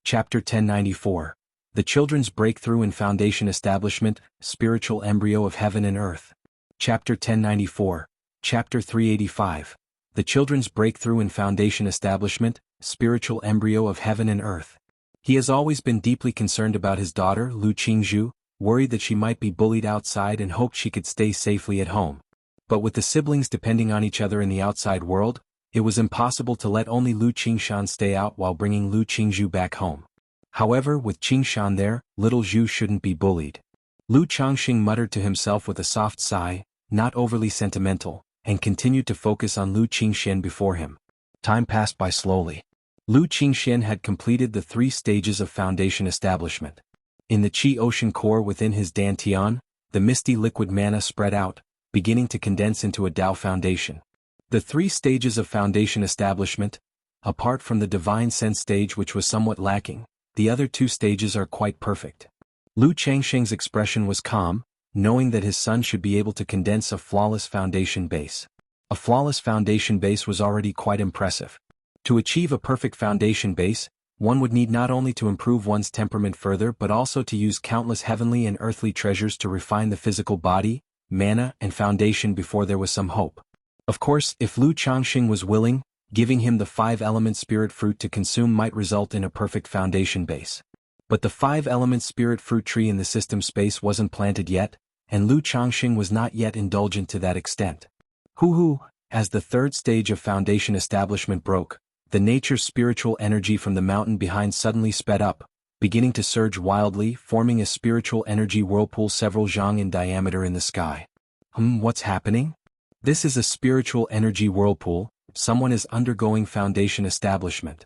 Chapter 1094. The Children's Breakthrough in Foundation Establishment, Spiritual Embryo of Heaven and Earth. Chapter 1094. Chapter 385. The Children's Breakthrough in Foundation Establishment, Spiritual Embryo of Heaven and Earth. He has always been deeply concerned about his daughter, Lu Qingzhu, worried that she might be bullied outside and hoped she could stay safely at home. But with the siblings depending on each other in the outside world, it was impossible to let only Lu Qingshan stay out while bringing Lu Qingzhu back home. However, with Qingshan there, little Zhu shouldn't be bullied. Lu Changxing muttered to himself with a soft sigh, not overly sentimental, and continued to focus on Lu Qingxian before him. Time passed by slowly. Lu Qingxian had completed the 3 stages of foundation establishment. In the Qi ocean core within his dantian, the misty liquid mana spread out, beginning to condense into a Tao foundation. The 3 stages of foundation establishment, apart from the divine sense stage which was somewhat lacking, the other 2 stages are quite perfect. Lu Changxing's expression was calm, knowing that his son should be able to condense a flawless foundation base. A flawless foundation base was already quite impressive. To achieve a perfect foundation base, one would need not only to improve one's temperament further but also to use countless heavenly and earthly treasures to refine the physical body, mana and foundation before there was some hope. Of course, if Lu Changxing was willing, giving him the 5-element spirit fruit to consume might result in a perfect foundation base. But the 5-element spirit fruit tree in the system space wasn't planted yet, and Lu Changxing was not yet indulgent to that extent. As the 3rd stage of foundation establishment broke, the nature's spiritual energy from the mountain behind suddenly sped up, beginning to surge wildly, forming a spiritual energy whirlpool several zhang in diameter in the sky. What's happening? This is a spiritual energy whirlpool. Someone is undergoing foundation establishment.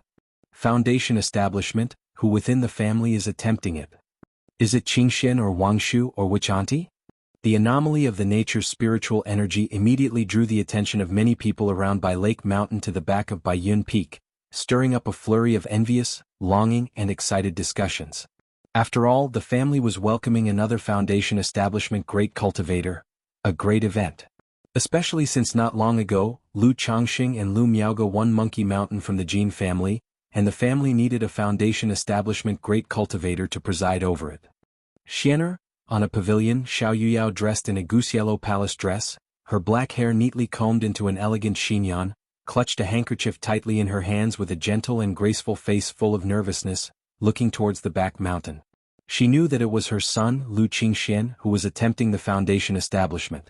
Foundation establishment, who within the family is attempting it? Is it Qingxian or Wangshu or which auntie? The anomaly of the nature's spiritual energy immediately drew the attention of many people around Bai Lake Mountain to the back of Baiyun Peak, stirring up a flurry of envious, longing and excited discussions. After all, the family was welcoming another foundation establishment great cultivator, a great event. Especially since not long ago, Lu Changxing and Lu Miaoge won Monkey Mountain from the Jin family, and the family needed a foundation establishment great cultivator to preside over it. Xianer, on a pavilion, Xiao Yuyao dressed in a goose yellow palace dress, her black hair neatly combed into an elegant chignon, clutched a handkerchief tightly in her hands with a gentle and graceful face full of nervousness, looking towards the back mountain. She knew that it was her son, Lu Qingxian, who was attempting the foundation establishment.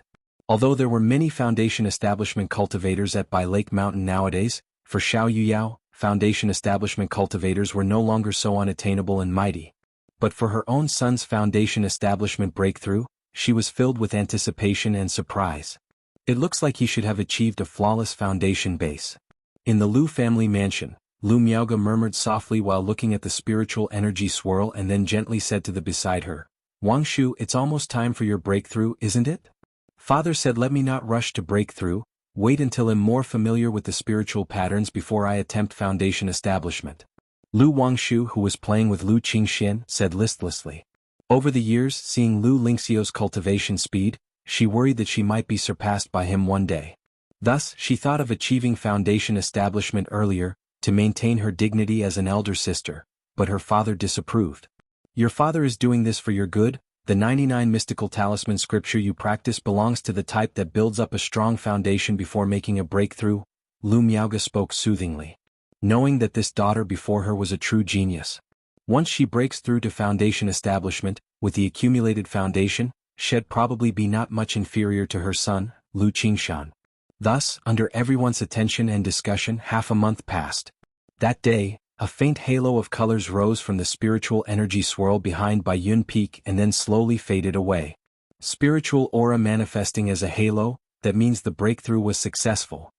Although there were many foundation establishment cultivators at Bai Lake Mountain nowadays, for Xiao Yuyao, foundation establishment cultivators were no longer so unattainable and mighty. But for her own son's foundation establishment breakthrough, she was filled with anticipation and surprise. It looks like he should have achieved a flawless foundation base. In the Lu family mansion, Lu Miaoge murmured softly while looking at the spiritual energy swirl and then gently said to the beside her, "Wangshu, it's almost time for your breakthrough, isn't it? Father said let me not rush to breakthrough, wait until I'm more familiar with the spiritual patterns before I attempt foundation establishment." Lu Wangshu, who was playing with Lu Qingxian, said listlessly. Over the years, seeing Lu Lingxiu's cultivation speed, she worried that she might be surpassed by him one day. Thus, she thought of achieving foundation establishment earlier, to maintain her dignity as an elder sister, but her father disapproved. "Your father is doing this for your good. The 99 mystical talisman scripture you practice belongs to the type that builds up a strong foundation before making a breakthrough," Lu Miaoge spoke soothingly. Knowing that this daughter before her was a true genius. Once she breaks through to foundation establishment, with the accumulated foundation, she'd probably be not much inferior to her son, Lu Qingshan. Thus, under everyone's attention and discussion, half a month passed. That day, a faint halo of colors rose from the spiritual energy swirl behind Baiyun Peak and then slowly faded away. Spiritual aura manifesting as a halo, that means the breakthrough was successful.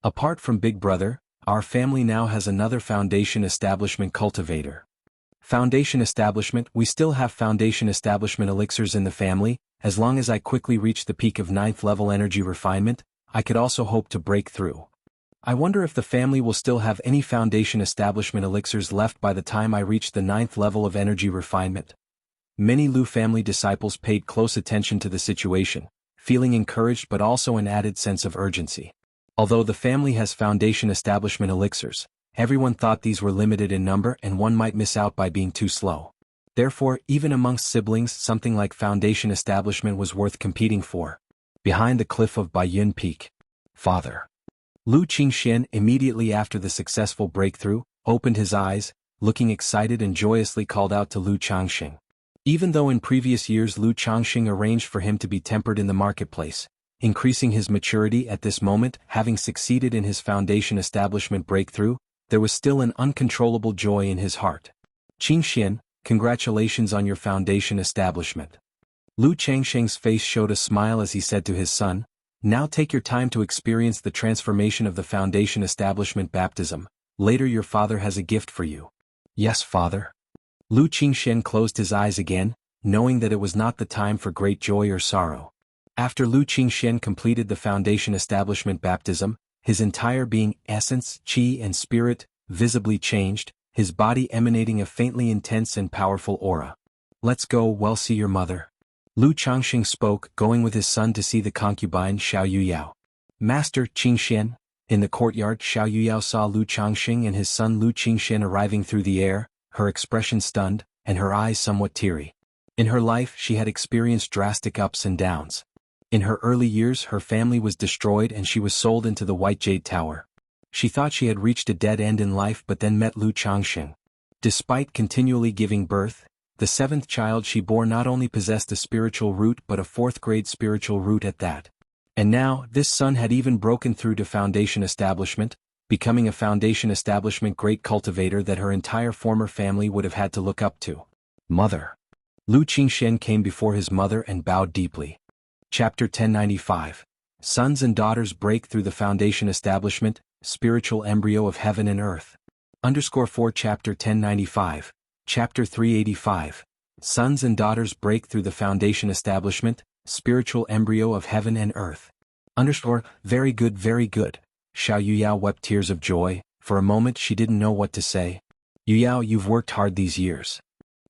Apart from Big Brother, our family now has another foundation establishment cultivator. Foundation establishment, we still have foundation establishment elixirs in the family. As long as I quickly reach the peak of 9th level energy refinement, I could also hope to break through. I wonder if the family will still have any foundation establishment elixirs left by the time I reach the 9th level of energy refinement. Many Lu family disciples paid close attention to the situation, feeling encouraged but also an added sense of urgency. Although the family has foundation establishment elixirs, Everyone thought these were limited in number and one might miss out by being too slow. Therefore, even amongst siblings, something like foundation establishment was worth competing for. Behind the cliff of Baiyun Peak. Father. Lu Qingxian, immediately after the successful breakthrough, opened his eyes, looking excited and joyously called out to Lu Changxing. Even though in previous years Lu Changxing arranged for him to be tempered in the marketplace, increasing his maturity at this moment, having succeeded in his foundation establishment breakthrough, there was still an uncontrollable joy in his heart. Qingxian, congratulations on your foundation establishment. Lu Changxing's face showed a smile as he said to his son, now take your time to experience the transformation of the foundation establishment baptism. Later your father has a gift for you. Yes, father. Lu Qingxian closed his eyes again, knowing that it was not the time for great joy or sorrow. After Lu Qingxian completed the foundation establishment baptism, his entire being, essence, qi and spirit, visibly changed, his body emanating a faintly intense and powerful aura. Let's go, well see your mother. Lu Changxing spoke, going with his son to see the concubine Xiao Yuyao. Master Qingxian. In the courtyard, Xiao Yuyao saw Lu Changxing and his son Lu Qingxian arriving through the air, her expression stunned, and her eyes somewhat teary. In her life she had experienced drastic ups and downs. In her early years her family was destroyed and she was sold into the White Jade Tower. She thought she had reached a dead end in life but then met Lu Changxing. Despite continually giving birth, the seventh child she bore not only possessed a spiritual root but a fourth-grade spiritual root at that. And now, this son had even broken through to foundation establishment, becoming a foundation establishment great cultivator that her entire former family would have had to look up to. Mother. Lu Qingxian came before his mother and bowed deeply. Chapter 1095. Sons and daughters break through the foundation establishment, spiritual embryo of heaven and earth. _4 Chapter 1095. Chapter 385. Sons and daughters break through the foundation establishment, spiritual embryo of heaven and earth. Very good, very good. Xiao Yuyao wept tears of joy. For a moment she didn't know what to say. Yuyao, you've worked hard these years.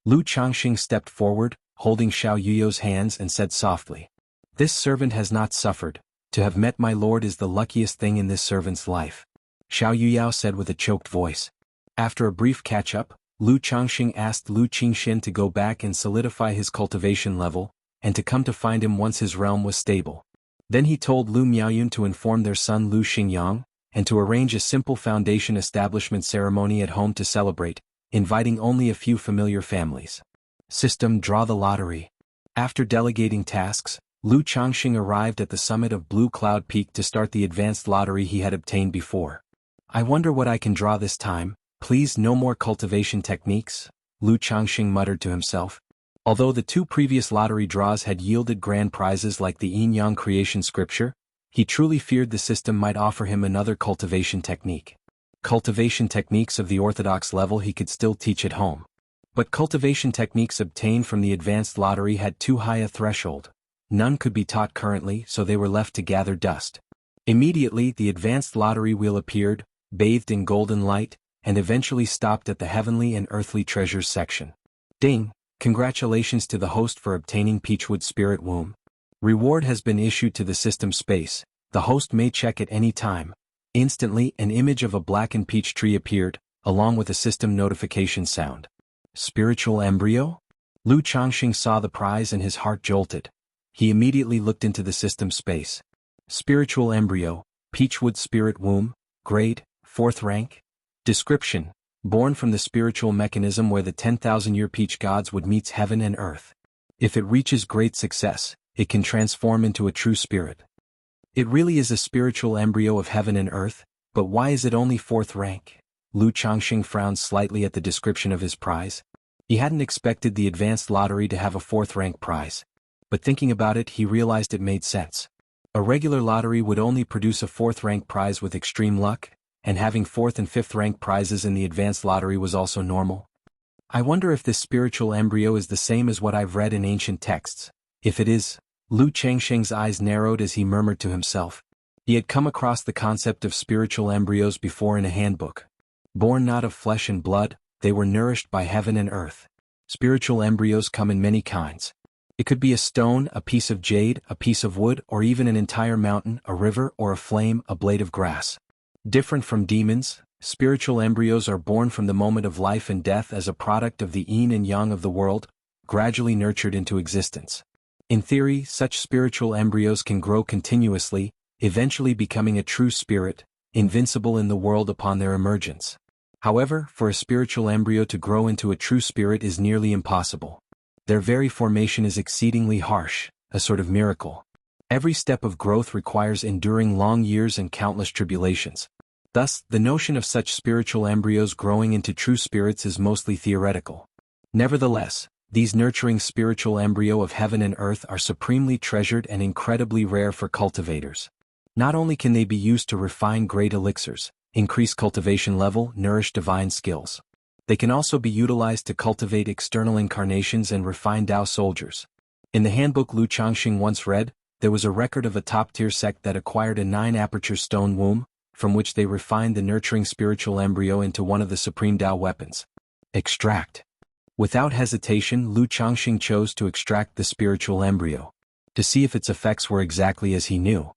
Lu Changxing stepped forward, holding Xiao Yuyao's hands and said softly. This servant has not suffered. To have met my lord is the luckiest thing in this servant's life. Xiao Yuyao said with a choked voice. After a brief catch-up, Lu Changxing asked Lu Qingxian to go back and solidify his cultivation level, and to come to find him once his realm was stable. Then he told Lu Miaoyun to inform their son Lu Xingyang, and to arrange a simple foundation establishment ceremony at home to celebrate, inviting only a few familiar families. System Draw the Lottery. After delegating tasks, Lu Changxing arrived at the summit of Blue Cloud Peak to start the advanced lottery he had obtained before. I wonder what I can draw this time. Please, no more cultivation techniques, Lu Changxing muttered to himself. Although the two previous lottery draws had yielded grand prizes like the Yin-Yang creation scripture, he truly feared the system might offer him another cultivation technique. Cultivation techniques of the orthodox level he could still teach at home. But cultivation techniques obtained from the advanced lottery had too high a threshold. None could be taught currently, so they were left to gather dust. Immediately the advanced lottery wheel appeared, bathed in golden light, and eventually stopped at the heavenly and earthly treasures section. Ding! Congratulations to the host for obtaining Peachwood Spirit Womb. Reward has been issued to the system space. The host may check at any time. Instantly, an image of a blackened peach tree appeared, along with a system notification sound. Spiritual embryo? Lu Changxing saw the prize and his heart jolted. He immediately looked into the system space. Spiritual embryo, Peachwood Spirit Womb, grade, 4th rank. Description: born from the spiritual mechanism where the 10,000-year peach gods would meet heaven and earth. If it reaches great success, it can transform into a true spirit. It really is a spiritual embryo of heaven and earth, but why is it only 4th rank? Lu Changxing frowned slightly at the description of his prize. He hadn't expected the advanced lottery to have a 4th rank prize. But thinking about it, he realized it made sense. A regular lottery would only produce a 4th rank prize with extreme luck, and having 4th and 5th rank prizes in the advanced lottery was also normal. I wonder if this spiritual embryo is the same as what I've read in ancient texts. If it is, Lu Changxing's eyes narrowed as he murmured to himself. He had come across the concept of spiritual embryos before in a handbook. Born not of flesh and blood, they were nourished by heaven and earth. Spiritual embryos come in many kinds. It could be a stone, a piece of jade, a piece of wood, or even an entire mountain, a river, or a flame, a blade of grass. Different from demons, spiritual embryos are born from the moment of life and death as a product of the yin and yang of the world, gradually nurtured into existence. In theory, such spiritual embryos can grow continuously, eventually becoming a true spirit, invincible in the world upon their emergence. However, for a spiritual embryo to grow into a true spirit is nearly impossible. Their very formation is exceedingly harsh, a sort of miracle. Every step of growth requires enduring long years and countless tribulations. Thus, the notion of such spiritual embryos growing into true spirits is mostly theoretical. Nevertheless, these nurturing spiritual embryo of heaven and earth are supremely treasured and incredibly rare for cultivators. Not only can they be used to refine great elixirs, increase cultivation level, nourish divine skills. They can also be utilized to cultivate external incarnations and refine Tao soldiers. In the handbook Lu Changxing once read, there was a record of a top-tier sect that acquired a 9-aperture stone womb, from which they refined the nurturing spiritual embryo into one of the supreme Tao weapons. Extract. Without hesitation, Lu Changxing chose to extract the spiritual embryo, to see if its effects were exactly as he knew.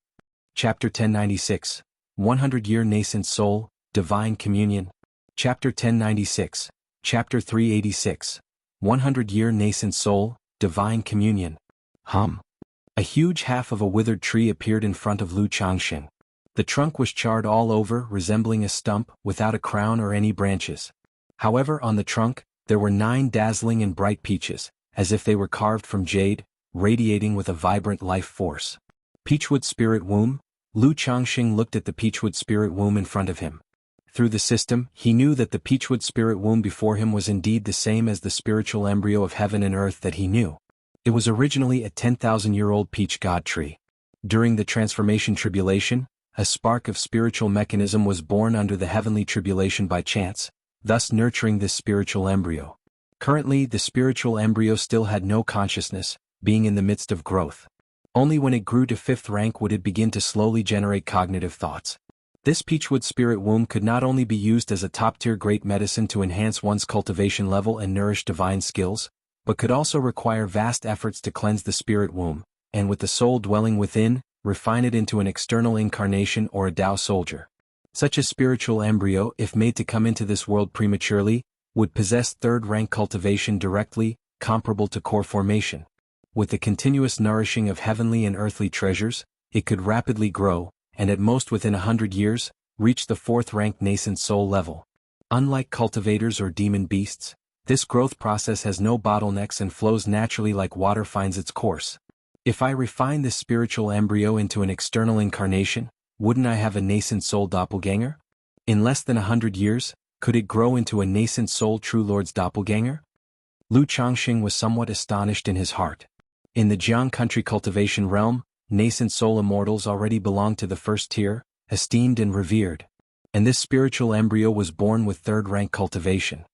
Chapter 1096, 100-Year Nascent Soul, Divine Communion. Chapter 1096, Chapter 386, 100-Year Nascent Soul, Divine Communion. A huge half of a withered tree appeared in front of Lu Changxing. The trunk was charred all over, resembling a stump, without a crown or any branches. However, on the trunk, there were 9 dazzling and bright peaches, as if they were carved from jade, radiating with a vibrant life force. Peachwood Spirit Womb. Lu Changxing looked at the Peachwood Spirit Womb in front of him. Through the system, he knew that the Peachwood Spirit Womb before him was indeed the same as the spiritual embryo of heaven and earth that he knew. It was originally a 10,000-year-old peach god tree. During the transformation tribulation, a spark of spiritual mechanism was born under the heavenly tribulation by chance, thus nurturing this spiritual embryo. Currently, the spiritual embryo still had no consciousness, being in the midst of growth. Only when it grew to 5th rank would it begin to slowly generate cognitive thoughts. This Peachwood Spirit Womb could not only be used as a top-tier great medicine to enhance one's cultivation level and nourish divine skills, but could also require vast efforts to cleanse the spirit womb, and with the soul dwelling within, refine it into an external incarnation or a Tao soldier. Such a spiritual embryo, if made to come into this world prematurely, would possess 3rd rank cultivation directly, comparable to core formation. With the continuous nourishing of heavenly and earthly treasures, it could rapidly grow, and at most within 100 years, reach the 4th rank nascent soul level. Unlike cultivators or demon beasts, this growth process has no bottlenecks and flows naturally like water finds its course. If I refine this spiritual embryo into an external incarnation, wouldn't I have a nascent soul doppelganger? In less than 100 years, could it grow into a nascent soul true lord's doppelganger? Lu Changxing was somewhat astonished in his heart. In the Jiang country cultivation realm, nascent soul immortals already belonged to the 1st tier, esteemed and revered. And this spiritual embryo was born with 3rd rank cultivation.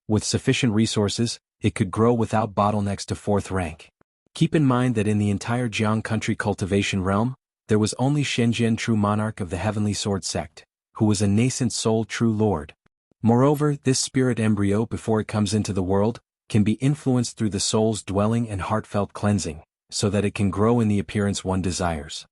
With sufficient resources, it could grow without bottlenecks to 4th rank. Keep in mind that in the entire Jiang country cultivation realm, there was only Shenzhen true monarch of the heavenly sword sect, who was a nascent soul true lord. Moreover, this spirit embryo before it comes into the world, can be influenced through the soul's dwelling and heartfelt cleansing, so that it can grow in the appearance one desires.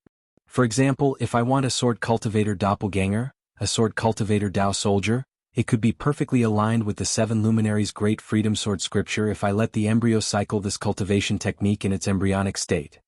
For example, if I want a sword cultivator doppelganger, a sword cultivator Tao soldier, it could be perfectly aligned with the 7 luminaries' great freedom sword scripture if I let the embryo cycle this cultivation technique in its embryonic state.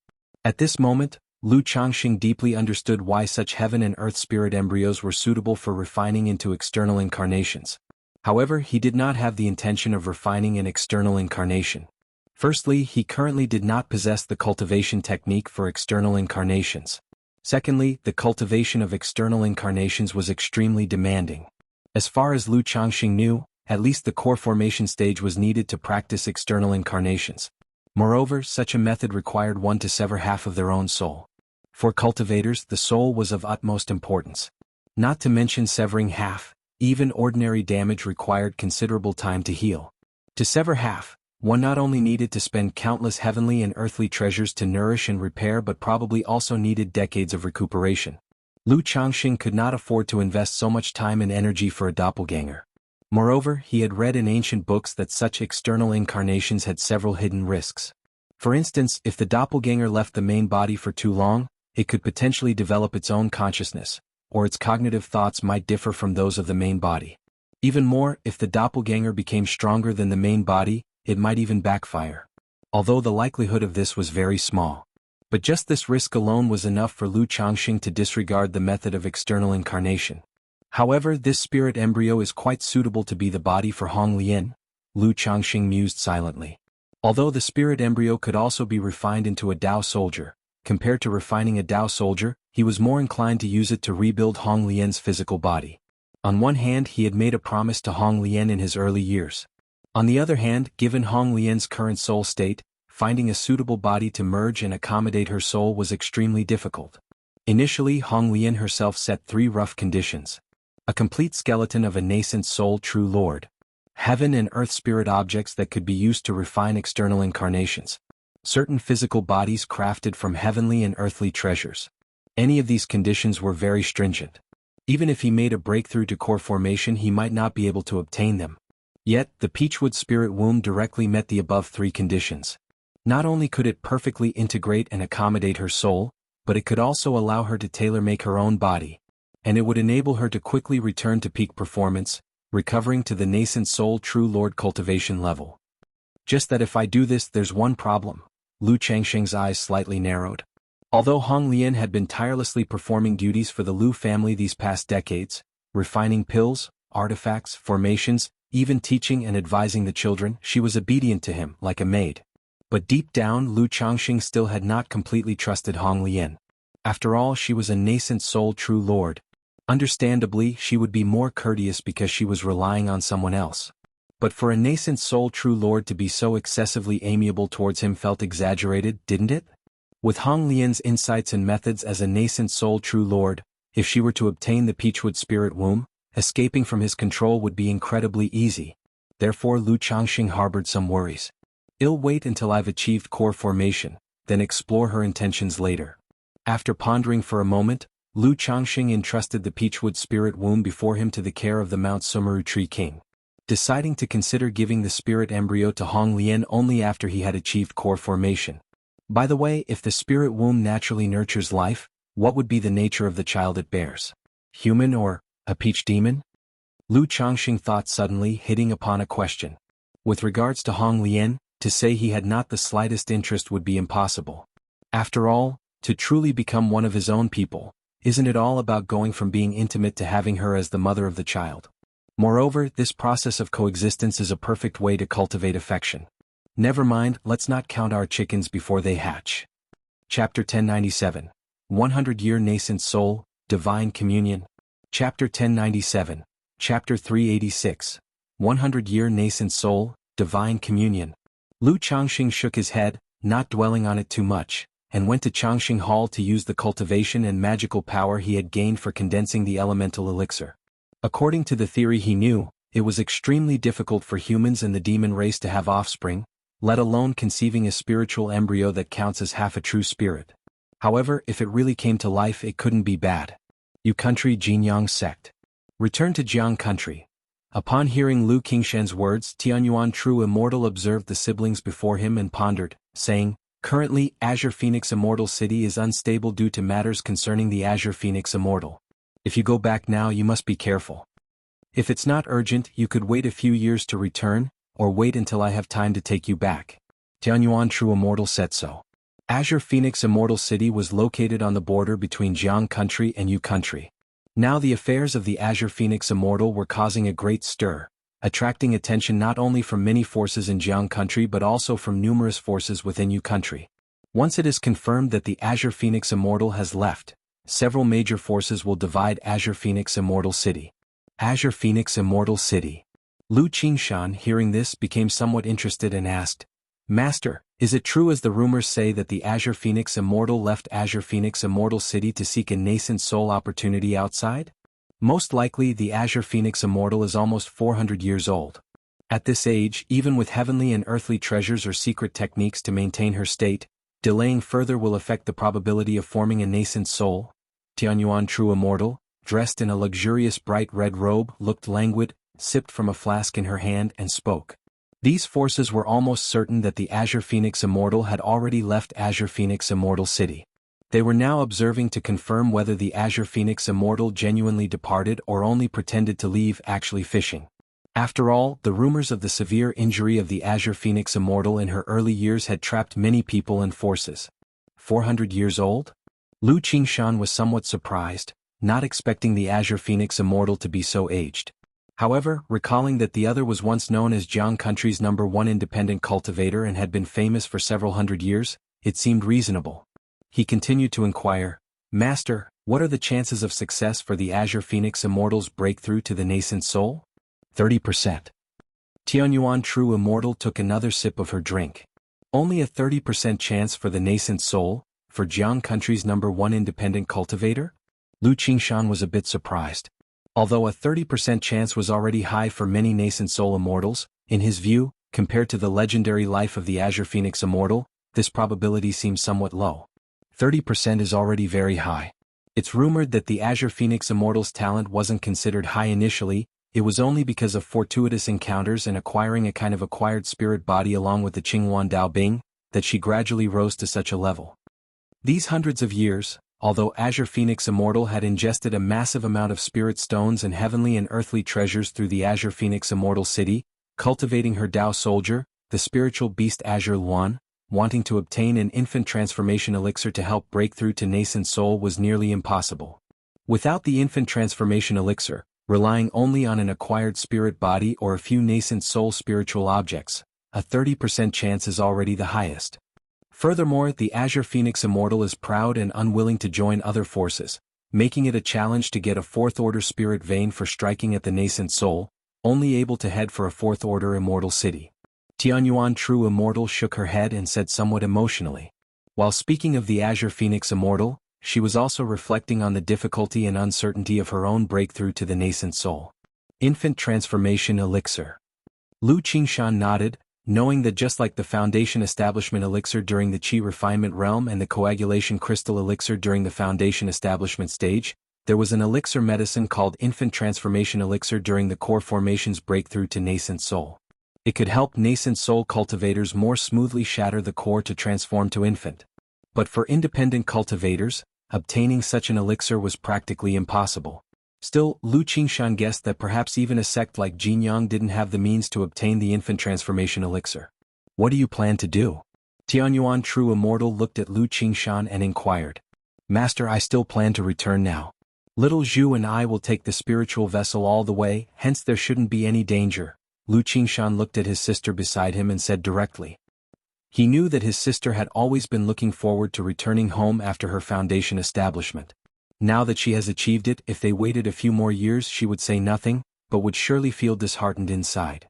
At this moment, Lu Changxing deeply understood why such heaven and earth spirit embryos were suitable for refining into external incarnations. However, he did not have the intention of refining an external incarnation. Firstly, he currently did not possess the cultivation technique for external incarnations. Secondly, the cultivation of external incarnations was extremely demanding. As far as Lu Changxing knew, at least the core formation stage was needed to practice external incarnations. Moreover, such a method required one to sever half of their own soul. For cultivators, the soul was of utmost importance. Not to mention severing half, even ordinary damage required considerable time to heal. To sever half, one not only needed to spend countless heavenly and earthly treasures to nourish and repair but probably also needed decades of recuperation. Lu Changxing could not afford to invest so much time and energy for a doppelganger. Moreover, he had read in ancient books that such external incarnations had several hidden risks. For instance, if the doppelganger left the main body for too long, it could potentially develop its own consciousness, or its cognitive thoughts might differ from those of the main body. Even more, if the doppelganger became stronger than the main body, it might even backfire. Although the likelihood of this was very small. But just this risk alone was enough for Lu Changxing to disregard the method of external incarnation. However, this spirit embryo is quite suitable to be the body for Hong Lian, Lu Changxing mused silently. Although the spirit embryo could also be refined into a Dao soldier, compared to refining a Dao soldier, he was more inclined to use it to rebuild Hong Lian's physical body. On one hand, he had made a promise to Hong Lian in his early years. On the other hand, given Hong Lian's current soul state, finding a suitable body to merge and accommodate her soul was extremely difficult. Initially, Hong Lian herself set 3 rough conditions. A complete skeleton of a nascent soul true lord. Heaven and earth spirit objects that could be used to refine external incarnations. Certain physical bodies crafted from heavenly and earthly treasures. Any of these conditions were very stringent. Even if he made a breakthrough to core formation, he might not be able to obtain them. Yet, the Peachwood spirit womb directly met the above 3 conditions. Not only could it perfectly integrate and accommodate her soul, but it could also allow her to tailor-make her own body. And it would enable her to quickly return to peak performance, recovering to the nascent soul true lord cultivation level. Just that if I do this, there's one problem. Lu Changxing's eyes slightly narrowed. Although Hong Lian had been tirelessly performing duties for the Lu family these past decades, refining pills, artifacts, formations, even teaching and advising the children, she was obedient to him like a maid. But deep down, Lu Changxing still had not completely trusted Hong Lian. After all, she was a nascent soul true lord. Understandably, she would be more courteous because she was relying on someone else. But for a nascent soul true lord to be so excessively amiable towards him felt exaggerated, didn't it? With Hong Lian's insights and methods as a nascent soul true lord, if she were to obtain the Peachwood spirit womb, escaping from his control would be incredibly easy. Therefore Lu Changxing harbored some worries. I'll wait until I've achieved core formation, then explore her intentions later. After pondering for a moment, Lu Changxing entrusted the Peachwood spirit womb before him to the care of the Mount Sumeru Tree King, deciding to consider giving the spirit embryo to Hong Lian only after he had achieved core formation. By the way, if the spirit womb naturally nurtures life, what would be the nature of the child it bears? Human or a peach demon? Lu Changxing thought suddenly, hitting upon a question. With regards to Hong Lian, to say he had not the slightest interest would be impossible. After all, to truly become one of his own people, isn't it all about going from being intimate to having her as the mother of the child? Moreover, this process of coexistence is a perfect way to cultivate affection. Never mind, let's not count our chickens before they hatch. Chapter 1097. 100-Year Nascent Soul, Divine Communion. Chapter 1097. Chapter 386. 100-Year Nascent Soul, Divine Communion. Lu Changxing shook his head, not dwelling on it too much, and went to Changxing Hall to use the cultivation and magical power he had gained for condensing the elemental elixir. According to the theory he knew, it was extremely difficult for humans and the demon race to have offspring, let alone conceiving a spiritual embryo that counts as half a true spirit. However, if it really came to life, it couldn't be bad. Yu Country Jinyang Sect. Return to Jiang Country. Upon hearing Lu Qingshen's words, Tianyuan True Immortal observed the siblings before him and pondered, saying, "Currently, Azure Phoenix Immortal City is unstable due to matters concerning the Azure Phoenix Immortal. If you go back now, you must be careful. If it's not urgent, you could wait a few years to return, or wait until I have time to take you back." Tianyuan True Immortal said so. Azure Phoenix Immortal City was located on the border between Jiang Country and Yu Country. Now the affairs of the Azure Phoenix Immortal were causing a great stir, attracting attention not only from many forces in Jiang Country but also from numerous forces within Yu Country. Once it is confirmed that the Azure Phoenix Immortal has left, several major forces will divide Azure Phoenix Immortal City. Azure Phoenix Immortal City. Lu Qingshan, hearing this, became somewhat interested and asked, "Master, is it true as the rumors say that the Azure Phoenix Immortal left Azure Phoenix Immortal City to seek a nascent soul opportunity outside?" Most likely the Azure Phoenix Immortal is almost 400 years old. At this age, even with heavenly and earthly treasures or secret techniques to maintain her state, delaying further will affect the probability of forming a nascent soul. Tianyuan True Immortal, dressed in a luxurious bright red robe, looked languid, sipped from a flask in her hand and spoke. These forces were almost certain that the Azure Phoenix Immortal had already left Azure Phoenix Immortal City. They were now observing to confirm whether the Azure Phoenix Immortal genuinely departed or only pretended to leave, actually fishing. After all, the rumors of the severe injury of the Azure Phoenix Immortal in her early years had trapped many people and forces. 400 years old? Lu Qingshan was somewhat surprised, not expecting the Azure Phoenix Immortal to be so aged. However, recalling that the other was once known as Jiang Country's #1 independent cultivator and had been famous for several hundred years, it seemed reasonable. He continued to inquire, "Master, what are the chances of success for the Azure Phoenix Immortal's breakthrough to the nascent soul?" 30%. Tianyuan True Immortal took another sip of her drink. Only a 30% chance for the nascent soul, for Jiang Country's #1 independent cultivator? Lu Qingshan was a bit surprised. Although a 30% chance was already high for many nascent soul immortals, in his view, compared to the legendary life of the Azure Phoenix Immortal, this probability seems somewhat low. 30% is already very high. It's rumored that the Azure Phoenix Immortal's talent wasn't considered high initially. It was only because of fortuitous encounters and acquiring a kind of acquired spirit body along with the Qinghuan Dao Bing, that she gradually rose to such a level. These hundreds of years, although Azure Phoenix Immortal had ingested a massive amount of spirit stones and heavenly and earthly treasures through the Azure Phoenix Immortal City, cultivating her Dao Soldier, the spiritual beast Azure Luan, wanting to obtain an infant transformation elixir to help break through to nascent soul was nearly impossible. Without the infant transformation elixir, relying only on an acquired spirit body or a few nascent soul spiritual objects, a 30% chance is already the highest. Furthermore, the Azure Phoenix Immortal is proud and unwilling to join other forces, making it a challenge to get a fourth-order spirit vein for striking at the nascent soul, only able to head for a fourth-order immortal city. Tianyuan True Immortal shook her head and said somewhat emotionally. While speaking of the Azure Phoenix Immortal, she was also reflecting on the difficulty and uncertainty of her own breakthrough to the nascent soul. Infant Transformation Elixir. Lu Qingshan nodded, knowing that just like the Foundation Establishment Elixir during the Qi Refinement Realm and the Coagulation Crystal Elixir during the Foundation Establishment stage, there was an elixir medicine called Infant Transformation Elixir during the Core Formation's breakthrough to nascent soul. It could help nascent soul cultivators more smoothly shatter the core to transform to infant. But for independent cultivators, obtaining such an elixir was practically impossible. Still, Lu Qingshan guessed that perhaps even a sect like Jinyang didn't have the means to obtain the infant transformation elixir. "What do you plan to do?" Tianyuan True Immortal looked at Lu Qingshan and inquired. "Master, I still plan to return now. Little Zhu and I will take the spiritual vessel all the way, hence there shouldn't be any danger." Lu Qingshan looked at his sister beside him and said directly. He knew that his sister had always been looking forward to returning home after her Foundation establishment. Now that she has achieved it, if they waited a few more years she would say nothing, but would surely feel disheartened inside.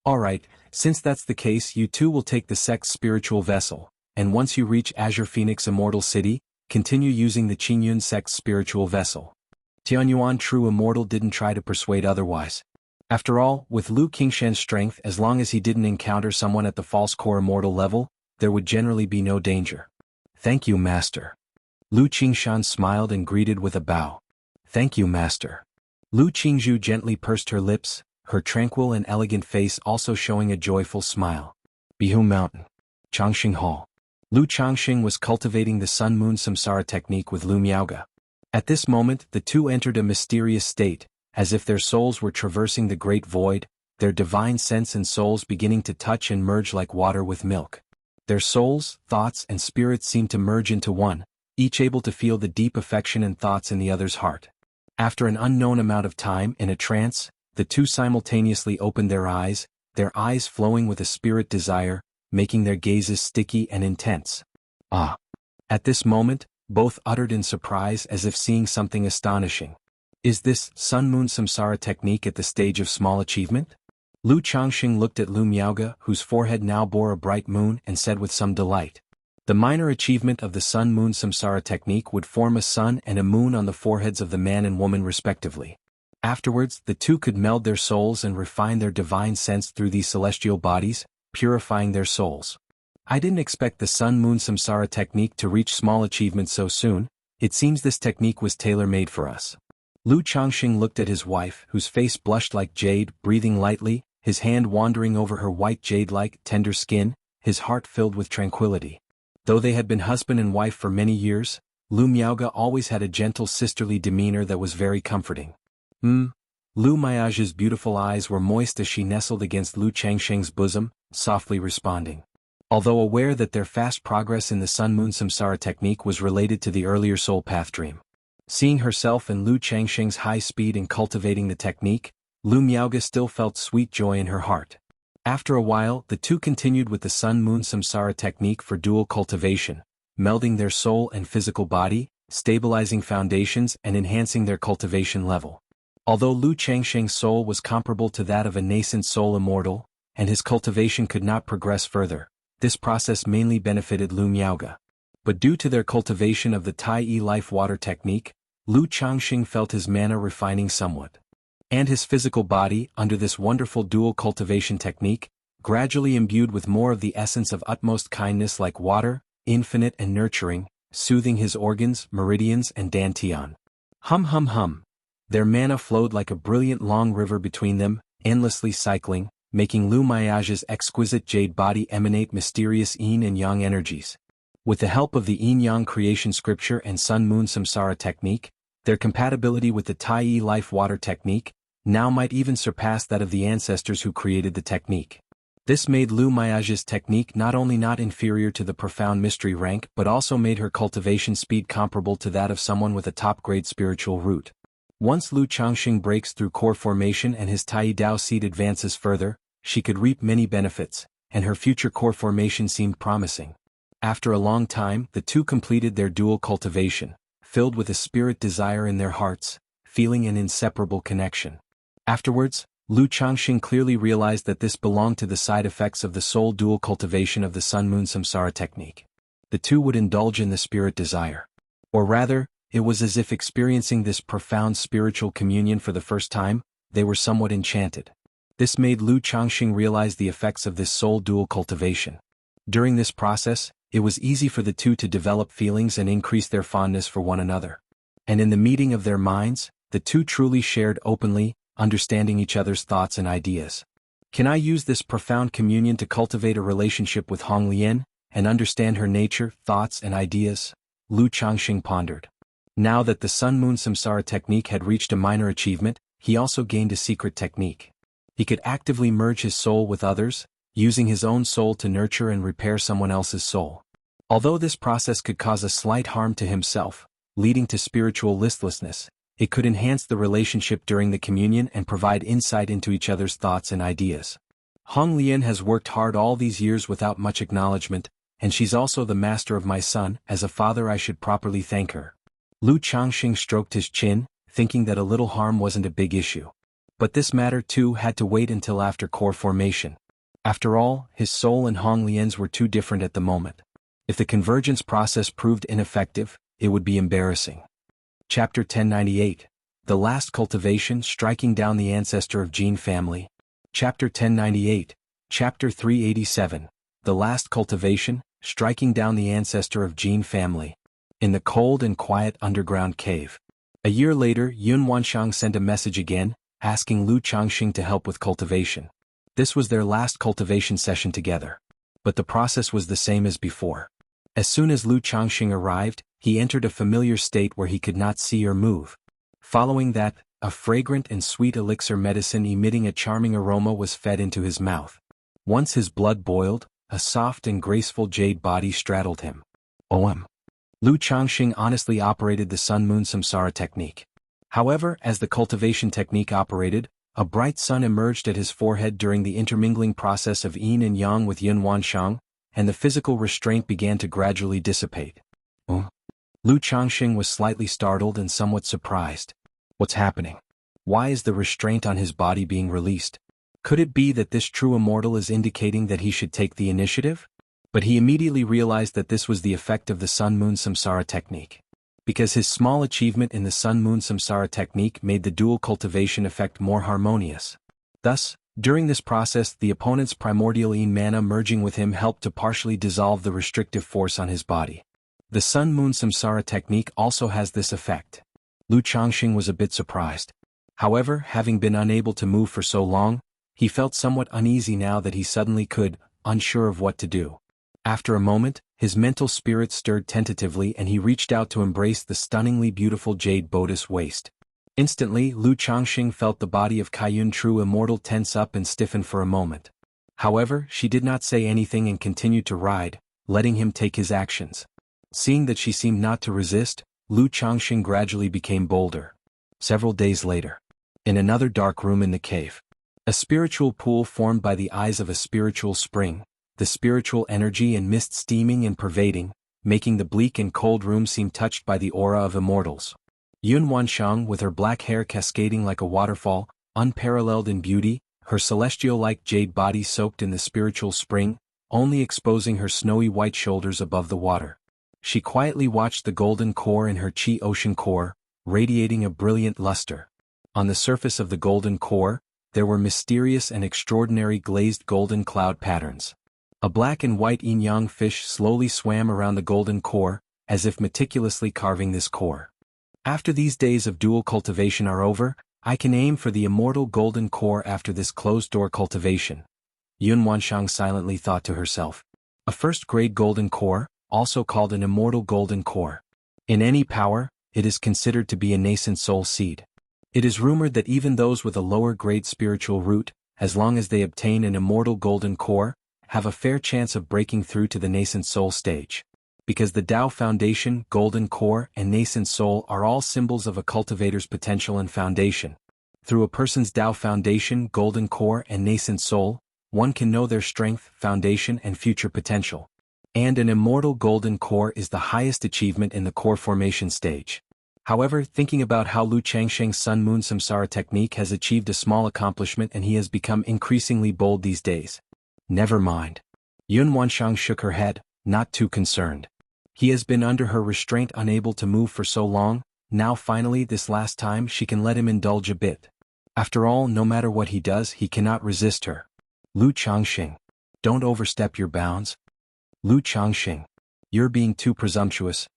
"Alright, since that's the case, you two will take the sect's spiritual vessel, and once you reach Azure Phoenix Immortal City, continue using the Qingyun sect's spiritual vessel." Tianyuan True Immortal didn't try to persuade otherwise. After all, with Lu Qingshan's strength, as long as he didn't encounter someone at the false core immortal level, there would generally be no danger. "Thank you, Master." Lu Qingshan smiled and greeted with a bow. "Thank you, Master." Lu Qingzhu gently pursed her lips, her tranquil and elegant face also showing a joyful smile. Bihu Mountain. Changxing Hall. Lu Changxing was cultivating the Sun-Moon Samsara technique with Lu Miaoge. At this moment, the two entered a mysterious state, as if their souls were traversing the great void, their divine sense and souls beginning to touch and merge like water with milk. Their souls, thoughts, and spirits seemed to merge into one, each able to feel the deep affection and thoughts in the other's heart. After an unknown amount of time in a trance, the two simultaneously opened their eyes flowing with a spirit desire, making their gazes sticky and intense. "Ah!" At this moment, both uttered in surprise as if seeing something astonishing. "Is this Sun-Moon Samsara technique at the stage of small achievement?" Lu Changxing looked at Lu Miaoge, whose forehead now bore a bright moon, and said with some delight. The minor achievement of the Sun-Moon Samsara technique would form a sun and a moon on the foreheads of the man and woman respectively. Afterwards, the two could meld their souls and refine their divine sense through these celestial bodies, purifying their souls. I didn't expect the Sun-Moon Samsara technique to reach small achievements so soon. It seems this technique was tailor-made for us. Lu Changxing looked at his wife, whose face blushed like jade, breathing lightly, his hand wandering over her white jade-like, tender skin, his heart filled with tranquility. Though they had been husband and wife for many years, Lu Miaoge always had a gentle sisterly demeanor that was very comforting. Lu Miaoge's beautiful eyes were moist as she nestled against Lu Changsheng's bosom, softly responding. Although aware that their fast progress in the Sun-Moon Samsara technique was related to the earlier soul path dream. Seeing herself and Lu Changsheng's high speed in cultivating the technique, Lu Miaoge still felt sweet joy in her heart. After a while, the two continued with the Sun-Moon Samsara technique for dual cultivation, melding their soul and physical body, stabilizing foundations and enhancing their cultivation level. Although Lu Changsheng's soul was comparable to that of a nascent soul immortal, and his cultivation could not progress further, this process mainly benefited Lu Miaoge. But due to their cultivation of the Tai Yi life water technique, Lu Changsheng felt his mana refining somewhat. And his physical body, under this wonderful dual cultivation technique, gradually imbued with more of the essence of utmost kindness like water, infinite and nurturing, soothing his organs, meridians and dantian. Hum hum hum. Their mana flowed like a brilliant long river between them, endlessly cycling, making Lu Miaoge's exquisite jade body emanate mysterious yin and yang energies. With the help of the yin-yang creation scripture and sun-moon samsara technique, their compatibility with the Tai Yi life water technique now might even surpass that of the ancestors who created the technique. This made Lu Miaoge's technique not only not inferior to the profound mystery rank but also made her cultivation speed comparable to that of someone with a top-grade spiritual root. Once Lu Changsheng breaks through core formation and his Tai Yi Dao seed advances further, she could reap many benefits, and her future core formation seemed promising. After a long time, the two completed their dual cultivation, filled with a spirit desire in their hearts, feeling an inseparable connection. Afterwards, Lu Changsheng clearly realized that this belonged to the side effects of the soul dual cultivation of the Sun-Moon Samsara technique. The two would indulge in the spirit desire. Or rather, it was as if experiencing this profound spiritual communion for the first time, they were somewhat enchanted. This made Lu Changsheng realize the effects of this soul dual cultivation. During this process, it was easy for the two to develop feelings and increase their fondness for one another. And in the meeting of their minds, the two truly shared openly, understanding each other's thoughts and ideas. Can I use this profound communion to cultivate a relationship with Hong Lian, and understand her nature, thoughts and ideas? Lu Changsheng pondered. Now that the Sun-Moon Samsara technique had reached a minor achievement, he also gained a secret technique. He could actively merge his soul with others, using his own soul to nurture and repair someone else's soul. Although this process could cause a slight harm to himself, leading to spiritual listlessness, it could enhance the relationship during the communion and provide insight into each other's thoughts and ideas. Hong Lian has worked hard all these years without much acknowledgement, and she's also the master of my son. As a father I should properly thank her. Lu Changsheng stroked his chin, thinking that a little harm wasn't a big issue. But this matter too had to wait until after core formation. After all, his soul and Hong Lian's were too different at the moment. If the convergence process proved ineffective, it would be embarrassing. Chapter 1098. The Last Cultivation, Striking Down the Ancestor of Gene Family. Chapter 1098. Chapter 387. The Last Cultivation, Striking Down the Ancestor of Gene Family. In the cold and quiet underground cave. A year later, Yun Wanshang sent a message again, asking Lu Changsheng to help with cultivation. This was their last cultivation session together. But the process was the same as before. As soon as Lu Changsheng arrived, he entered a familiar state where he could not see or move. Following that, a fragrant and sweet elixir medicine emitting a charming aroma was fed into his mouth. Once his blood boiled, a soft and graceful jade body straddled him. Lu Changsheng honestly operated the Sun-Moon Samsara technique. However, as the cultivation technique operated, a bright sun emerged at his forehead during the intermingling process of yin and yang with Yun Wanshang, and the physical restraint began to gradually dissipate. Lu Changsheng was slightly startled and somewhat surprised. What's happening? Why is the restraint on his body being released? Could it be that this true immortal is indicating that he should take the initiative? But he immediately realized that this was the effect of the Sun-Moon Samsara technique. Because his small achievement in the Sun-Moon Samsara technique made the dual cultivation effect more harmonious. Thus, during this process the opponent's primordial yin mana merging with him helped to partially dissolve the restrictive force on his body. The Sun-Moon Samsara technique also has this effect. Lu Changsheng was a bit surprised. However, having been unable to move for so long, he felt somewhat uneasy now that he suddenly could, unsure of what to do. After a moment, His mental spirit stirred tentatively and he reached out to embrace the stunningly beautiful jade bodice waist. Instantly, Lu Changxing felt the body of Kaiyun True Immortal tense up and stiffen for a moment. However, she did not say anything and continued to ride, letting him take his actions. Seeing that she seemed not to resist, Lu Changxing gradually became bolder. Several days later, in another dark room in the cave, a spiritual pool formed by the eyes of a spiritual spring, the spiritual energy and mist steaming and pervading, making the bleak and cold room seem touched by the aura of immortals. Yun Wanshang, with her black hair cascading like a waterfall, unparalleled in beauty, her celestial-like jade body soaked in the spiritual spring, only exposing her snowy white shoulders above the water. She quietly watched the golden core in her chi ocean core, radiating a brilliant luster. On the surface of the golden core, there were mysterious and extraordinary glazed golden cloud patterns. A black and white yin-yang fish slowly swam around the golden core, as if meticulously carving this core. After these days of dual cultivation are over, I can aim for the immortal golden core after this closed-door cultivation. Yun Wanshang silently thought to herself. A first-grade golden core, also called an immortal golden core. In any power, it is considered to be a nascent soul seed. It is rumored that even those with a lower-grade spiritual root, as long as they obtain an immortal golden core, have a fair chance of breaking through to the nascent soul stage. Because the Tao Foundation, Golden Core, and Nascent Soul are all symbols of a cultivator's potential and foundation. Through a person's Tao Foundation, Golden Core, and Nascent Soul, one can know their strength, foundation, and future potential. And an immortal Golden Core is the highest achievement in the core formation stage. However, thinking about how Lu Changsheng's Sun Moon Samsara technique has achieved a small accomplishment and he has become increasingly bold these days. Never mind. Yun Wanshang shook her head, not too concerned. He has been under her restraint, unable to move for so long, now finally this last time she can let him indulge a bit. After all, no matter what he does, he cannot resist her. Lu Changxing, don't overstep your bounds. Lu Changxing, you're being too presumptuous.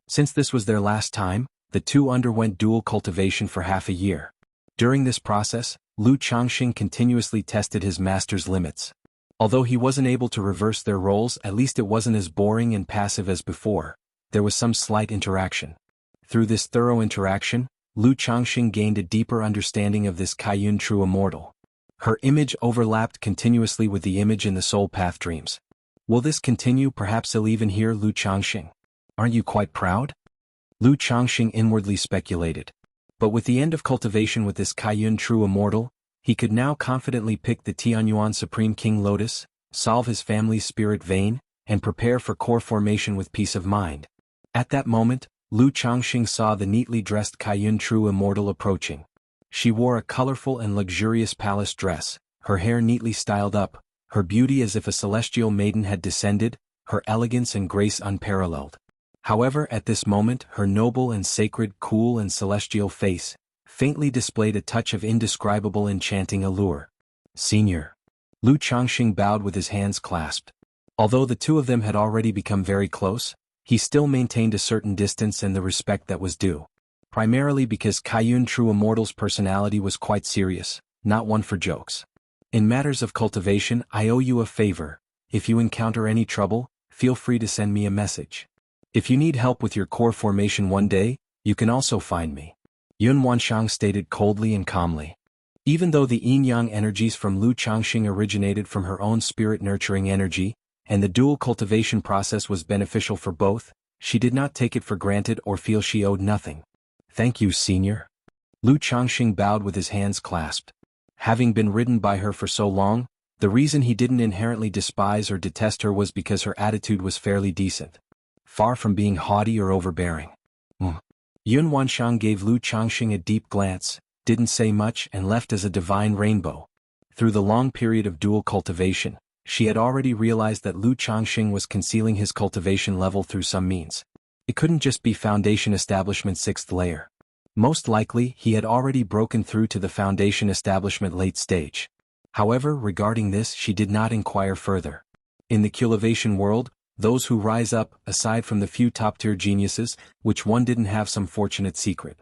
Since this was their last time, the two underwent dual cultivation for half a year. During this process, Lu Changxing continuously tested his master's limits. Although he wasn't able to reverse their roles, at least it wasn't as boring and passive as before. There was some slight interaction. Through this thorough interaction, Lu Changxing gained a deeper understanding of this Kaiyun True Immortal. Her image overlapped continuously with the image in the Soul Path dreams. Will this continue? Perhaps he'll even hear Lu Changxing. Aren't you quite proud? Lu Changxing inwardly speculated. But with the end of cultivation with this Kaiyun True Immortal, he could now confidently pick the Tianyuan Supreme King Lotus, solve his family's spirit vein, and prepare for core formation with peace of mind. At that moment, Lu Changxing saw the neatly dressed Kaiyun True Immortal approaching. She wore a colorful and luxurious palace dress, her hair neatly styled up, her beauty as if a celestial maiden had descended, her elegance and grace unparalleled. However, at this moment, her noble and sacred, cool and celestial face faintly displayed a touch of indescribable enchanting allure. Senior. Lu Changxing bowed with his hands clasped. Although the two of them had already become very close, he still maintained a certain distance and the respect that was due. Primarily because Kaiyun True Immortal's personality was quite serious, not one for jokes. In matters of cultivation, I owe you a favor. If you encounter any trouble, feel free to send me a message. If you need help with your core formation one day, you can also find me. Yun Wanshang stated coldly and calmly. Even though the yin-yang energies from Lu Changxing originated from her own spirit-nurturing energy, and the dual cultivation process was beneficial for both, she did not take it for granted or feel she owed nothing. Thank you, senior. Lu Changxing bowed with his hands clasped. Having been ridden by her for so long, the reason he didn't inherently despise or detest her was because her attitude was fairly decent. Far from being haughty or overbearing. Yun Wanshang gave Lu Changxing a deep glance, didn't say much and left as a divine rainbow. Through the long period of dual cultivation, she had already realized that Lu Changxing was concealing his cultivation level through some means. It couldn't just be Foundation Establishment 6th layer. Most likely, he had already broken through to the Foundation Establishment late stage. However, regarding this, she did not inquire further. In the cultivation world, those who rise up, aside from the few top-tier geniuses, which one didn't have some fortunate secret.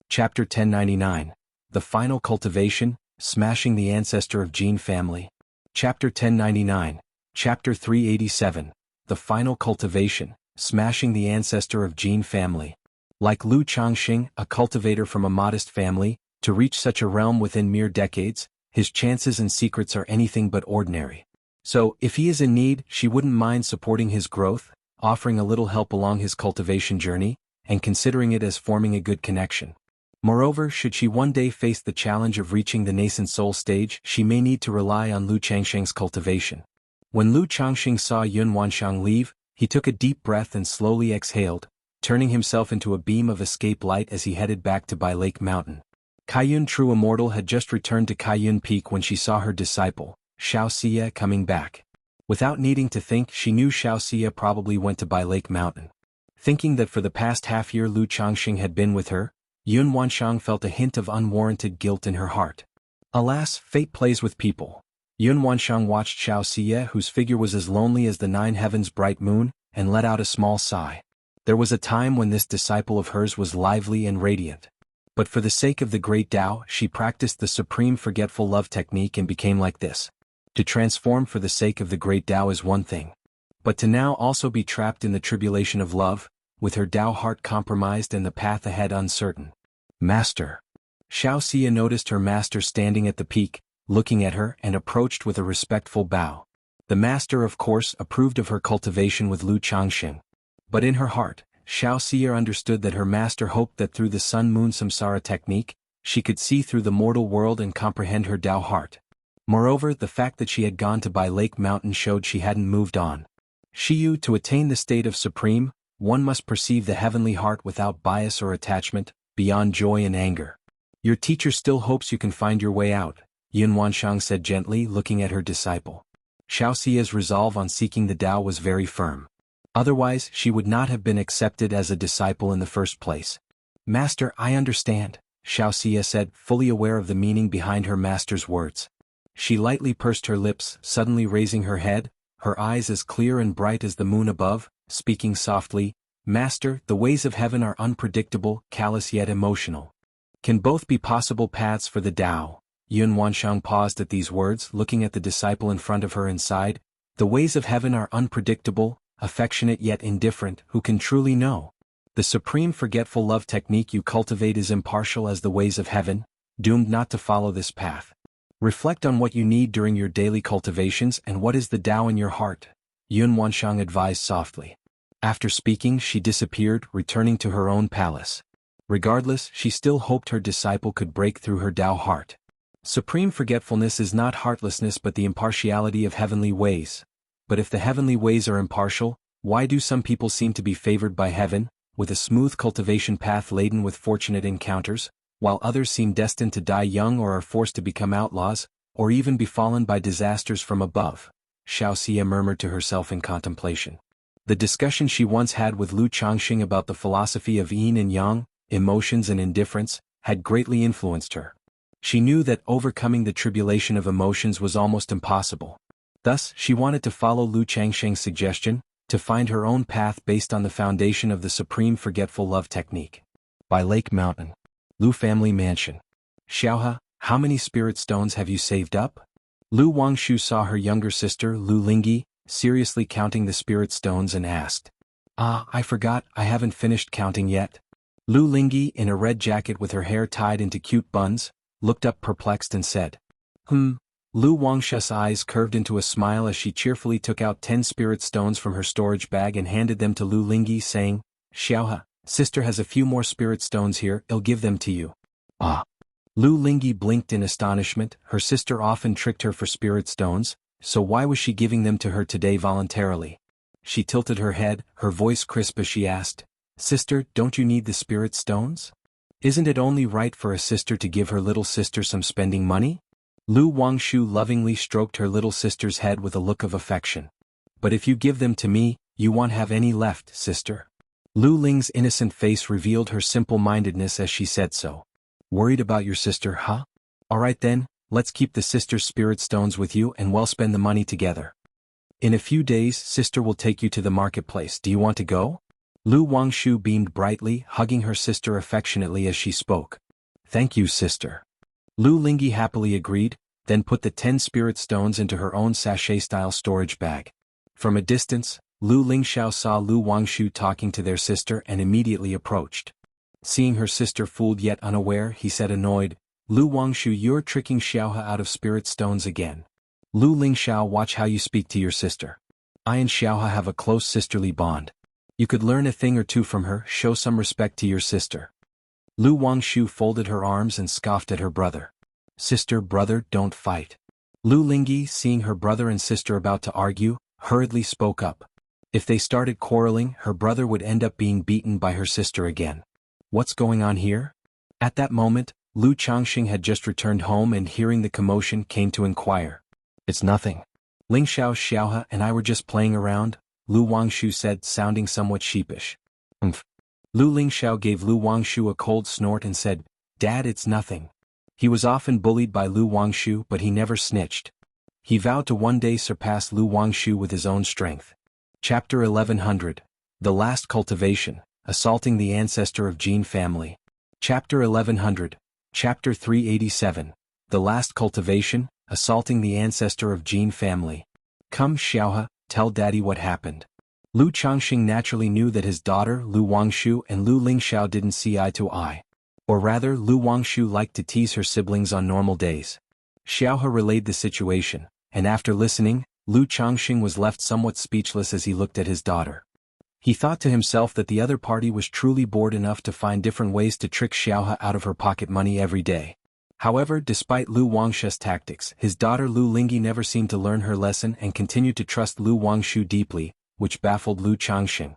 Chapter 1099. The Final Cultivation, Smashing the Ancestor of Gene Family. Chapter 1099. Chapter 387. the final cultivation, smashing the ancestor of Jin family. Like Lu Changxing, a cultivator from a modest family, to reach such a realm within mere decades, his chances and secrets are anything but ordinary. So, if he is in need, she wouldn't mind supporting his growth, offering a little help along his cultivation journey, and considering it as forming a good connection. Moreover, should she one day face the challenge of reaching the nascent soul stage, she may need to rely on Lu Changxing's cultivation. When Lu Changxing saw Yun Wanshang leave, he took a deep breath and slowly exhaled, turning himself into a beam of escape light as he headed back to Bai Lake Mountain. Kaiyun True Immortal had just returned to Kaiyun Peak when she saw her disciple, Xiao Xie, coming back. Without needing to think, she knew Xiao Xie probably went to Bai Lake Mountain. Thinking that for the past half-year Lu Changxing had been with her, Yun Wanshang felt a hint of unwarranted guilt in her heart. Alas, fate plays with people. Yun Wanshang watched Xiao Xie, whose figure was as lonely as the nine heavens' bright moon, and let out a small sigh. There was a time when this disciple of hers was lively and radiant. But for the sake of the great Tao, she practiced the supreme forgetful love technique and became like this. To transform for the sake of the great Tao is one thing. But to now also be trapped in the tribulation of love, with her Tao heart compromised and the path ahead uncertain. Master. Xiao Xie noticed her master standing at the peak, looking at her, and approached with a respectful bow. The master, of course, approved of her cultivation with Lu Changxing. But in her heart, Xiao Xie understood that her master hoped that through the sun-moon samsara technique, she could see through the mortal world and comprehend her Tao heart. Moreover, the fact that she had gone to Bai Lake Mountain showed she hadn't moved on. Shiyu, to attain the state of supreme, one must perceive the heavenly heart without bias or attachment, beyond joy and anger. Your teacher still hopes you can find your way out, Yun Wanshang said gently, looking at her disciple. Xiao Xie's resolve on seeking the Tao was very firm. Otherwise, she would not have been accepted as a disciple in the first place. Master, I understand, Xiao Xie said, fully aware of the meaning behind her master's words. She lightly pursed her lips, suddenly raising her head, her eyes as clear and bright as the moon above, speaking softly, Master, the ways of heaven are unpredictable, callous yet emotional. Can both be possible paths for the Tao? Yun Wanshang paused at these words, looking at the disciple in front of her and sighed. The ways of heaven are unpredictable, affectionate yet indifferent, who can truly know? The supreme forgetful love technique you cultivate is impartial as the ways of heaven, doomed not to follow this path. Reflect on what you need during your daily cultivations and what is the Tao in your heart, Yun Wanshang advised softly. After speaking, she disappeared, returning to her own palace. Regardless, she still hoped her disciple could break through her Tao heart. Supreme forgetfulness is not heartlessness but the impartiality of heavenly ways. But if the heavenly ways are impartial, why do some people seem to be favored by heaven, with a smooth cultivation path laden with fortunate encounters, while others seem destined to die young or are forced to become outlaws, or even befallen by disasters from above? Xiao Xie murmured to herself in contemplation. The discussion she once had with Lu Changxing about the philosophy of yin and yang, emotions and indifference, had greatly influenced her. She knew that overcoming the tribulation of emotions was almost impossible. Thus, she wanted to follow Lu Changxing's suggestion, to find her own path based on the foundation of the supreme forgetful love technique. By Lake Mountain. Lu family mansion. Xiaohe, how many spirit stones have you saved up? Lu Wangshu saw her younger sister Lu Lingyi seriously counting the spirit stones and asked. I forgot, I haven't finished counting yet. Lu Lingyi, in a red jacket with her hair tied into cute buns, looked up perplexed and said. Lu Wangshu's eyes curved into a smile as she cheerfully took out 10 spirit stones from her storage bag and handed them to Lu Lingyi, saying, Xiaohe, sister has a few more spirit stones here, I'll give them to you. Lu Lingyi blinked in astonishment. Her sister often tricked her for spirit stones, so why was she giving them to her today voluntarily? She tilted her head, her voice crisp as she asked, Sister, don't you need the spirit stones? Isn't it only right for a sister to give her little sister some spending money? Lu Wangshu lovingly stroked her little sister's head with a look of affection. But if you give them to me, you won't have any left, sister. Lu Ling's innocent face revealed her simple-mindedness as she said so. Worried about your sister, huh? Alright then, let's keep the sister's spirit stones with you and we'll spend the money together. In a few days, sister will take you to the marketplace. Do you want to go? Lu Wangshu beamed brightly, hugging her sister affectionately as she spoke. Thank you, sister. Lu Lingyi happily agreed, then put the 10 spirit stones into her own sachet-style storage bag. From a distance, Lu Lingxiao saw Lu Wangshu talking to their sister and immediately approached. Seeing her sister fooled yet unaware, he said annoyed, "Lu Wangshu, you're tricking Xiaohe out of spirit stones again. Lu Lingxiao, watch how you speak to your sister. I and Xiaohe have a close sisterly bond. You could learn a thing or two from her, show some respect to your sister." Lu Wangshu folded her arms and scoffed at her brother. "Sister, brother, don't fight." Lu Lingyi, seeing her brother and sister about to argue, hurriedly spoke up. If they started quarreling, her brother would end up being beaten by her sister again. What's going on here? At that moment, Lu Changxing had just returned home and hearing the commotion came to inquire. "It's nothing. Lingxiao, Xiaohe and I were just playing around," Lu Wangshu said, sounding somewhat sheepish. "Umph." Lu Lingxiao gave Lu Wangshu a cold snort and said, "Dad, it's nothing." He was often bullied by Lu Wangshu, but he never snitched. He vowed to one day surpass Lu Wangshu with his own strength. Chapter 1100. The Last Cultivation, Assaulting the Ancestor of Jin Family. Chapter 1100. Chapter 387. The Last Cultivation, Assaulting the Ancestor of Jin Family. "Come, Xiaohe, tell Daddy what happened." Lu Changxing naturally knew that his daughter Lu Wangshu and Lu Lingxiao didn't see eye to eye. Or rather, Lu Wangshu liked to tease her siblings on normal days. Xiaohe relayed the situation, and after listening, Lu Changxing was left somewhat speechless as he looked at his daughter. He thought to himself that the other party was truly bored enough to find different ways to trick Xiaohe out of her pocket money every day. However, despite Lu Wangshu's tactics, his daughter Lu Lingyi never seemed to learn her lesson and continued to trust Lu Wangshu deeply, which baffled Lu Changxing.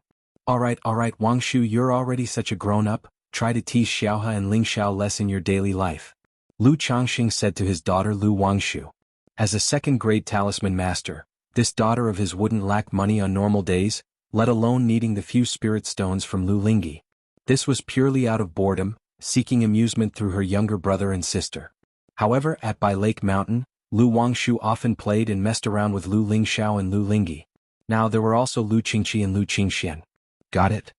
Alright, Wangshu, you're already such a grown-up, try to tease Xiaohe and Lingxiao less in your daily life," Lu Changxing said to his daughter Lu Wangshu. As a second-grade talisman master, this daughter of his wouldn't lack money on normal days, let alone needing the few spirit stones from Lu Lingyi. This was purely out of boredom, seeking amusement through her younger brother and sister. However, at Bai Lake Mountain, Lu Wangshu often played and messed around with Lu Lingxiao and Lu Lingyi. Now there were also Lu Qingqi and Lu Qingxian. "Got it?"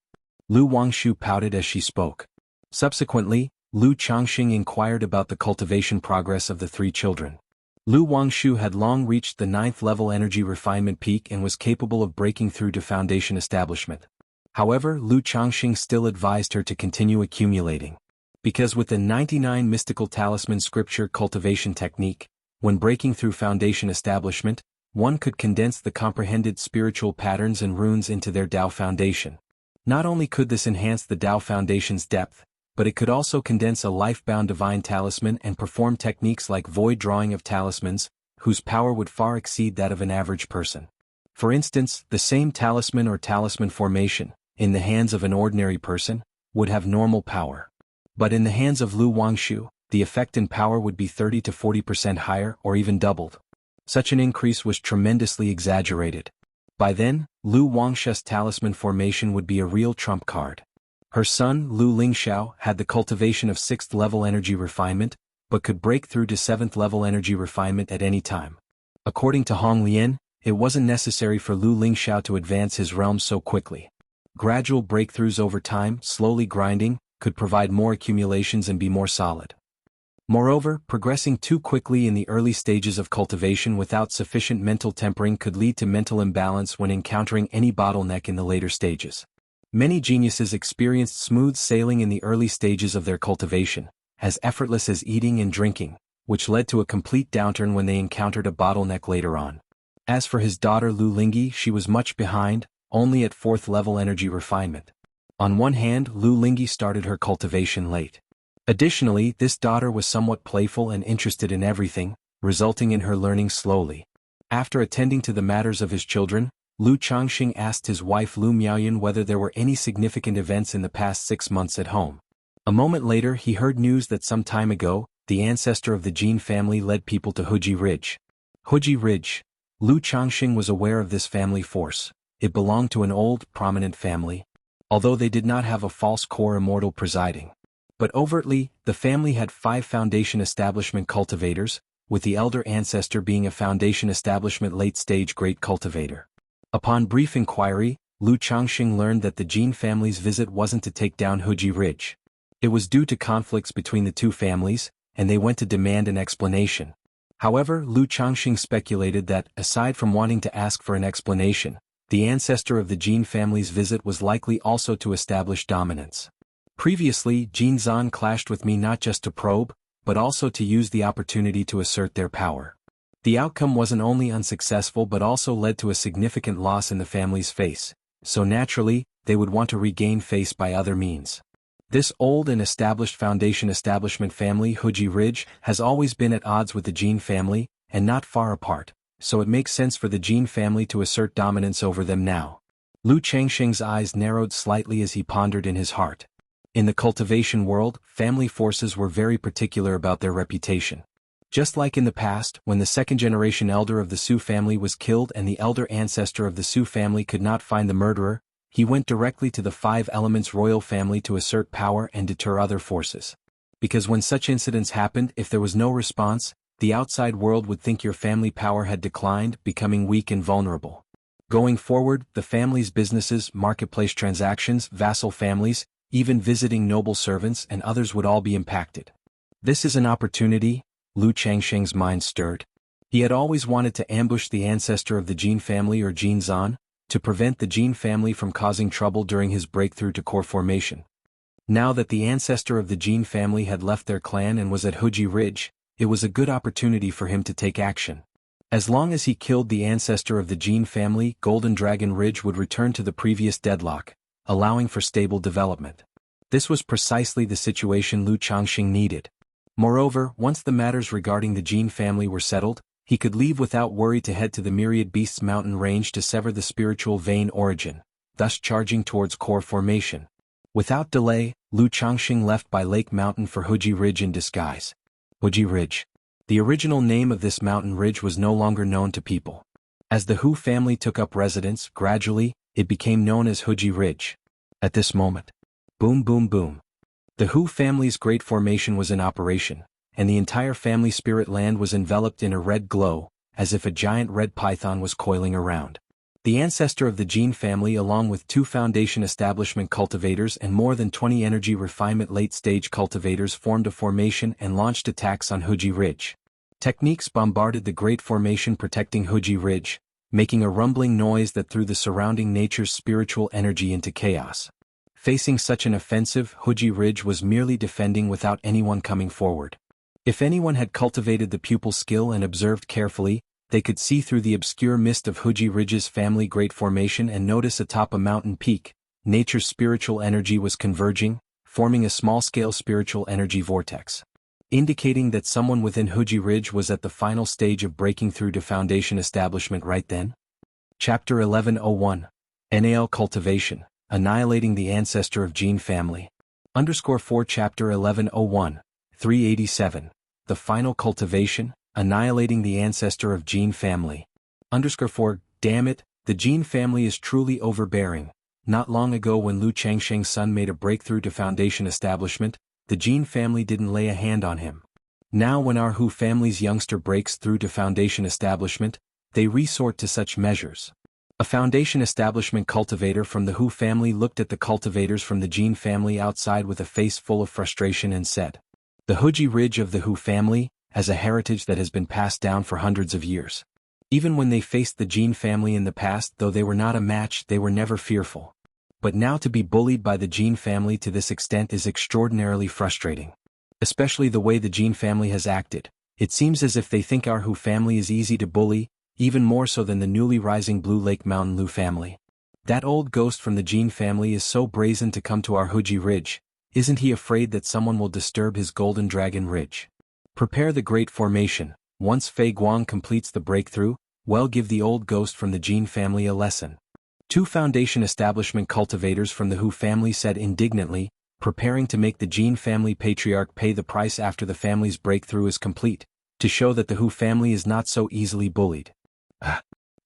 Lu Wangshu pouted as she spoke. Subsequently, Lu Changxing inquired about the cultivation progress of the three children. Lu Wangshu had long reached the 9th level energy refinement peak and was capable of breaking through to foundation establishment. However, Lu Changxing still advised her to continue accumulating. Because with the 99 mystical talisman scripture cultivation technique, when breaking through foundation establishment, one could condense the comprehended spiritual patterns and runes into their Tao foundation. Not only could this enhance the Tao foundation's depth, but it could also condense a life-bound divine talisman and perform techniques like void drawing of talismans, whose power would far exceed that of an average person. For instance, the same talisman or talisman formation, in the hands of an ordinary person, would have normal power. But in the hands of Lu Wangshu, the effect and power would be 30 to 40% higher or even doubled. Such an increase was tremendously exaggerated. By then, Lu Wangshu's talisman formation would be a real trump card. Her son, Lu Lingxiao, had the cultivation of 6th level energy refinement, but could break through to 7th level energy refinement at any time. According to Hong Lian, it wasn't necessary for Lu Lingxiao to advance his realm so quickly. Gradual breakthroughs over time, slowly grinding, could provide more accumulations and be more solid. Moreover, progressing too quickly in the early stages of cultivation without sufficient mental tempering could lead to mental imbalance when encountering any bottleneck in the later stages. Many geniuses experienced smooth sailing in the early stages of their cultivation, as effortless as eating and drinking, which led to a complete downturn when they encountered a bottleneck later on. As for his daughter Lu Lingyi, she was much behind, only at 4th level energy refinement. On one hand, Lu Lingyi started her cultivation late. Additionally, this daughter was somewhat playful and interested in everything, resulting in her learning slowly. After attending to the matters of his children, Lu Changxing asked his wife Lu Miaoyan whether there were any significant events in the past 6 months at home. A moment later he heard news that some time ago, the ancestor of the Jin family led people to Huji Ridge. Huji Ridge. Lu Changxing was aware of this family force. It belonged to an old, prominent family, although they did not have a false core immortal presiding. But overtly, the family had 5 foundation establishment cultivators, with the elder ancestor being a foundation establishment late-stage great cultivator. Upon brief inquiry, Lu Changxing learned that the Jin family's visit wasn't to take down Huji Ridge. It was due to conflicts between the two families, and they went to demand an explanation. However, Lu Changxing speculated that, aside from wanting to ask for an explanation, The ancestor of the Jin family's visit was likely also to establish dominance. Previously, Jin Zan clashed with me not just to probe, but also to use the opportunity to assert their power. The outcome wasn't only unsuccessful but also led to a significant loss in the family's face, so naturally, they would want to regain face by other means. This old and established foundation establishment family Huji Ridge has always been at odds with the Jin family, and not far apart, so it makes sense for the Jin family to assert dominance over them now. Lu Changsheng's eyes narrowed slightly as he pondered in his heart. In the cultivation world, family forces were very particular about their reputation. Just like in the past, when the second-generation elder of the Su family was killed and the elder ancestor of the Su family could not find the murderer, he went directly to the Five Elements royal family to assert power and deter other forces. Because when such incidents happened, if there was no response, the outside world would think your family power had declined, becoming weak and vulnerable. Going forward, the family's businesses, marketplace transactions, vassal families, even visiting noble servants and others would all be impacted. This is an opportunity, Lu Changsheng's mind stirred. He had always wanted to ambush the ancestor of the Jin family or Jin Zan, to prevent the Jin family from causing trouble during his breakthrough to core formation. Now that the ancestor of the Jin family had left their clan and was at Huji Ridge, it was a good opportunity for him to take action. As long as he killed the ancestor of the Jin family, Golden Dragon Ridge would return to the previous deadlock, allowing for stable development. This was precisely the situation Lu Changsheng needed. Moreover, once the matters regarding the Jin family were settled, he could leave without worry to head to the Myriad Beasts mountain range to sever the spiritual vein origin, thus charging towards core formation. Without delay, Lu Changsheng left by Lake Mountain for Huji Ridge in disguise. Huji Ridge. The original name of this mountain ridge was no longer known to people. As the Hu family took up residence, gradually, it became known as Huji Ridge. At this moment, boom boom boom. The Hu family's great formation was in operation, and the entire family spirit land was enveloped in a red glow, as if a giant red python was coiling around. The ancestor of the Jin family along with 2 foundation establishment cultivators and more than 20 energy refinement late-stage cultivators formed a formation and launched attacks on Huji Ridge. Techniques bombarded the great formation protecting Huji Ridge, making a rumbling noise that threw the surrounding nature's spiritual energy into chaos. Facing such an offensive, Huji Ridge was merely defending without anyone coming forward. If anyone had cultivated the pupil skill and observed carefully, they could see through the obscure mist of Huji Ridge's family great formation and notice atop a mountain peak, nature's spiritual energy was converging, forming a small-scale spiritual energy vortex, indicating that someone within Huji Ridge was at the final stage of breaking through to foundation establishment right then. Chapter 1101. NAL Cultivation, Annihilating the Ancestor of Jin Family. _4 Chapter 1101, 387. The Final Cultivation, Annihilating the Ancestor of Jin Family. _4 Damn it, the Jin family is truly overbearing. Not long ago when Lu Changsheng's son made a breakthrough to foundation establishment, the Jin family didn't lay a hand on him. Now when our Hu family's youngster breaks through to foundation establishment, they resort to such measures. A foundation establishment cultivator from the Hu family looked at the cultivators from the Jin family outside with a face full of frustration and said, "The Huji Ridge of the Hu family, as a heritage that has been passed down for hundreds of years. Even when they faced the Jin family in the past, though they were not a match, they were never fearful. But now to be bullied by the Jin family to this extent is extraordinarily frustrating. Especially the way the Jin family has acted. It seems as if they think our Hu family is easy to bully, even more so than the newly rising Blue Lake Mountain Lu family. That old ghost from the Jin family is so brazen to come to our Huji Ridge. Isn't he afraid that someone will disturb his Golden Dragon Ridge? Prepare the great formation. Once Fei Guang completes the breakthrough, well, give the old ghost from the Jin family a lesson." 2 foundation establishment cultivators from the Hu family said indignantly, preparing to make the Jin family patriarch pay the price after the family's breakthrough is complete, to show that the Hu family is not so easily bullied.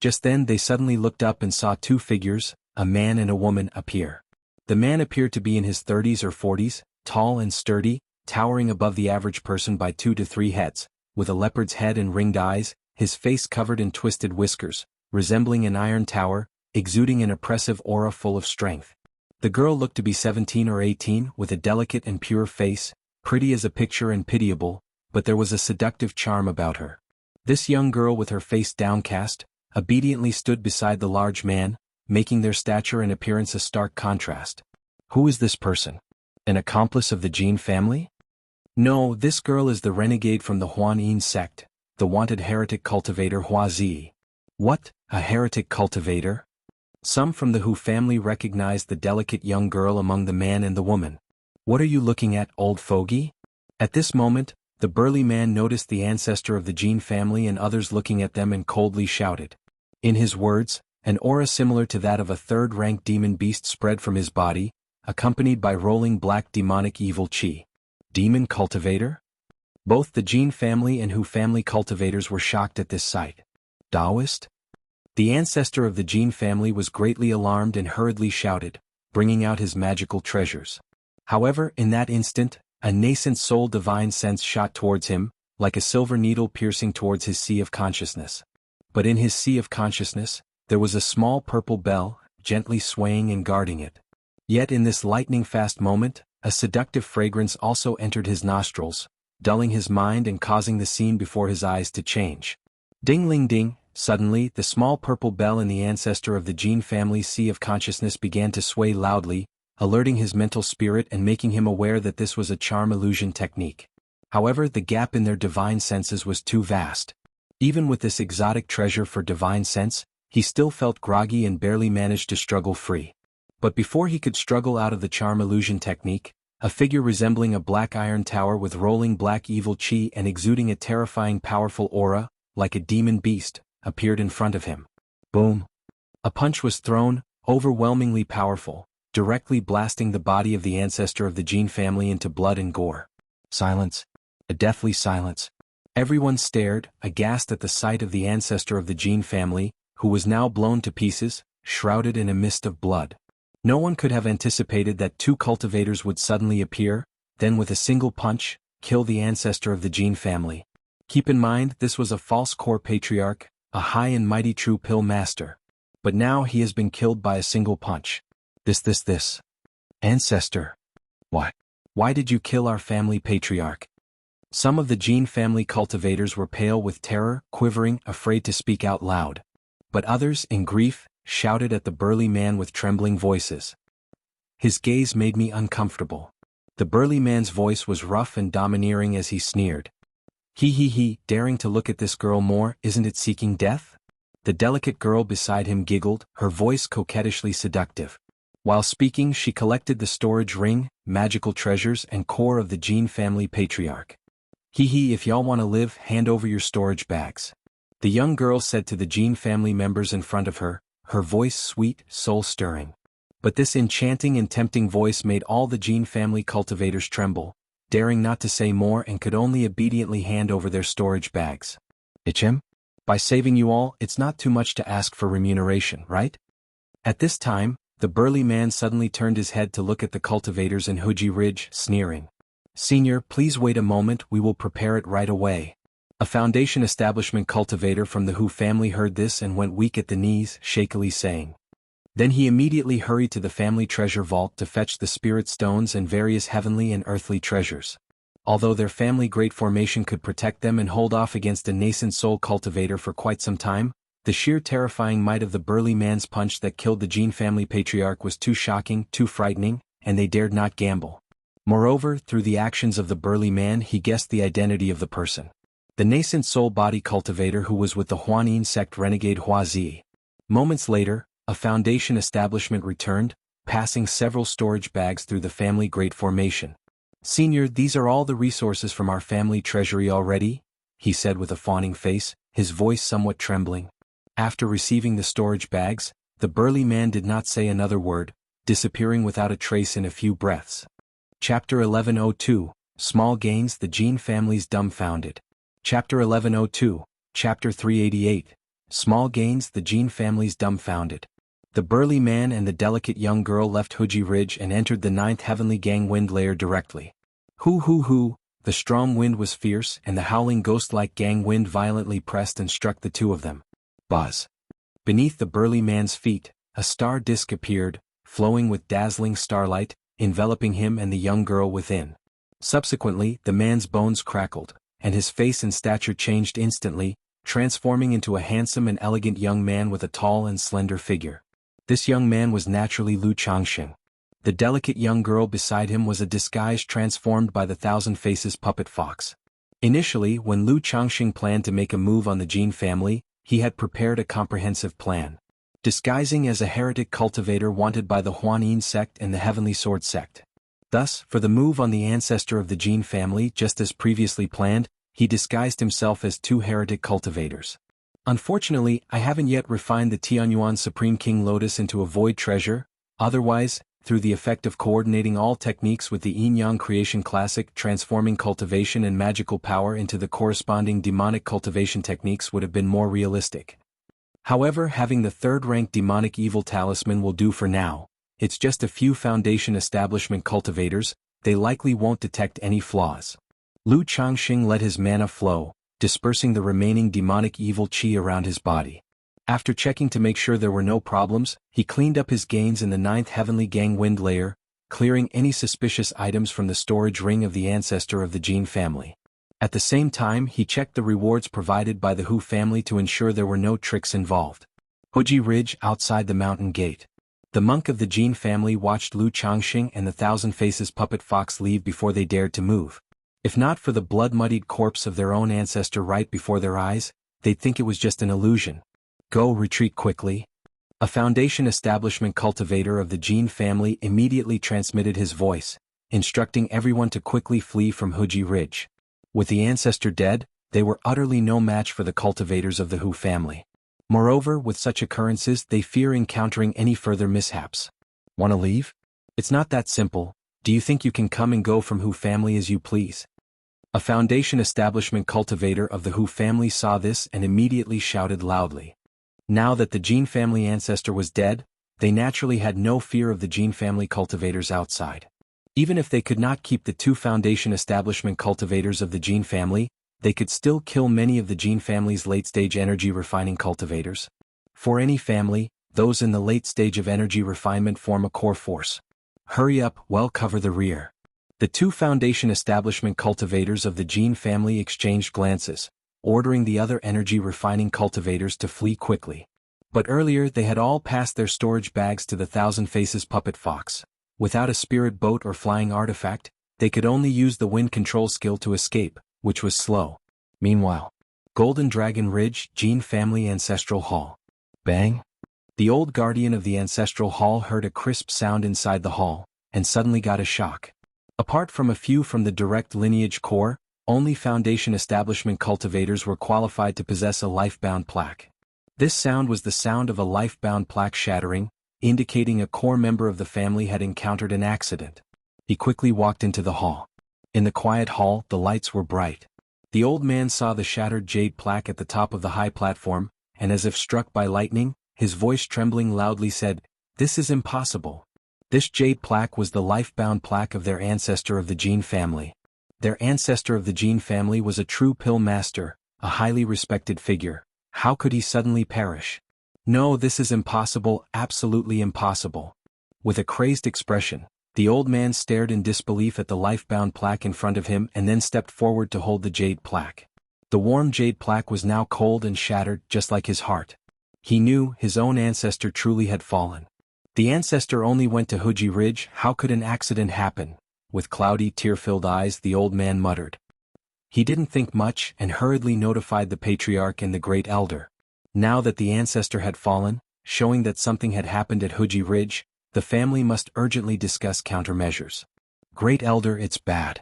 Just then they suddenly looked up and saw 2 figures, a man and a woman, appear. The man appeared to be in his 30s or 40s, tall and sturdy, towering above the average person by 2 to 3 heads, with a leopard's head and ringed eyes, his face covered in twisted whiskers, resembling an iron tower, exuding an oppressive aura full of strength. The girl looked to be 17 or 18, with a delicate and pure face, pretty as a picture and pitiable, but there was a seductive charm about her. This young girl with her face downcast, obediently stood beside the large man, making their stature and appearance a stark contrast. Who is this person? An accomplice of the Jin family? No, this girl is the renegade from the Huan Yin sect, the wanted heretic cultivator Hua Zi. What, a heretic cultivator? Some from the Hu family recognized the delicate young girl among the man and the woman. What are you looking at, old fogey? At this moment, the burly man noticed the ancestor of the Jin family and others looking at them and coldly shouted. In his words, an aura similar to that of a third-rank demon beast spread from his body, accompanied by rolling black demonic evil chi. Demon cultivator? Both the Jin family and Hu family cultivators were shocked at this sight. Taoist? The ancestor of the Jin family was greatly alarmed and hurriedly shouted, bringing out his magical treasures. However, in that instant, a nascent soul divine sense shot towards him, like a silver needle piercing towards his sea of consciousness. But in his sea of consciousness, there was a small purple bell, gently swaying and guarding it. Yet in this lightning-fast moment, a seductive fragrance also entered his nostrils, dulling his mind and causing the scene before his eyes to change. Ding-ling-ding, suddenly the small purple bell in the ancestor of the Jin family's sea of consciousness began to sway loudly, alerting his mental spirit and making him aware that this was a charm illusion technique. However, the gap in their divine senses was too vast. Even with this exotic treasure for divine sense, he still felt groggy and barely managed to struggle free. But before he could struggle out of the charm illusion technique, a figure resembling a black iron tower with rolling black evil chi and exuding a terrifying powerful aura, like a demon beast, appeared in front of him. Boom! A punch was thrown, overwhelmingly powerful, directly blasting the body of the ancestor of the Jin family into blood and gore. Silence. A deathly silence. Everyone stared, aghast at the sight of the ancestor of the Jin family, who was now blown to pieces, shrouded in a mist of blood. No one could have anticipated that two cultivators would suddenly appear, then with a single punch, kill the ancestor of the Jin family. Keep in mind, this was a false core patriarch, a high and mighty true pill master. But now he has been killed by a single punch. This. Ancestor. Why? Why did you kill our family patriarch? Some of the Jin family cultivators were pale with terror, quivering, afraid to speak out loud. But others, in grief, shouted at the burly man with trembling voices. His gaze made me uncomfortable. The burly man's voice was rough and domineering as he sneered. He, daring to look at this girl more, isn't it seeking death? The delicate girl beside him giggled, her voice coquettishly seductive. While speaking, she collected the storage ring, magical treasures, and core of the Jin family patriarch. If y'all want to live, hand over your storage bags. The young girl said to the Jin family members in front of her, her voice sweet, soul-stirring. But this enchanting and tempting voice made all the Jin family cultivators tremble, daring not to say more and could only obediently hand over their storage bags. Ichem? By saving you all, it's not too much to ask for remuneration, right? At this time, the burly man suddenly turned his head to look at the cultivators in Huji Ridge, sneering. Senior, please wait a moment, we will prepare it right away. A foundation establishment cultivator from the Hu family heard this and went weak at the knees, shakily saying. Then he immediately hurried to the family treasure vault to fetch the spirit stones and various heavenly and earthly treasures. Although their family great formation could protect them and hold off against a nascent soul cultivator for quite some time, the sheer terrifying might of the burly man's punch that killed the Jin family patriarch was too shocking, too frightening, and they dared not gamble. Moreover, through the actions of the burly man he guessed the identity of the person. The nascent soul body cultivator who was with the Huan Yin sect renegade Hua Zi. Moments later, a foundation establishment returned, passing several storage bags through the family great formation. Senior, these are all the resources from our family treasury already, he said with a fawning face, his voice somewhat trembling. After receiving the storage bags, the burly man did not say another word, disappearing without a trace in a few breaths. Chapter 1102, Small Gains. The Jin Family's Dumbfounded. Chapter 1102, Chapter 388, Small Gains. The Jin Family's Dumbfounded. The burly man and the delicate young girl left Huji Ridge and entered the 9th heavenly gang wind layer directly. Hoo, the strong wind was fierce and the howling ghost-like gang wind violently pressed and struck the two of them. Buzz. Beneath the burly man's feet, a star disk appeared, flowing with dazzling starlight, enveloping him and the young girl within. Subsequently, the man's bones crackled, and his face and stature changed instantly, transforming into a handsome and elegant young man with a tall and slender figure. This young man was naturally Lu Changxing. The delicate young girl beside him was a disguise transformed by the Thousand Faces puppet fox. Initially, when Lu Changxing planned to make a move on the Jin family, he had prepared a comprehensive plan. Disguising as a heretic cultivator wanted by the Huanyin sect and the Heavenly Sword sect. Thus, for the move on the ancestor of the Jin family, just as previously planned, he disguised himself as two heretic cultivators. Unfortunately, I haven't yet refined the Tianyuan Supreme King Lotus into a void treasure. Otherwise, through the effect of coordinating all techniques with the Yin-Yang Creation Classic, transforming cultivation and magical power into the corresponding demonic cultivation techniques would have been more realistic. However, having the third-rank demonic evil talisman will do for now. It's just a few foundation establishment cultivators, they likely won't detect any flaws. Lu Changxing let his mana flow, dispersing the remaining demonic evil qi around his body. After checking to make sure there were no problems, he cleaned up his gains in the 9th Heavenly Gang Wind layer, clearing any suspicious items from the storage ring of the ancestor of the Jin family. At the same time, he checked the rewards provided by the Hu family to ensure there were no tricks involved. Huji Ridge outside the mountain gate. The monk of the Jin family watched Lu Changxing and the Thousand Faces puppet fox leave before they dared to move. If not for the blood-muddied corpse of their own ancestor right before their eyes, they'd think it was just an illusion. Go retreat quickly. A foundation establishment cultivator of the Jin family immediately transmitted his voice, instructing everyone to quickly flee from Huji Ridge. With the ancestor dead, they were utterly no match for the cultivators of the Hu family. Moreover, with such occurrences, they fear encountering any further mishaps. Want to leave? It's not that simple. Do you think you can come and go from Hu family as you please? A foundation establishment cultivator of the Hu family saw this and immediately shouted loudly. Now that the Jin family ancestor was dead, they naturally had no fear of the Jin family cultivators outside. Even if they could not keep the two foundation establishment cultivators of the Jin family, they could still kill many of the Jin family's late-stage energy refining cultivators. For any family, those in the late stage of energy refinement form a core force. Hurry up, well cover the rear. The two foundation establishment cultivators of the Jin family exchanged glances, ordering the other energy refining cultivators to flee quickly. But earlier they had all passed their storage bags to the Thousand Faces puppet fox. Without a spirit boat or flying artifact, they could only use the wind control skill to escape, which was slow. Meanwhile, Golden Dragon Ridge, Jin family ancestral hall. Bang! The old guardian of the ancestral hall heard a crisp sound inside the hall, and suddenly got a shock. Apart from a few from the direct lineage core, only foundation establishment cultivators were qualified to possess a life-bound plaque. This sound was the sound of a life-bound plaque shattering, indicating a core member of the family had encountered an accident. He quickly walked into the hall. In the quiet hall, the lights were bright. The old man saw the shattered jade plaque at the top of the high platform, and as if struck by lightning, his voice trembling loudly said, "This is impossible." This jade plaque was the life-bound plaque of their ancestor of the Jin family. Their ancestor of the Jin family was a true pill master, a highly respected figure. How could he suddenly perish? No, this is impossible, absolutely impossible. With a crazed expression, the old man stared in disbelief at the life-bound plaque in front of him and then stepped forward to hold the jade plaque. The warm jade plaque was now cold and shattered, just like his heart. He knew his own ancestor truly had fallen. The ancestor only went to Huji Ridge. How could an accident happen? With cloudy, tear-filled eyes, the old man muttered. He didn't think much and hurriedly notified the patriarch and the great elder. Now that the ancestor had fallen, showing that something had happened at Huji Ridge, the family must urgently discuss countermeasures. Great elder, it's bad.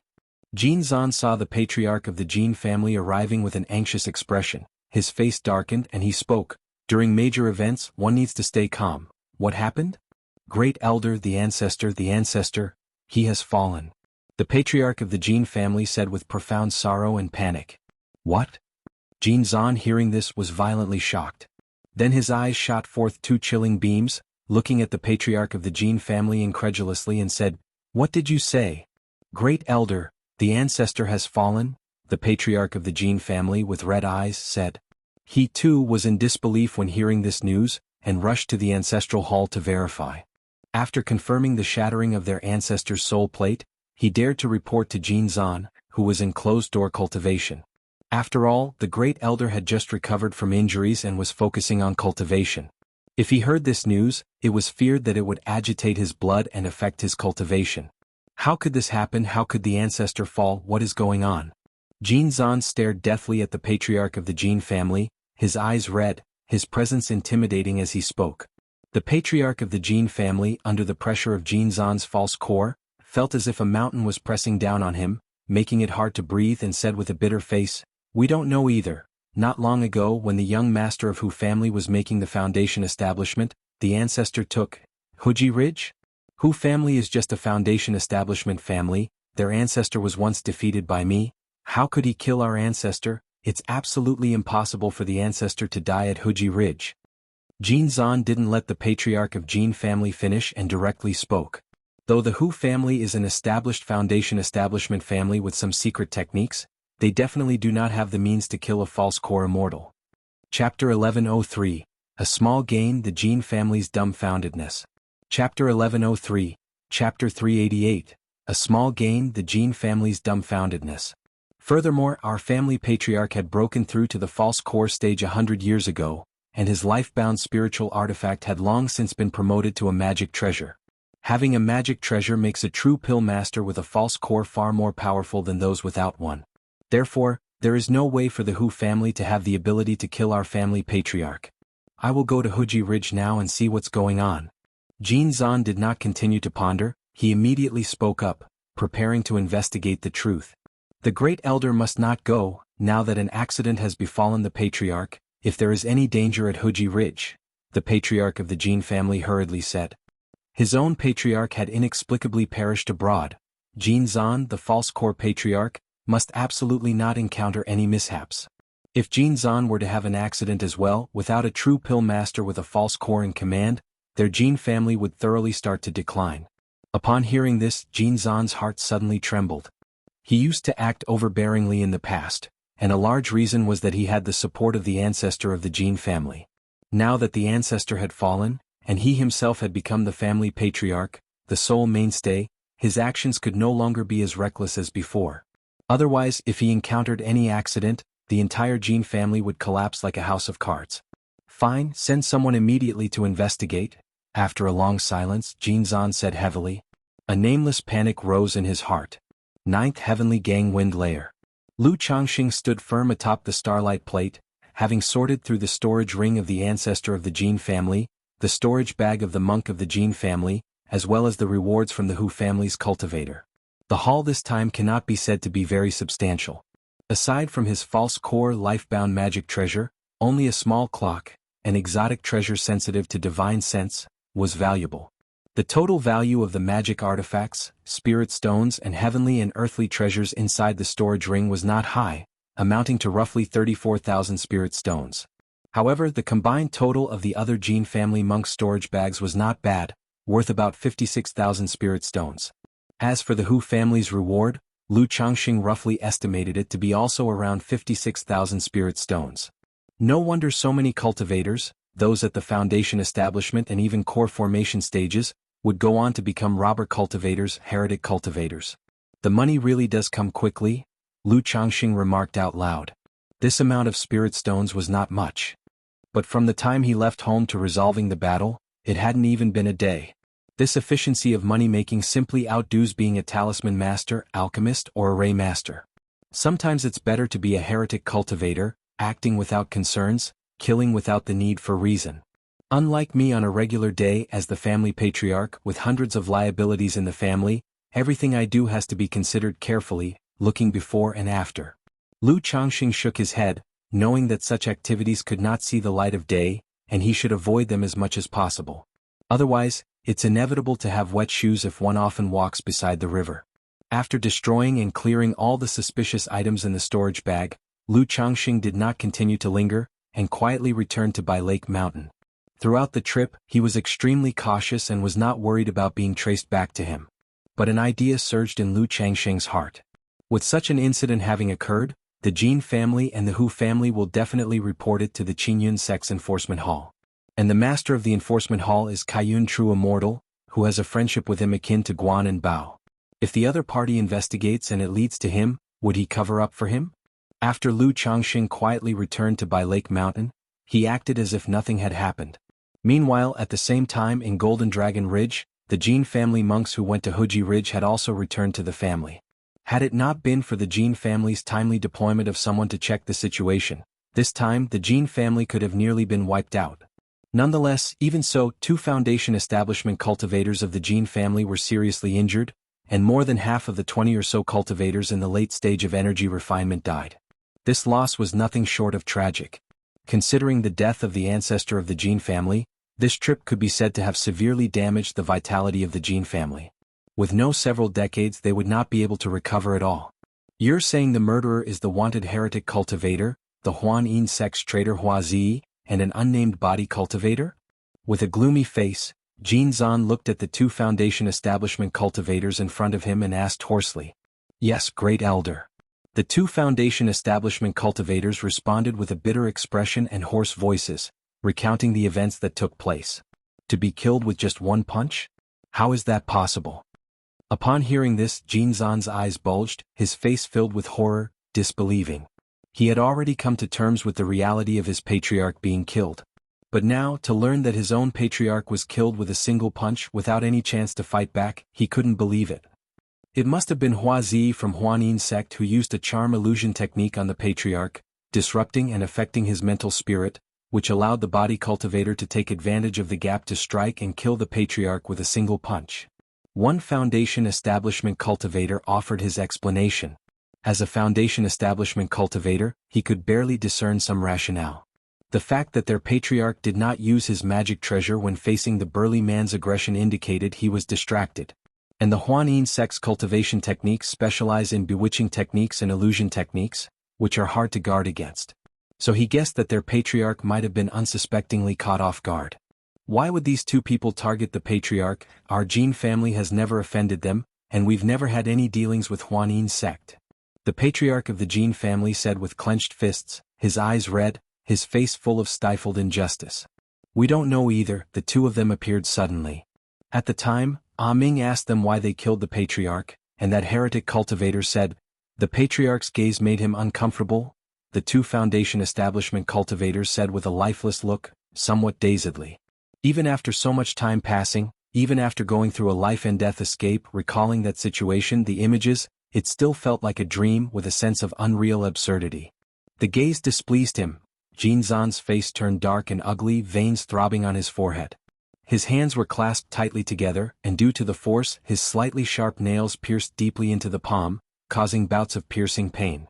Jin Zan saw the patriarch of the Jin family arriving with an anxious expression. His face darkened and he spoke. During major events, one needs to stay calm. What happened? Great elder, the ancestor, he has fallen. The patriarch of the Jin family said with profound sorrow and panic. What? Jin Zan, hearing this, was violently shocked. Then his eyes shot forth two chilling beams, looking at the patriarch of the Jin family incredulously and said, "What did you say?" Great elder, the ancestor has fallen, the patriarch of the Jin family with red eyes said. He too was in disbelief when hearing this news, and rushed to the ancestral hall to verify. After confirming the shattering of their ancestor's soul plate, he dared to report to Jin Zan, who was in closed-door cultivation. After all, the great elder had just recovered from injuries and was focusing on cultivation. If he heard this news, it was feared that it would agitate his blood and affect his cultivation. How could this happen? How could the ancestor fall? What is going on? Jin Zan stared deathly at the patriarch of the Jin family, his eyes red, his presence intimidating as he spoke. The patriarch of the Jin family, under the pressure of Jin Zan's false core, felt as if a mountain was pressing down on him, making it hard to breathe, and said with a bitter face, "We don't know either. Not long ago, when the young master of Hu family was making the foundation establishment, the ancestor took Huji Ridge? Hu family is just a foundation establishment family. Their ancestor was once defeated by me. How could he kill our ancestor? It's absolutely impossible for the ancestor to die at Huji Ridge." Jin Zan didn't let the patriarch of Jin family finish and directly spoke. Though the Hu family is an established foundation establishment family with some secret techniques, they definitely do not have the means to kill a false core immortal. Chapter 1103, A Small Gain, the Jin Family's Dumbfoundedness. Chapter 1103, Chapter 388, A Small Gain, the Jin Family's Dumbfoundedness. Furthermore, our family patriarch had broken through to the false core stage 100 years ago, and his life-bound spiritual artifact had long since been promoted to a magic treasure. Having a magic treasure makes a true pill master with a false core far more powerful than those without one. Therefore, there is no way for the Hu family to have the ability to kill our family patriarch. I will go to Huji Ridge now and see what's going on. Jin Zan did not continue to ponder, he immediately spoke up, preparing to investigate the truth. The great elder must not go, now that an accident has befallen the patriarch. If there is any danger at Huji Ridge, the patriarch of the Jin family hurriedly said. His own patriarch had inexplicably perished abroad. Jin Zan, the false core patriarch, must absolutely not encounter any mishaps. If Jin Zan were to have an accident as well, without a true pill master with a false core in command, their Jin family would thoroughly start to decline. Upon hearing this, Jin Zan's heart suddenly trembled. He used to act overbearingly in the past, and a large reason was that he had the support of the ancestor of the Jin family. Now that the ancestor had fallen, and he himself had become the family patriarch, the sole mainstay, his actions could no longer be as reckless as before. Otherwise, if he encountered any accident, the entire Jin family would collapse like a house of cards. Fine, send someone immediately to investigate. After a long silence, Jin Zan said heavily. A nameless panic rose in his heart. Ninth Heavenly Gang Wind Layer. Lu Changxing stood firm atop the starlight plate, having sorted through the storage ring of the ancestor of the Jin family, the storage bag of the monk of the Jin family, as well as the rewards from the Hu family's cultivator. The haul this time cannot be said to be very substantial. Aside from his false core life-bound magic treasure, only a small clock, an exotic treasure sensitive to divine sense, was valuable. The total value of the magic artifacts, spirit stones and heavenly and earthly treasures inside the storage ring was not high, amounting to roughly 34,000 spirit stones. However, the combined total of the other Jin family monk storage bags was not bad, worth about 56,000 spirit stones. As for the Hu family's reward, Lu Changxing roughly estimated it to be also around 56,000 spirit stones. No wonder so many cultivators, those at the foundation establishment and even core formation stages, would go on to become robber cultivators, heretic cultivators. The money really does come quickly, Lu Changxing remarked out loud. This amount of spirit stones was not much. But from the time he left home to resolving the battle, it hadn't even been a day. This efficiency of money-making simply outdoes being a talisman master, alchemist, or array master. Sometimes it's better to be a heretic cultivator, acting without concerns, killing without the need for reason. Unlike me on a regular day as the family patriarch with hundreds of liabilities in the family, everything I do has to be considered carefully, looking before and after. Lu Changxing shook his head, knowing that such activities could not see the light of day, and he should avoid them as much as possible. Otherwise, it's inevitable to have wet shoes if one often walks beside the river. After destroying and clearing all the suspicious items in the storage bag, Lu Changxing did not continue to linger, and quietly returned to Bai Lake Mountain. Throughout the trip, he was extremely cautious and was not worried about being traced back to him. But an idea surged in Lu Changxing's heart. With such an incident having occurred, the Jin family and the Hu family will definitely report it to the Qingyun Sex Enforcement Hall. And the master of the enforcement hall is Kaiyun True Immortal, who has a friendship with him akin to Guan and Bao. If the other party investigates and it leads to him, would he cover up for him? After Lu Changxing quietly returned to Bai Lake Mountain, he acted as if nothing had happened. Meanwhile, at the same time in Golden Dragon Ridge, the Jin family monks who went to Huji Ridge had also returned to the family. Had it not been for the Jin family's timely deployment of someone to check the situation, this time the Jin family could have nearly been wiped out. Nonetheless, even so, 2 Foundation establishment cultivators of the Jin family were seriously injured, and more than half of the 20 or so cultivators in the late stage of energy refinement died. This loss was nothing short of tragic. Considering the death of the ancestor of the Jin family, this trip could be said to have severely damaged the vitality of the Jin family. With no several decades, they would not be able to recover at all. You're saying the murderer is the wanted heretic cultivator, the Huan Yin sex traitor Hua Zi, and an unnamed body cultivator? With a gloomy face, Jin Zan looked at the 2 Foundation establishment cultivators in front of him and asked hoarsely. Yes, Great Elder. The 2 Foundation establishment cultivators responded with a bitter expression and hoarse voices, recounting the events that took place. To be killed with just 1 punch? How is that possible? Upon hearing this, Jin Zan's eyes bulged, his face filled with horror, disbelieving. He had already come to terms with the reality of his patriarch being killed. But now, to learn that his own patriarch was killed with a single punch without any chance to fight back, he couldn't believe it. It must have been Hua Zi from Huan Yin sect who used a charm illusion technique on the patriarch, disrupting and affecting his mental spirit, which allowed the body cultivator to take advantage of the gap to strike and kill the patriarch with a single punch. One Foundation establishment cultivator offered his explanation. As a Foundation establishment cultivator, he could barely discern some rationale. The fact that their patriarch did not use his magic treasure when facing the burly man's aggression indicated he was distracted. And the Huan Yin sect's cultivation techniques specialize in bewitching techniques and illusion techniques, which are hard to guard against. So he guessed that their patriarch might have been unsuspectingly caught off guard. Why would these 2 people target the patriarch? Our Jin family has never offended them, and we've never had any dealings with Huan Yin sect. The patriarch of the Jin family said with clenched fists, his eyes red, his face full of stifled injustice. We don't know either. The 2 of them appeared suddenly. At the time, Ah Ming asked them why they killed the patriarch, and that heretic cultivator said, the patriarch's gaze made him uncomfortable. The 2 Foundation establishment cultivators said with a lifeless look, somewhat dazedly. Even after so much time passing, even after going through a life and death escape, recalling that situation, the images, it still felt like a dream with a sense of unreal absurdity. The gaze displeased him. Jin Zan's face turned dark and ugly, veins throbbing on his forehead. His hands were clasped tightly together, and due to the force, his slightly sharp nails pierced deeply into the palm, causing bouts of piercing pain.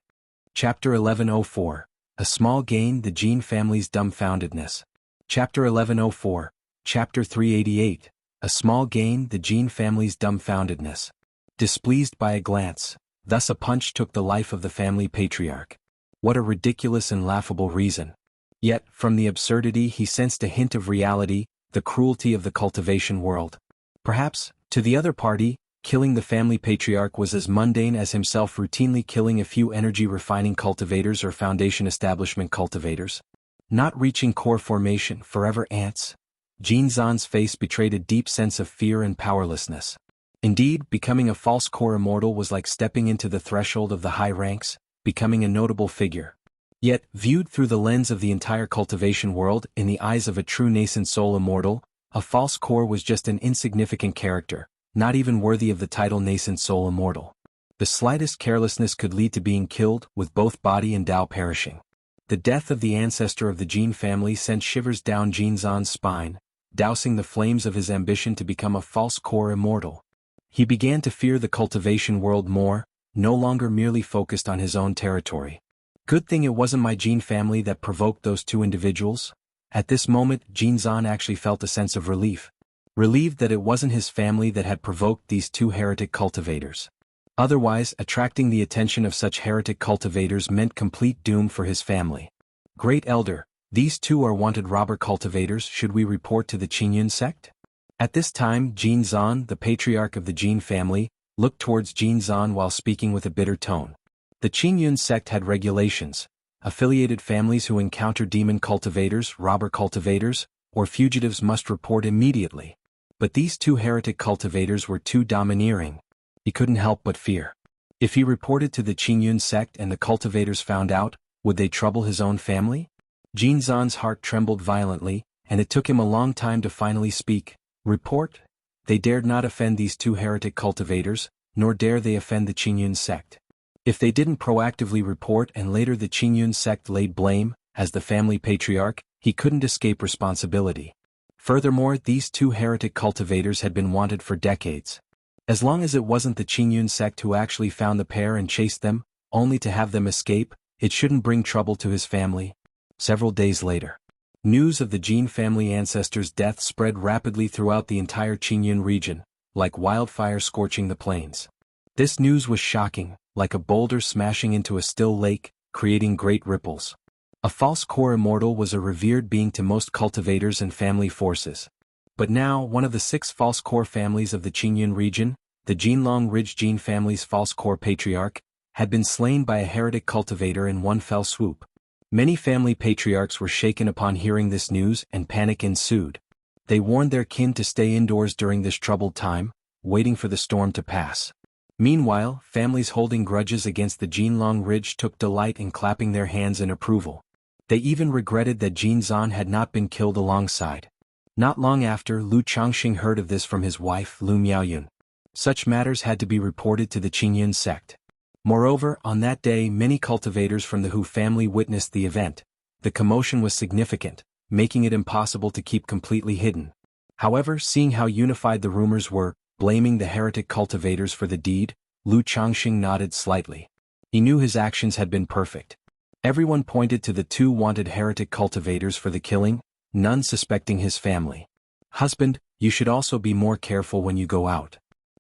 Chapter 1104. A Small Gain, the Jin Family's Dumbfoundedness. Chapter 1104. Chapter 388. A Small Gain, the Jin Family's Dumbfoundedness. Displeased by a glance, thus a punch took the life of the family patriarch. What a ridiculous and laughable reason. Yet, from the absurdity he sensed a hint of reality, the cruelty of the cultivation world. Perhaps, to the other party, killing the family patriarch was as mundane as himself routinely killing a few energy refining cultivators or Foundation establishment cultivators. Not reaching core formation, forever ants. Jin Zan's face betrayed a deep sense of fear and powerlessness. Indeed, becoming a false core immortal was like stepping into the threshold of the high ranks, becoming a notable figure. Yet, viewed through the lens of the entire cultivation world, in the eyes of a true nascent soul immortal, a false core was just an insignificant character, not even worthy of the title nascent soul immortal. The slightest carelessness could lead to being killed, with both body and Tao perishing. The death of the ancestor of the Jin family sent shivers down Jin Zan's spine, dousing the flames of his ambition to become a false core immortal. He began to fear the cultivation world more, no longer merely focused on his own territory. Good thing it wasn't my Jin family that provoked those 2 individuals. At this moment, Jin Zan actually felt a sense of relief. Relieved that it wasn't his family that had provoked these 2 heretic cultivators. Otherwise, attracting the attention of such heretic cultivators meant complete doom for his family. Great Elder, these 2 are wanted robber cultivators. Should we report to the Qingyun sect? At this time, Jin Zan, the patriarch of the Jin family, looked towards Jin Zan while speaking with a bitter tone. The Qingyun sect had regulations. Affiliated families who encounter demon cultivators, robber cultivators, or fugitives must report immediately. But these 2 heretic cultivators were too domineering. He couldn't help but fear. If he reported to the Qingyun sect and the cultivators found out, would they trouble his own family? Jin Zan's heart trembled violently, and it took him a long time to finally speak. Report? They dared not offend these two heretic cultivators, nor dare they offend the Qingyun sect. If they didn't proactively report and later the Qingyun sect laid blame, as the family patriarch, he couldn't escape responsibility. Furthermore, these two heretic cultivators had been wanted for decades. As long as it wasn't the Qingyun sect who actually found the pair and chased them, only to have them escape, it shouldn't bring trouble to his family. Several days later, news of the Jin family ancestors' death spread rapidly throughout the entire Qingyun region, like wildfire scorching the plains. This news was shocking, like a boulder smashing into a still lake, creating great ripples. A false core immortal was a revered being to most cultivators and family forces. But now, one of the 6 false core families of the Qingyun region, the Jinlong Ridge Jin family's false core patriarch, had been slain by a heretic cultivator in one fell swoop. Many family patriarchs were shaken upon hearing this news and panic ensued. They warned their kin to stay indoors during this troubled time, waiting for the storm to pass. Meanwhile, families holding grudges against the Jinlong Ridge took delight in clapping their hands in approval. They even regretted that Jin Zan had not been killed alongside. Not long after, Lu Changxing heard of this from his wife Lu Miaoyun. Such matters had to be reported to the Qingyun sect. Moreover, on that day many cultivators from the Hu family witnessed the event. The commotion was significant, making it impossible to keep completely hidden. However, seeing how unified the rumors were, blaming the heretic cultivators for the deed, Lu Changxing nodded slightly. He knew his actions had been perfect. Everyone pointed to the 2 wanted heretic cultivators for the killing, none suspecting his family. Husband, you should also be more careful when you go out.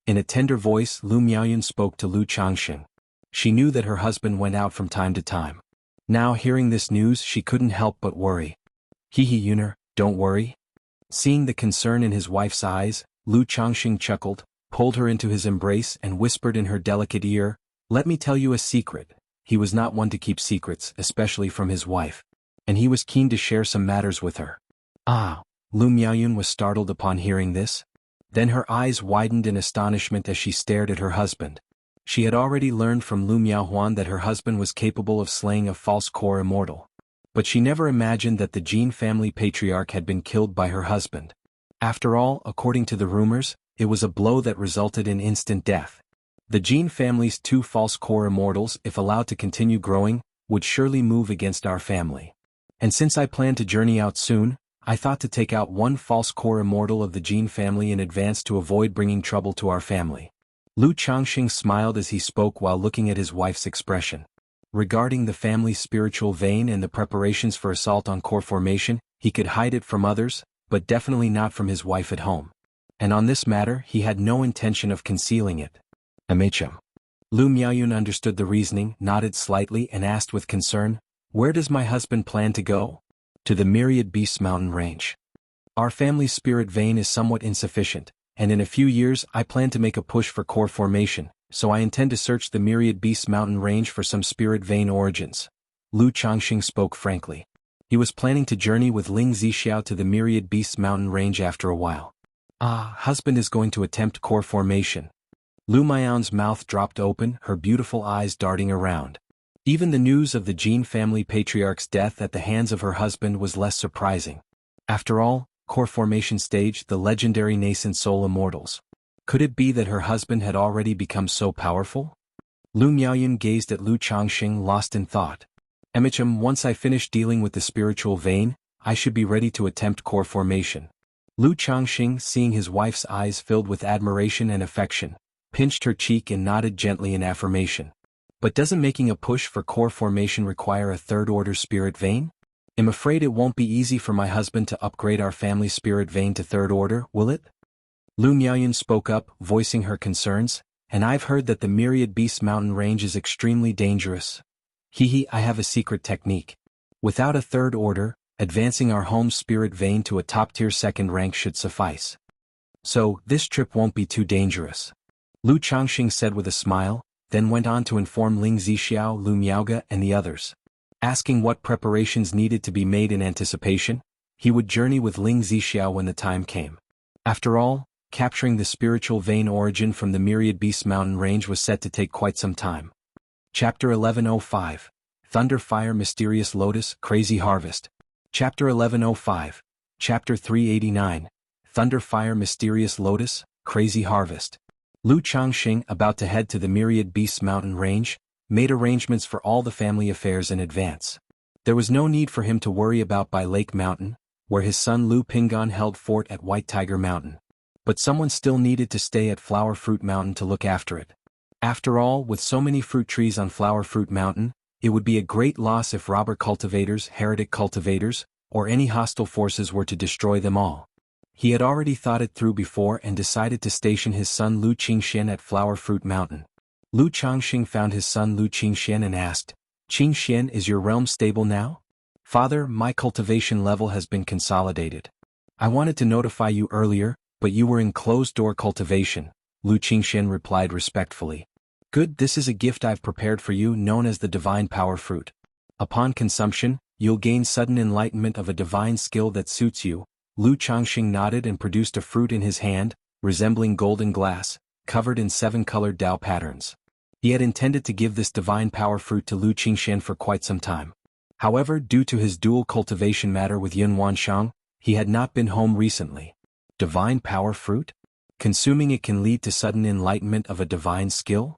In a tender voice, Lu Miaoyun spoke to Lu Changxing. She knew that her husband went out from time to time. Now hearing this news she couldn't help but worry. Yuner, don't worry. Seeing the concern in his wife's eyes, Lu Changxing chuckled, pulled her into his embrace and whispered in her delicate ear, let me tell you a secret. He was not one to keep secrets, especially from his wife. And he was keen to share some matters with her. Ah! Lu Miaoyun was startled upon hearing this. Then her eyes widened in astonishment as she stared at her husband. She had already learned from Lu Miaohuan that her husband was capable of slaying a false core immortal. But she never imagined that the Jin family patriarch had been killed by her husband. After all, according to the rumors, it was a blow that resulted in instant death. The Jin family's 2 false core immortals, if allowed to continue growing, would surely move against our family. And since I plan to journey out soon, I thought to take out 1 false core immortal of the Jin family in advance to avoid bringing trouble to our family. Lu Changxing smiled as he spoke while looking at his wife's expression. Regarding the family's spiritual vein and the preparations for assault on core formation, he could hide it from others, but definitely not from his wife at home. And on this matter, he had no intention of concealing it. MHM. Lu Miaoyun understood the reasoning, nodded slightly and asked with concern, where does my husband plan to go? To the Myriad Beasts mountain range. Our family's spirit vein is somewhat insufficient, and in a few years I plan to make a push for core formation, so I intend to search the Myriad Beasts mountain range for some spirit vein origins. Lu Changxing spoke frankly. He was planning to journey with Ling Zixiao to the Myriad Beasts mountain range after a while. Ah, husband is going to attempt core formation. Lu Miaoyun's mouth dropped open, her beautiful eyes darting around. Even the news of the Jin family patriarch's death at the hands of her husband was less surprising. After all, core formation stage, the legendary nascent soul immortals. Could it be that her husband had already become so powerful? Lu Miaoyun gazed at Lu Changxing, lost in thought. Once I finish dealing with the spiritual vein, I should be ready to attempt core formation. Lu Changxing, seeing his wife's eyes filled with admiration and affection, pinched her cheek and nodded gently in affirmation. But doesn't making a push for core formation require a 3rd-order spirit vein? I'm afraid it won't be easy for my husband to upgrade our family's spirit vein to 3rd order, will it? Lu Miaoyun spoke up, voicing her concerns, and I've heard that the Myriad Beasts mountain range is extremely dangerous. I have a secret technique. Without a 3rd order, advancing our home spirit vein to a top-tier 2nd rank should suffice. So, this trip won't be too dangerous. Lu Changxing said with a smile, then went on to inform Ling Zixiao, Lu Miaoge and the others. Asking what preparations needed to be made in anticipation, he would journey with Ling Zixiao when the time came. After all, capturing the spiritual vein origin from the Myriad Beasts mountain range was set to take quite some time. Chapter 1105. Thunder Fire Mysterious Lotus Crazy Harvest. Chapter 1105. Chapter 389, Thunder Fire Mysterious Lotus, Crazy Harvest. Lu Changxing, about to head to the Myriad Beasts mountain range, made arrangements for all the family affairs in advance. There was no need for him to worry about by Lake Mountain, where his son Lu Pingon held fort at White Tiger Mountain. But someone still needed to stay at Flower Fruit Mountain to look after it. After all, with so many fruit trees on Flower Fruit Mountain, it would be a great loss if robber cultivators, heretic cultivators, or any hostile forces were to destroy them all. He had already thought it through before and decided to station his son Lu Qingxian at Flower Fruit Mountain. Lu Changxing found his son Lu Qingxian and asked, "Qingxian, is your realm stable now?" "Father, my cultivation level has been consolidated. I wanted to notify you earlier, but you were in closed-door cultivation," Lu Qingxian replied respectfully. "Good, this is a gift I've prepared for you known as the Divine Power Fruit. Upon consumption, you'll gain sudden enlightenment of a divine skill that suits you." Lu Changxing nodded and produced a fruit in his hand, resembling golden glass, covered in 7 colored Tao patterns. He had intended to give this divine power fruit to Lu Qingxian for quite some time. However, due to his dual cultivation matter with Yun Wanshang, he had not been home recently. Divine power fruit? Consuming it can lead to sudden enlightenment of a divine skill?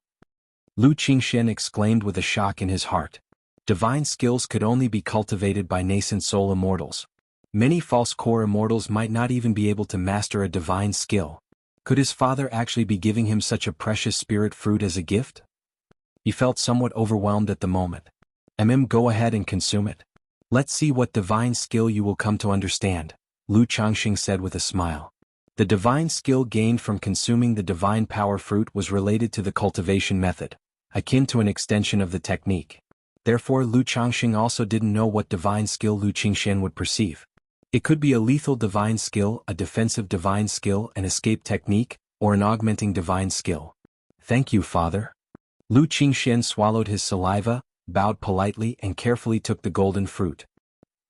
Lu Qingxian exclaimed with a shock in his heart. Divine skills could only be cultivated by nascent soul immortals. Many false core immortals might not even be able to master a divine skill. Could his father actually be giving him such a precious spirit fruit as a gift? He felt somewhat overwhelmed at the moment. Go ahead and consume it. Let's see what divine skill you will come to understand, Lu Changxing said with a smile. The divine skill gained from consuming the divine power fruit was related to the cultivation method, akin to an extension of the technique. Therefore Lu Changxing also didn't know what divine skill Lu Qingxian would perceive. It could be a lethal divine skill, a defensive divine skill, an escape technique, or an augmenting divine skill. "Thank you, father." Lu Qingxian swallowed his saliva, bowed politely and carefully took the golden fruit.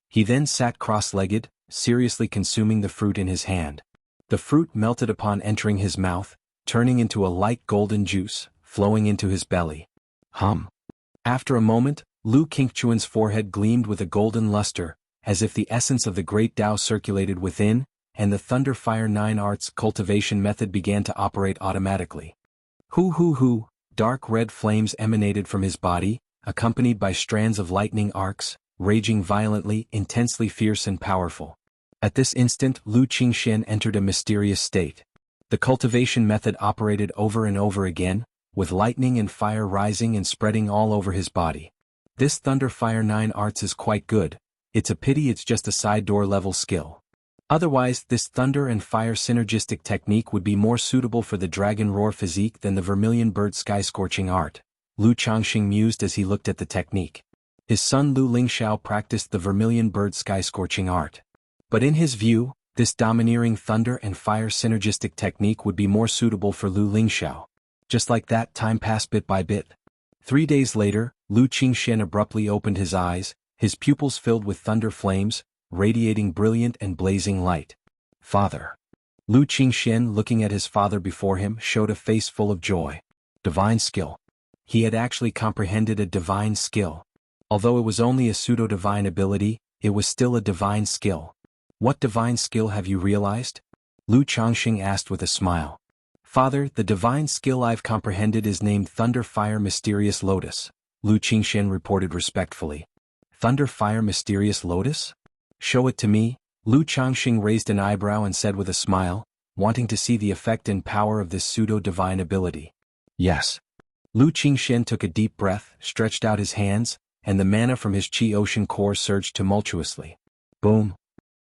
He then sat cross-legged, seriously consuming the fruit in his hand. The fruit melted upon entering his mouth, turning into a light golden juice, flowing into his belly. After a moment, Lu Qingchuan's forehead gleamed with a golden luster, as if the essence of the great Tao circulated within, and the Thunder Fire 9 Arts cultivation method began to operate automatically. Hoo! Dark red flames emanated from his body, accompanied by strands of lightning arcs, raging violently, intensely fierce and powerful. At this instant Lu Qingxian entered a mysterious state. The cultivation method operated over and over again, with lightning and fire rising and spreading all over his body. This Thunder Fire 9 Arts is quite good. It's a pity it's just a side door level skill. Otherwise, this thunder and fire synergistic technique would be more suitable for the Dragon Roar physique than the Vermilion Bird Sky Scorching art, Lu Changxing mused as he looked at the technique. His son Lu Lingxiao practiced the Vermilion Bird Sky Scorching art. But in his view, this domineering thunder and fire synergistic technique would be more suitable for Lu Lingxiao. Just like that, time passed bit by bit. 3 days later, Lu Qingxian abruptly opened his eyes, his pupils filled with thunder flames, radiating brilliant and blazing light. "Father." Lu Qingxian, looking at his father before him, showed a face full of joy. Divine skill. He had actually comprehended a divine skill. Although it was only a pseudo-divine ability, it was still a divine skill. "What divine skill have you realized?" Lu Changxing asked with a smile. "Father, the divine skill I've comprehended is named Thunder Fire Mysterious Lotus," Lu Qingxian reported respectfully. "Thunder Fire Mysterious Lotus? Show it to me." Lu Changxing raised an eyebrow and said with a smile, wanting to see the effect and power of this pseudo-divine ability. "Yes." Lu Qingxian took a deep breath, stretched out his hands, and the mana from his Qi Ocean core surged tumultuously. Boom!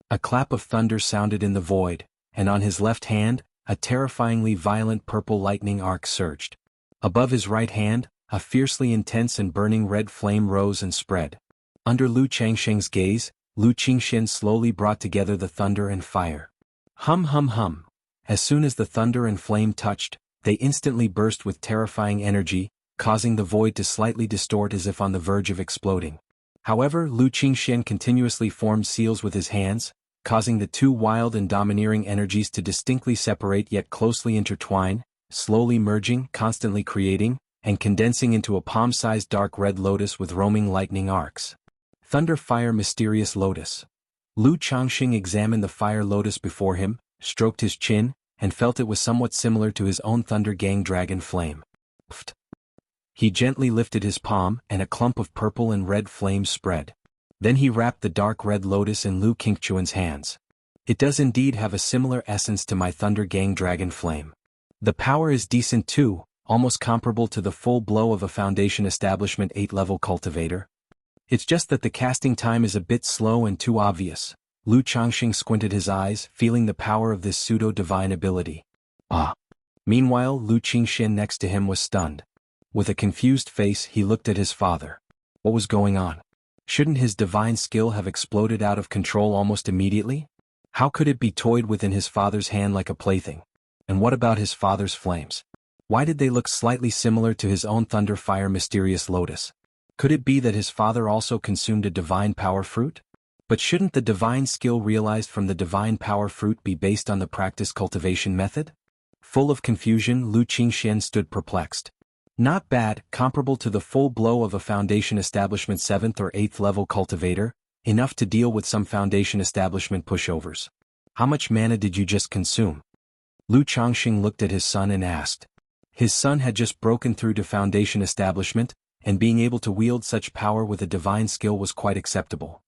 A clap of thunder sounded in the void, and on his left hand, a terrifyingly violent purple lightning arc surged. Above his right hand, a fiercely intense and burning red flame rose and spread. Under Lu Changxing's gaze, Lu Qingxian slowly brought together the thunder and fire. Hum. As soon as the thunder and flame touched, they instantly burst with terrifying energy, causing the void to slightly distort as if on the verge of exploding. However, Lu Qingxian continuously formed seals with his hands, causing the two wild and domineering energies to distinctly separate yet closely intertwine, slowly merging, constantly creating, and condensing into a palm-sized dark red lotus with roaming lightning arcs. Thunder Fire Mysterious Lotus. Lu Changxing examined the fire lotus before him, stroked his chin, and felt it was somewhat similar to his own Thunder Gang dragon flame. Pfft. He gently lifted his palm, and a clump of purple and red flames spread. Then he wrapped the dark red lotus in Lu Qingchuan's hands. It does indeed have a similar essence to my Thunder Gang dragon flame. The power is decent too, almost comparable to the full blow of a Foundation Establishment 8-level cultivator. It's just that the casting time is a bit slow and too obvious. Lu Changxing squinted his eyes, feeling the power of this pseudo-divine ability. Ah. Meanwhile, Lu Qingxian next to him was stunned. With a confused face he looked at his father. What was going on? Shouldn't his divine skill have exploded out of control almost immediately? How could it be toyed within his father's hand like a plaything? And what about his father's flames? Why did they look slightly similar to his own Thunder Fire Mysterious Lotus? Could it be that his father also consumed a divine power fruit? But shouldn't the divine skill realized from the divine power fruit be based on the practice cultivation method? Full of confusion, Lu Qingxian stood perplexed. Not bad, comparable to the full blow of a Foundation Establishment 7th or 8th level cultivator, enough to deal with some Foundation Establishment pushovers. How much mana did you just consume? Lu Changxing looked at his son and asked. His son had just broken through to Foundation Establishment, and being able to wield such power with a divine skill was quite acceptable.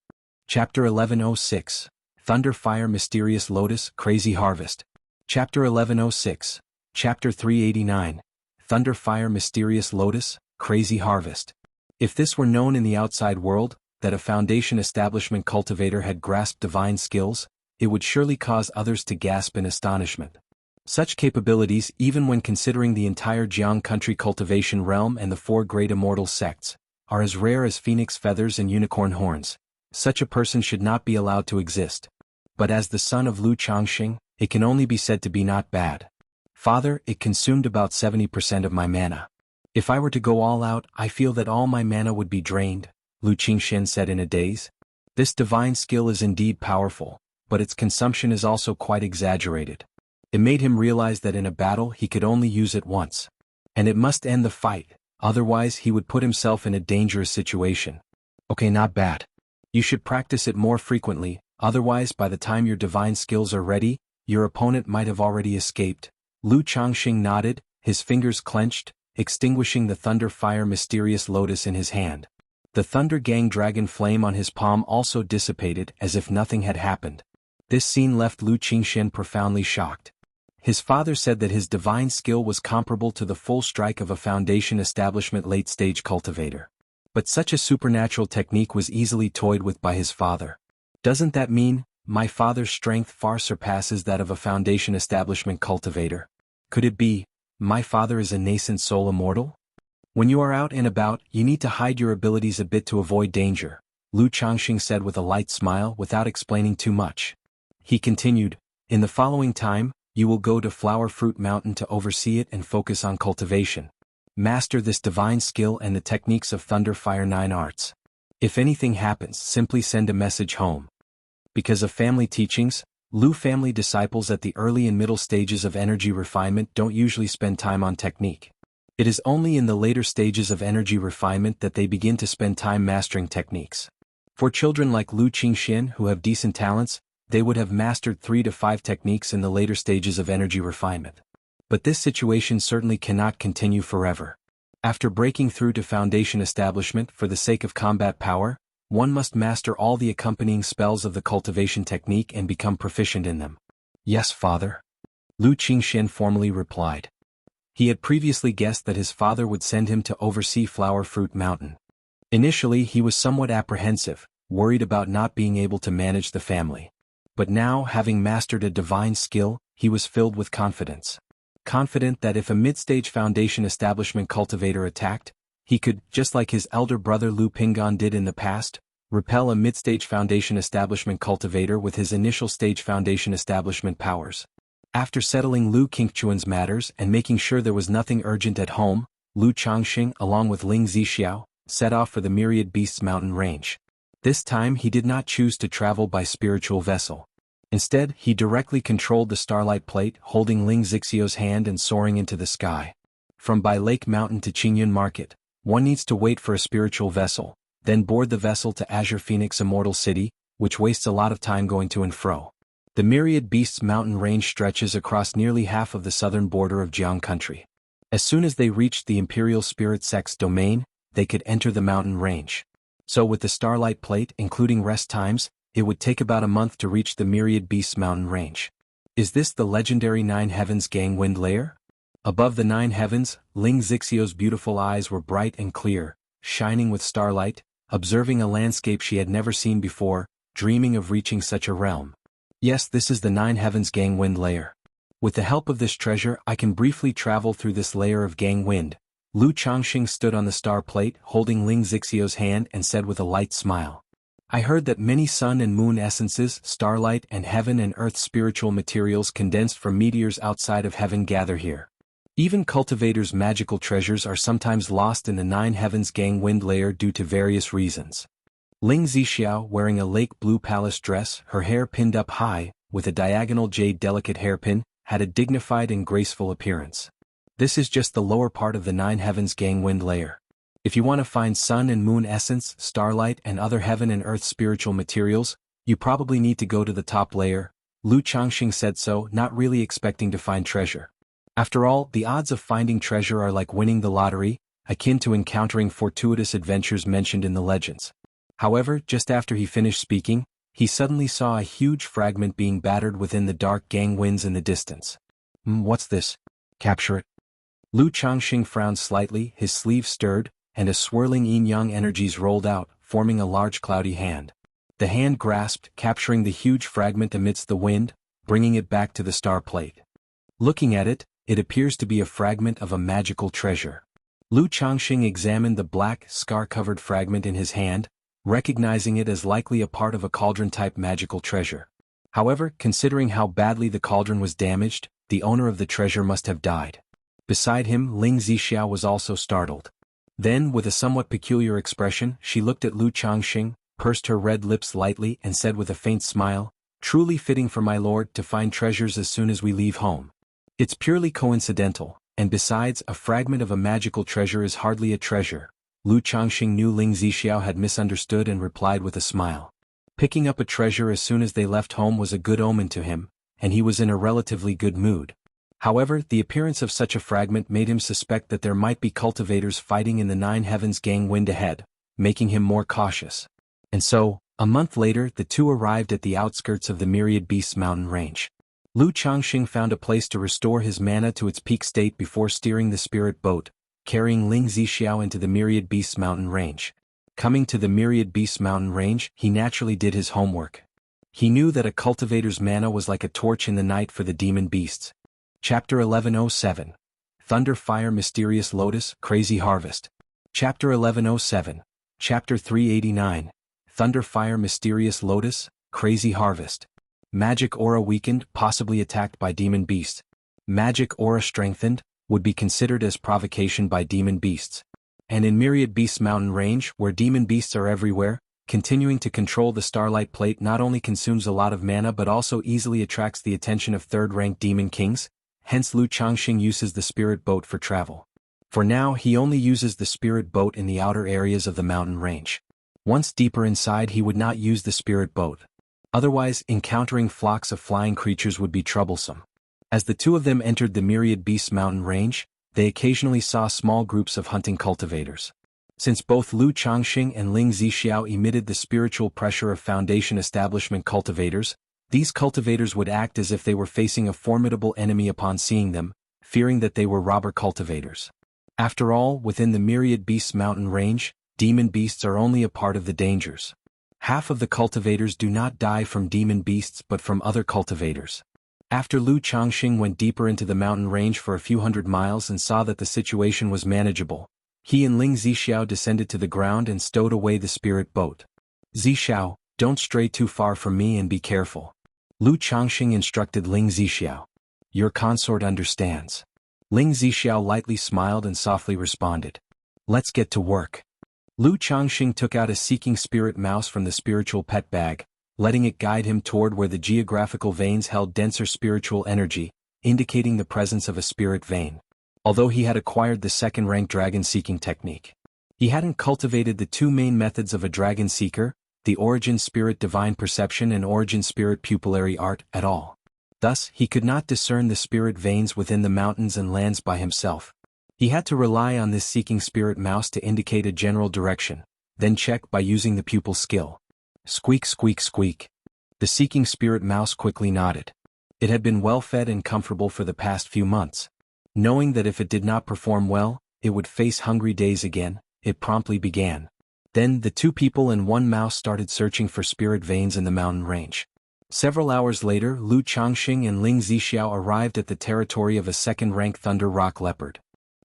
Chapter 1106, Thunder Fire Mysterious Lotus, Crazy Harvest. Chapter 1106, Chapter 389, Thunder Fire Mysterious Lotus, Crazy Harvest. If this were known in the outside world, that a Foundation Establishment cultivator had grasped divine skills, it would surely cause others to gasp in astonishment. Such capabilities, even when considering the entire Jiang country cultivation realm and the 4 great immortal sects, are as rare as phoenix feathers and unicorn horns. Such a person should not be allowed to exist. But as the son of Lu Changxing, it can only be said to be not bad. Father, it consumed about 70% of my mana. If I were to go all out, I feel that all my mana would be drained, Lu Qingxian said in a daze. This divine skill is indeed powerful, but its consumption is also quite exaggerated. It made him realize that in a battle he could only use it once. And it must end the fight, otherwise he would put himself in a dangerous situation. Okay, not bad. You should practice it more frequently, otherwise by the time your divine skills are ready, your opponent might have already escaped. Lu Changxing nodded, his fingers clenched, extinguishing the Thunder Fire Mysterious Lotus in his hand. The Thunder Gang dragon flame on his palm also dissipated as if nothing had happened. This scene left Lu Qingxian profoundly shocked. His father said that his divine skill was comparable to the full strike of a Foundation Establishment late-stage cultivator. But such a supernatural technique was easily toyed with by his father. Doesn't that mean, my father's strength far surpasses that of a Foundation Establishment cultivator? Could it be, my father is a nascent soul immortal? When you are out and about, you need to hide your abilities a bit to avoid danger, Lu Changxing said with a light smile without explaining too much. He continued, in the following time, you will go to Flower Fruit Mountain to oversee it and focus on cultivation. Master this divine skill and the techniques of Thunder Fire 9 arts. If anything happens, simply send a message home. Because of family teachings, Lu family disciples at the early and middle stages of energy refinement don't usually spend time on technique. It is only in the later stages of energy refinement that they begin to spend time mastering techniques. For children like Lu Qingxian who have decent talents, they would have mastered 3 to 5 techniques in the later stages of energy refinement. But this situation certainly cannot continue forever. After breaking through to Foundation Establishment for the sake of combat power, one must master all the accompanying spells of the cultivation technique and become proficient in them. Yes, father. Lu Qingxian formally replied. He had previously guessed that his father would send him to oversee Flower Fruit Mountain. Initially he was somewhat apprehensive, worried about not being able to manage the family. But now, having mastered a divine skill, he was filled with confidence. Confident that if a mid-stage Foundation Establishment cultivator attacked, he could, just like his elder brother Lu Pingan did in the past, repel a mid-stage Foundation Establishment cultivator with his initial stage Foundation Establishment powers. After settling Lu Qingchuan's matters and making sure there was nothing urgent at home, Lu Changxing, along with Ling Zixiao, set off for the Myriad Beasts mountain range. This time he did not choose to travel by spiritual vessel. Instead, he directly controlled the Starlight Plate, holding Ling Zixiao's hand and soaring into the sky. From Bai Lake Mountain to Qingyun Market, one needs to wait for a spiritual vessel, then board the vessel to Azure Phoenix Immortal City, which wastes a lot of time going to and fro. The Myriad Beasts mountain range stretches across nearly half of the southern border of Jiang country. As soon as they reached the Imperial Spirit Sect's domain, they could enter the mountain range. So with the Starlight Plate, including rest times, it would take about a month to reach the Myriad Beasts mountain range. Is this the legendary Nine Heavens Gangwind lair? Above the Nine Heavens, Ling Zixio's beautiful eyes were bright and clear, shining with starlight, observing a landscape she had never seen before, dreaming of reaching such a realm. Yes, this is the Nine Heavens Gangwind lair. With the help of this treasure, I can briefly travel through this layer of Gangwind. Lu Changxing stood on the star plate, holding Ling Zixio's hand, and said with a light smile. I heard that many sun and moon essences, starlight and heaven and earth spiritual materials condensed from meteors outside of heaven gather here. Even cultivators' magical treasures are sometimes lost in the Nine Heavens Gangwind layer due to various reasons. Ling Zixiao, wearing a lake blue palace dress, her hair pinned up high, with a diagonal jade delicate hairpin, had a dignified and graceful appearance. This is just the lower part of the Nine Heavens Gangwind layer. If you want to find sun and moon essence, starlight and other heaven and earth spiritual materials, you probably need to go to the top layer. Lu Changxing said so, not really expecting to find treasure. After all, the odds of finding treasure are like winning the lottery, akin to encountering fortuitous adventures mentioned in the legends. However, just after he finished speaking, he suddenly saw a huge fragment being battered within the dark Gangwinds in the distance. What's this? Capture it. Lu Changxing frowned slightly, his sleeve stirred, and a swirling yin-yang energies rolled out, forming a large cloudy hand. The hand grasped, capturing the huge fragment amidst the wind, bringing it back to the star plate. Looking at it, it appears to be a fragment of a magical treasure. Lu Changxing examined the black, scar-covered fragment in his hand, recognizing it as likely a part of a cauldron-type magical treasure. However, considering how badly the cauldron was damaged, the owner of the treasure must have died. Beside him, Ling Zixiao was also startled. Then, with a somewhat peculiar expression, she looked at Lu Changxing, pursed her red lips lightly, and said with a faint smile, "Truly fitting for my lord to find treasures as soon as we leave home. It's purely coincidental, and besides, a fragment of a magical treasure is hardly a treasure." Lu Changxing knew Ling Zixiao had misunderstood and replied with a smile. Picking up a treasure as soon as they left home was a good omen to him, and he was in a relatively good mood. However, the appearance of such a fragment made him suspect that there might be cultivators fighting in the Nine Heavens Gangwind ahead, making him more cautious. And so, a month later, the two arrived at the outskirts of the Myriad Beasts mountain range. Lu Changxing found a place to restore his mana to its peak state before steering the spirit boat, carrying Ling Zixiao into the Myriad Beasts mountain range. Coming to the Myriad Beasts mountain range, he naturally did his homework. He knew that a cultivator's mana was like a torch in the night for the demon beasts. Chapter 1107. Thunder Fire Mysterious Lotus, Crazy Harvest. Chapter 1107. Chapter 389. Thunder Fire Mysterious Lotus, Crazy Harvest. Magic aura weakened, possibly attacked by demon beasts. Magic aura strengthened, would be considered as provocation by demon beasts. And in Myriad Beasts mountain range, where demon beasts are everywhere, continuing to control the Starlight Plate not only consumes a lot of mana but also easily attracts the attention of third-ranked demon kings. Hence Lu Changxing uses the spirit boat for travel. For now, he only uses the spirit boat in the outer areas of the mountain range. Once deeper inside, he would not use the spirit boat. Otherwise, encountering flocks of flying creatures would be troublesome. As the two of them entered the Myriad Beasts mountain range, they occasionally saw small groups of hunting cultivators. Since both Lu Changxing and Ling Zixiao emitted the spiritual pressure of Foundation establishment cultivators, these cultivators would act as if they were facing a formidable enemy upon seeing them, fearing that they were robber cultivators. After all, within the Myriad Beasts mountain range, demon beasts are only a part of the dangers. Half of the cultivators do not die from demon beasts but from other cultivators. After Lu Changxing went deeper into the mountain range for a few hundred miles and saw that the situation was manageable, he and Ling Zixiao descended to the ground and stowed away the spirit boat. "Zixiao, don't stray too far from me and be careful," Lu Changxing instructed Ling Zixiao. "Your consort understands." Ling Zixiao lightly smiled and softly responded. "Let's get to work." Lu Changxing took out a seeking spirit mouse from the spiritual pet bag, letting it guide him toward where the geographical veins held denser spiritual energy, indicating the presence of a spirit vein. Although he had acquired the second-rank dragon-seeking technique, he hadn't cultivated the two main methods of a dragon seeker, the origin spirit divine perception and origin spirit pupillary art at all. Thus, he could not discern the spirit veins within the mountains and lands by himself. He had to rely on this seeking spirit mouse to indicate a general direction, then check by using the pupil skill. Squeak, squeak, squeak. The seeking spirit mouse quickly nodded. It had been well fed and comfortable for the past few months. Knowing that if it did not perform well, it would face hungry days again, it promptly began. Then the two people and one mouse started searching for spirit veins in the mountain range. Several hours later, Lu Changxing and Ling Zixiao arrived at the territory of a second-rank Thunder Rock Leopard.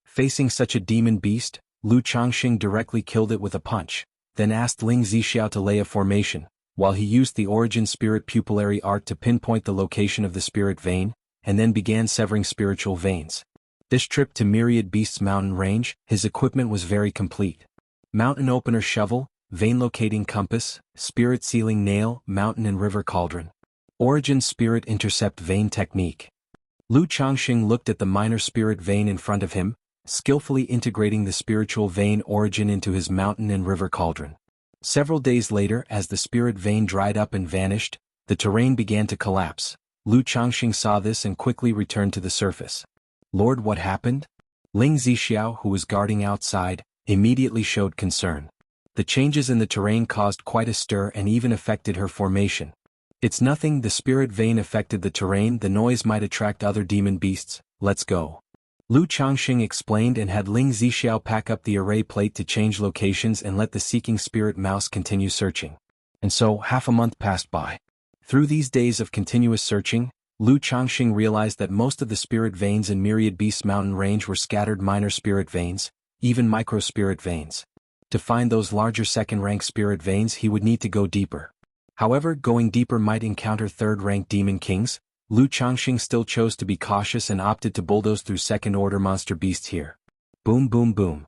Facing such a demon beast, Lu Changxing directly killed it with a punch, then asked Ling Zixiao to lay a formation, while he used the origin spirit pupillary art to pinpoint the location of the spirit vein, and then began severing spiritual veins. This trip to Myriad Beasts mountain range, his equipment was very complete. Mountain opener shovel, vein locating compass, spirit sealing nail, mountain and river cauldron. Origin spirit intercept vein technique. Lu Changxing looked at the minor spirit vein in front of him, skillfully integrating the spiritual vein origin into his mountain and river cauldron. Several days later, as the spirit vein dried up and vanished, the terrain began to collapse. Lu Changxing saw this and quickly returned to the surface. Lord, what happened? Ling Zixiao, who was guarding outside, immediately showed concern. The changes in the terrain caused quite a stir and even affected her formation. It's nothing, the spirit vein affected the terrain, the noise might attract other demon beasts, let's go. Lu Changxing explained and had Ling Zixiao pack up the array plate to change locations and let the seeking spirit mouse continue searching. And so, half a month passed by. Through these days of continuous searching, Lu Changxing realized that most of the spirit veins in Myriad Beasts mountain range were scattered minor spirit veins, even micro spirit veins. To find those larger second-rank spirit veins he would need to go deeper. However, going deeper might encounter third-rank demon kings. Lu Changxing still chose to be cautious and opted to bulldoze through second-order monster beasts here. Boom boom boom.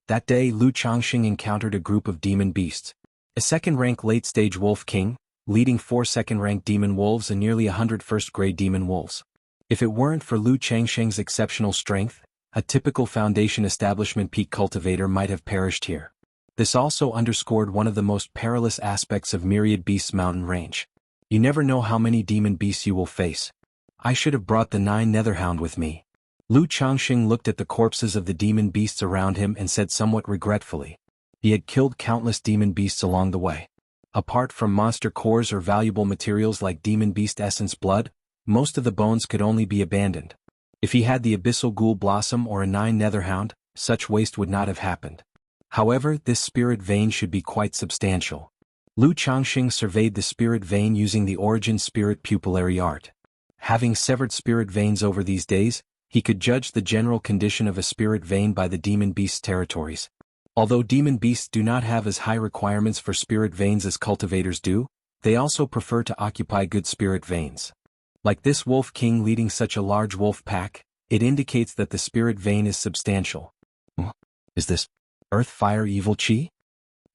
That day Lu Changxing encountered a group of demon beasts. A second-rank late-stage wolf king, leading 4 second-rank demon wolves and nearly 100 first-grade demon wolves. If it weren't for Lu Changxing's exceptional strength, a typical Foundation establishment peak cultivator might have perished here. This also underscored one of the most perilous aspects of Myriad Beasts mountain range. You never know how many demon beasts you will face. I should have brought the 9 Netherhound with me. Lu Changxing looked at the corpses of the demon beasts around him and said somewhat regretfully. He had killed countless demon beasts along the way. Apart from monster cores or valuable materials like demon beast essence blood, most of the bones could only be abandoned. If he had the abyssal ghoul blossom or a 9 Netherhound, such waste would not have happened. However, this spirit vein should be quite substantial. Lu Changxing surveyed the spirit vein using the origin spirit pupillary art. Having severed spirit veins over these days, he could judge the general condition of a spirit vein by the demon beast's territories. Although demon beasts do not have as high requirements for spirit veins as cultivators do, they also prefer to occupy good spirit veins. Like this wolf king leading such a large wolf pack, it indicates that the spirit vein is substantial. Is this earth fire evil chi?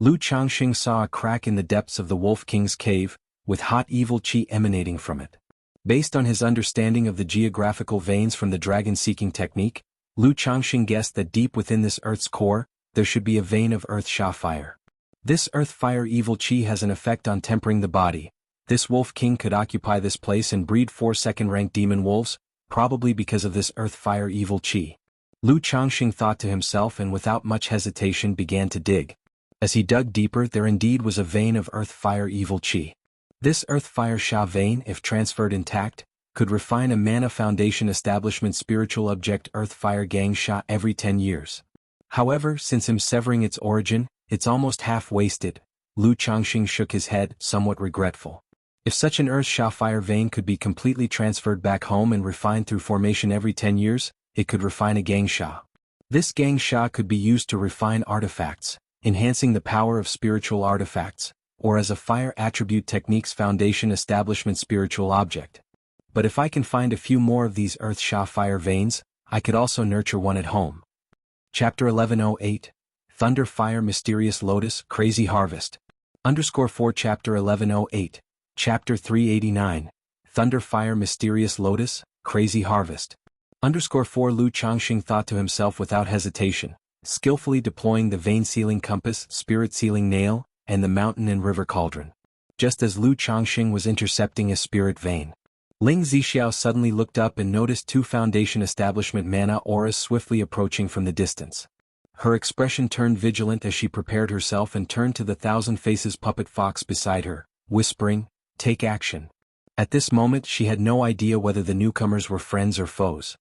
Lu Changxing saw a crack in the depths of the wolf king's cave, with hot evil chi emanating from it. Based on his understanding of the geographical veins from the dragon-seeking technique, Lu Changxing guessed that deep within this earth's core, there should be a vein of earth sha fire. This earth fire evil chi has an effect on tempering the body. This wolf king could occupy this place and breed 4 second-rank demon wolves, probably because of this earth fire evil chi. Lu Changxing thought to himself and without much hesitation began to dig. As he dug deeper, there indeed was a vein of earth fire evil chi. This earth fire sha vein, if transferred intact, could refine a mana foundation establishment spiritual object earth fire gang sha every 10 years. However, since him severing its origin, it's almost half wasted. Lu Changxing shook his head, somewhat regretful. If such an earth sha fire vein could be completely transferred back home and refined through formation every 10 years, it could refine a gang sha. This gang sha could be used to refine artifacts, enhancing the power of spiritual artifacts, or as a fire attribute technique's foundation establishment spiritual object. But if I can find a few more of these earth sha fire veins, I could also nurture one at home. Chapter 1108, Thunder Fire Mysterious Lotus Crazy Harvest. _4 Chapter 1108, Chapter 389, Thunder Fire Mysterious Lotus, Crazy Harvest. _4 Lu Changxing thought to himself without hesitation, skillfully deploying the vein sealing compass, spirit sealing nail, and the mountain and river cauldron. Just as Lu Changxing was intercepting a spirit vein, Ling Zixiao suddenly looked up and noticed two Foundation establishment mana auras swiftly approaching from the distance. Her expression turned vigilant as she prepared herself and turned to the thousand faces puppet fox beside her, whispering, "Take action." At this moment she had no idea whether the newcomers were friends or foes.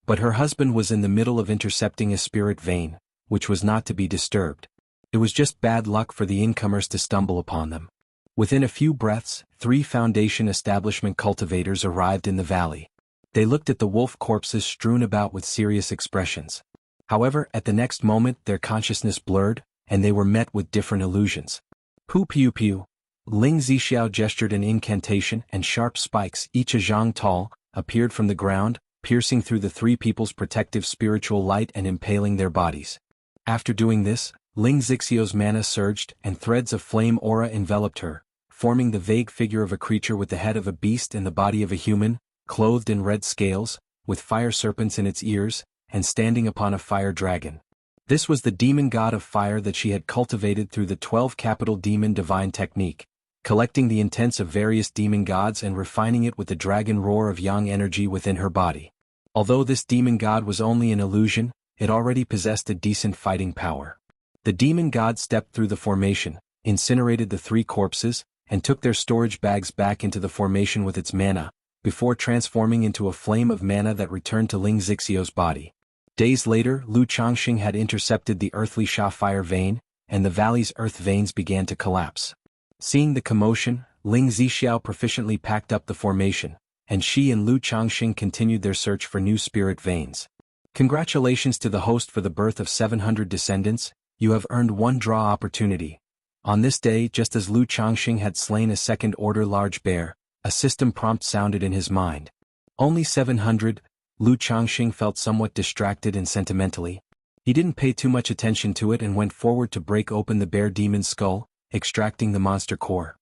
But her husband was in the middle of intercepting a spirit vein, which was not to be disturbed. It was just bad luck for the incomers to stumble upon them. Within a few breaths, 3 Foundation establishment cultivators arrived in the valley. They looked at the wolf corpses strewn about with serious expressions. However, at the next moment their consciousness blurred, and they were met with different illusions. Pu piu piu. Ling Zixiao gestured an incantation, and sharp spikes, each a zhang tall, appeared from the ground, piercing through the 3 people's protective spiritual light and impaling their bodies. After doing this, Ling Zixiao's mana surged, and threads of flame aura enveloped her, forming the vague figure of a creature with the head of a beast and the body of a human, clothed in red scales, with fire serpents in its ears, and standing upon a fire dragon. This was the demon god of fire that she had cultivated through the 12 capital demon divine technique, collecting the intents of various demon gods and refining it with the dragon roar of yang energy within her body. Although this demon god was only an illusion, it already possessed a decent fighting power. The demon god stepped through the formation, incinerated the 3 corpses, and took their storage bags back into the formation with its mana, before transforming into a flame of mana that returned to Ling Zixiao's body. Days later, Lu Changxing had intercepted the earthly Sha fire vein, and the valley's earth veins began to collapse. Seeing the commotion, Ling Zixiao proficiently packed up the formation, and she and Lu Changxing continued their search for new spirit veins. Congratulations to the host for the birth of 700 descendants, you have earned 1 draw opportunity. On this day, just as Lu Changxing had slain a second-order large bear, a system prompt sounded in his mind. Only 700, Lu Changxing felt somewhat distracted and sentimentally. He didn't pay too much attention to it and went forward to break open the bear demon's skull, extracting the monster core.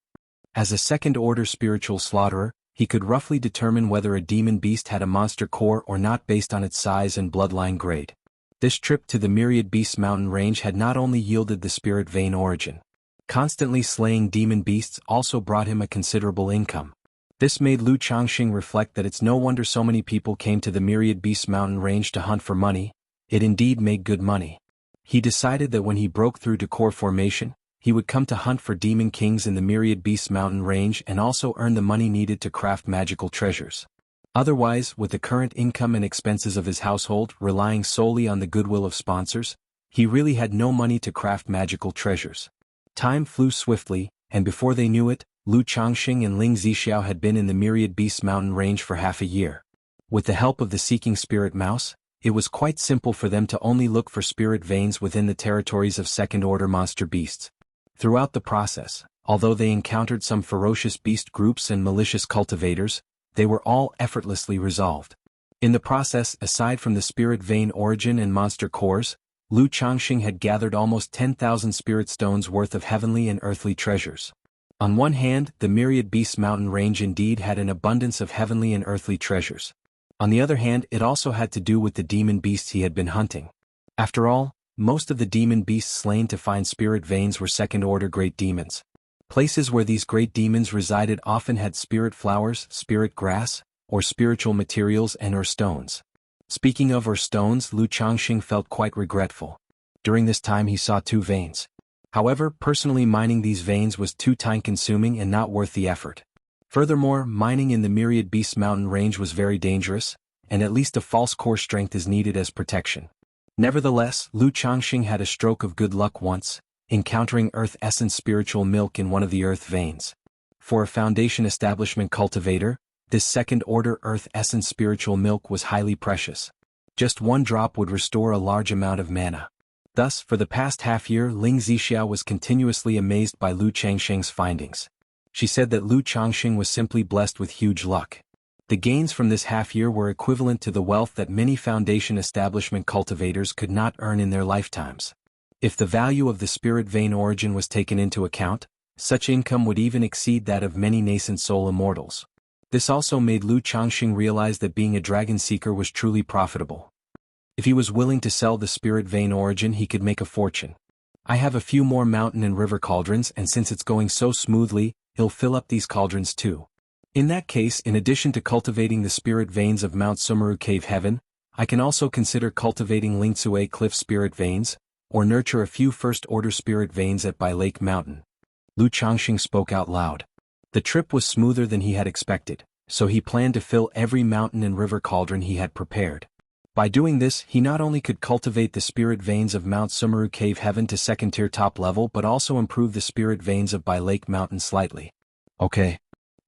As a second-order spiritual slaughterer, he could roughly determine whether a demon beast had a monster core or not based on its size and bloodline grade. This trip to the Myriad Beasts mountain range had not only yielded the spirit vein origin. Constantly slaying demon beasts also brought him a considerable income. This made Lu Changxing reflect that it's no wonder so many people came to the Myriad Beasts mountain range to hunt for money. It indeed made good money. He decided that when he broke through to core formation, he would come to hunt for demon kings in the Myriad Beasts mountain range and also earn the money needed to craft magical treasures. Otherwise, with the current income and expenses of his household relying solely on the goodwill of sponsors, he really had no money to craft magical treasures. Time flew swiftly, and before they knew it, Lu Changxing and Ling Zixiao had been in the Myriad Beasts mountain range for half a year. With the help of the Seeking Spirit Mouse, it was quite simple for them to only look for spirit veins within the territories of second-order monster beasts. Throughout the process, although they encountered some ferocious beast groups and malicious cultivators, they were all effortlessly resolved. In the process, aside from the spirit vein origin and monster cores, Lu Changxing had gathered almost 10,000 spirit stones worth of heavenly and earthly treasures. On one hand, the Myriad Beasts mountain range indeed had an abundance of heavenly and earthly treasures. On the other hand, it also had to do with the demon beasts he had been hunting. After all, most of the demon beasts slain to find spirit veins were second-order great demons. Places where these great demons resided often had spirit flowers, spirit grass, or spiritual materials and/or stones. Speaking of or stones, Lu Changxing felt quite regretful. During this time he saw 2 veins. However, personally mining these veins was too time-consuming and not worth the effort. Furthermore, mining in the Myriad Beasts mountain range was very dangerous, and at least a false core strength is needed as protection. Nevertheless, Lu Changxing had a stroke of good luck once, encountering Earth Essence spiritual milk in one of the Earth veins. For a Foundation establishment cultivator, this second-order Earth Essence spiritual milk was highly precious. Just 1 drop would restore a large amount of mana. Thus, for the past half-year, Ling Zixiao was continuously amazed by Lu Changxing's findings. She said that Lu Changxing was simply blessed with huge luck. The gains from this half-year were equivalent to the wealth that many Foundation establishment cultivators could not earn in their lifetimes. If the value of the spirit vein origin was taken into account, such income would even exceed that of many nascent soul immortals. This also made Lu Changxing realize that being a dragon seeker was truly profitable. If he was willing to sell the spirit vein origin, he could make a fortune. I have a few more mountain and river cauldrons, and since it's going so smoothly, he'll fill up these cauldrons too. In that case, in addition to cultivating the spirit veins of Mount Sumeru Cave Heaven, I can also consider cultivating Lingsue Cliff spirit veins, or nurture a few first-order spirit veins at Bai Lake Mountain. Lu Changxing spoke out loud. The trip was smoother than he had expected, so he planned to fill every mountain and river cauldron he had prepared. By doing this, he not only could cultivate the spirit veins of Mount Sumeru Cave Heaven to second-tier top level but also improve the spirit veins of Bai Lake Mountain slightly. Okay.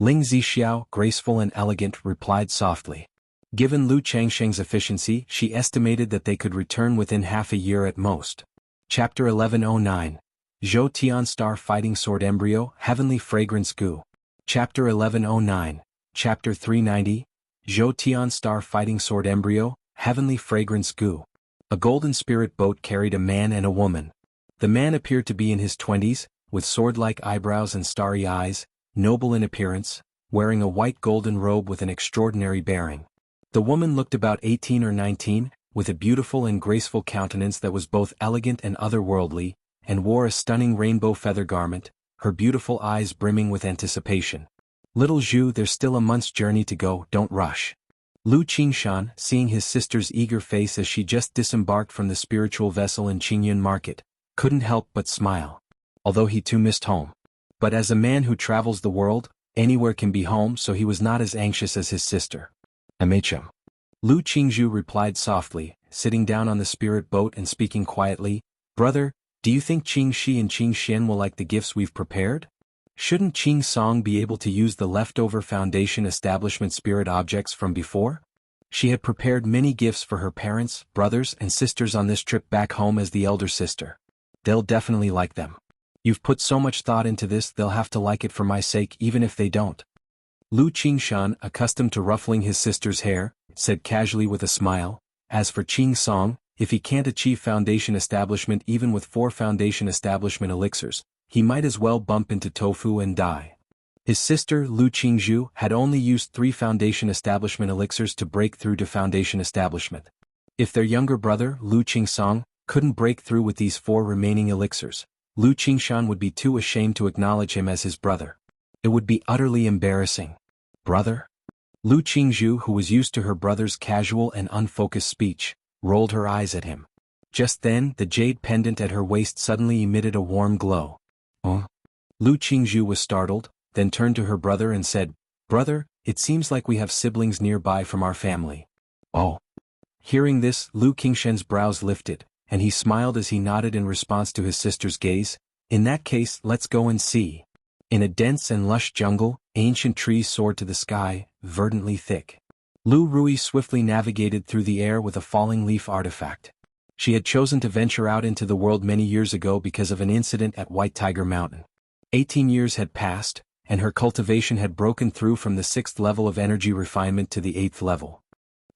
Ling Zixiao, graceful and elegant, replied softly. Given Lu Changsheng's efficiency, she estimated that they could return within half a year at most. Chapter 1109. Zhou Tian Star Fighting Sword Embryo, Heavenly Fragrance Goo. Chapter 1109. Chapter 390. Zhou Tian Star Fighting Sword Embryo, Heavenly Fragrance Goo. A golden spirit boat carried a man and a woman. The man appeared to be in his 20s, with sword-like eyebrows and starry eyes, noble in appearance, wearing a white golden robe with an extraordinary bearing. The woman looked about 18 or 19, with a beautiful and graceful countenance that was both elegant and otherworldly, and wore a stunning rainbow feather garment, her beautiful eyes brimming with anticipation. Little Zhu, there's still a month's journey to go, don't rush. Lu Qingshan, seeing his sister's eager face as she just disembarked from the spiritual vessel in Qingyun Market, couldn't help but smile. Although he too missed home. But as a man who travels the world, anywhere can be home, so he was not as anxious as his sister. MHM. Lu Qingzhu replied softly, sitting down on the spirit boat and speaking quietly, Brother, do you think Qing Shi and Qing Xian will like the gifts we've prepared? Shouldn't Qing Song be able to use the leftover Foundation establishment spirit objects from before? She had prepared many gifts for her parents, brothers, and sisters on this trip back home as the elder sister. They'll definitely like them. You've put so much thought into this, they'll have to like it for my sake even if they don't. Lu Qingshan, accustomed to ruffling his sister's hair, said casually with a smile, as for Qing Song, if he can't achieve Foundation establishment even with 4 Foundation establishment elixirs, he might as well bump into tofu and die. His sister, Lu Qingzhu, had only used 3 Foundation establishment elixirs to break through to Foundation establishment. If their younger brother, Lu Qingsong, couldn't break through with these 4 remaining elixirs, Lu Qingshan would be too ashamed to acknowledge him as his brother. It would be utterly embarrassing. Brother? Lu Qingzhu, who was used to her brother's casual and unfocused speech, rolled her eyes at him. Just then, the jade pendant at her waist suddenly emitted a warm glow. Lu Qingzhu was startled, then turned to her brother and said, Brother, it seems like we have siblings nearby from our family. Oh. Hearing this, Lu Qingshan's brows lifted, and he smiled as he nodded in response to his sister's gaze. In that case, let's go and see. In a dense and lush jungle, ancient trees soared to the sky, verdantly thick. Lu Rui swiftly navigated through the air with a falling leaf artifact. She had chosen to venture out into the world many years ago because of an incident at White Tiger Mountain. 18 years had passed, and her cultivation had broken through from the 6th level of energy refinement to the 8th level.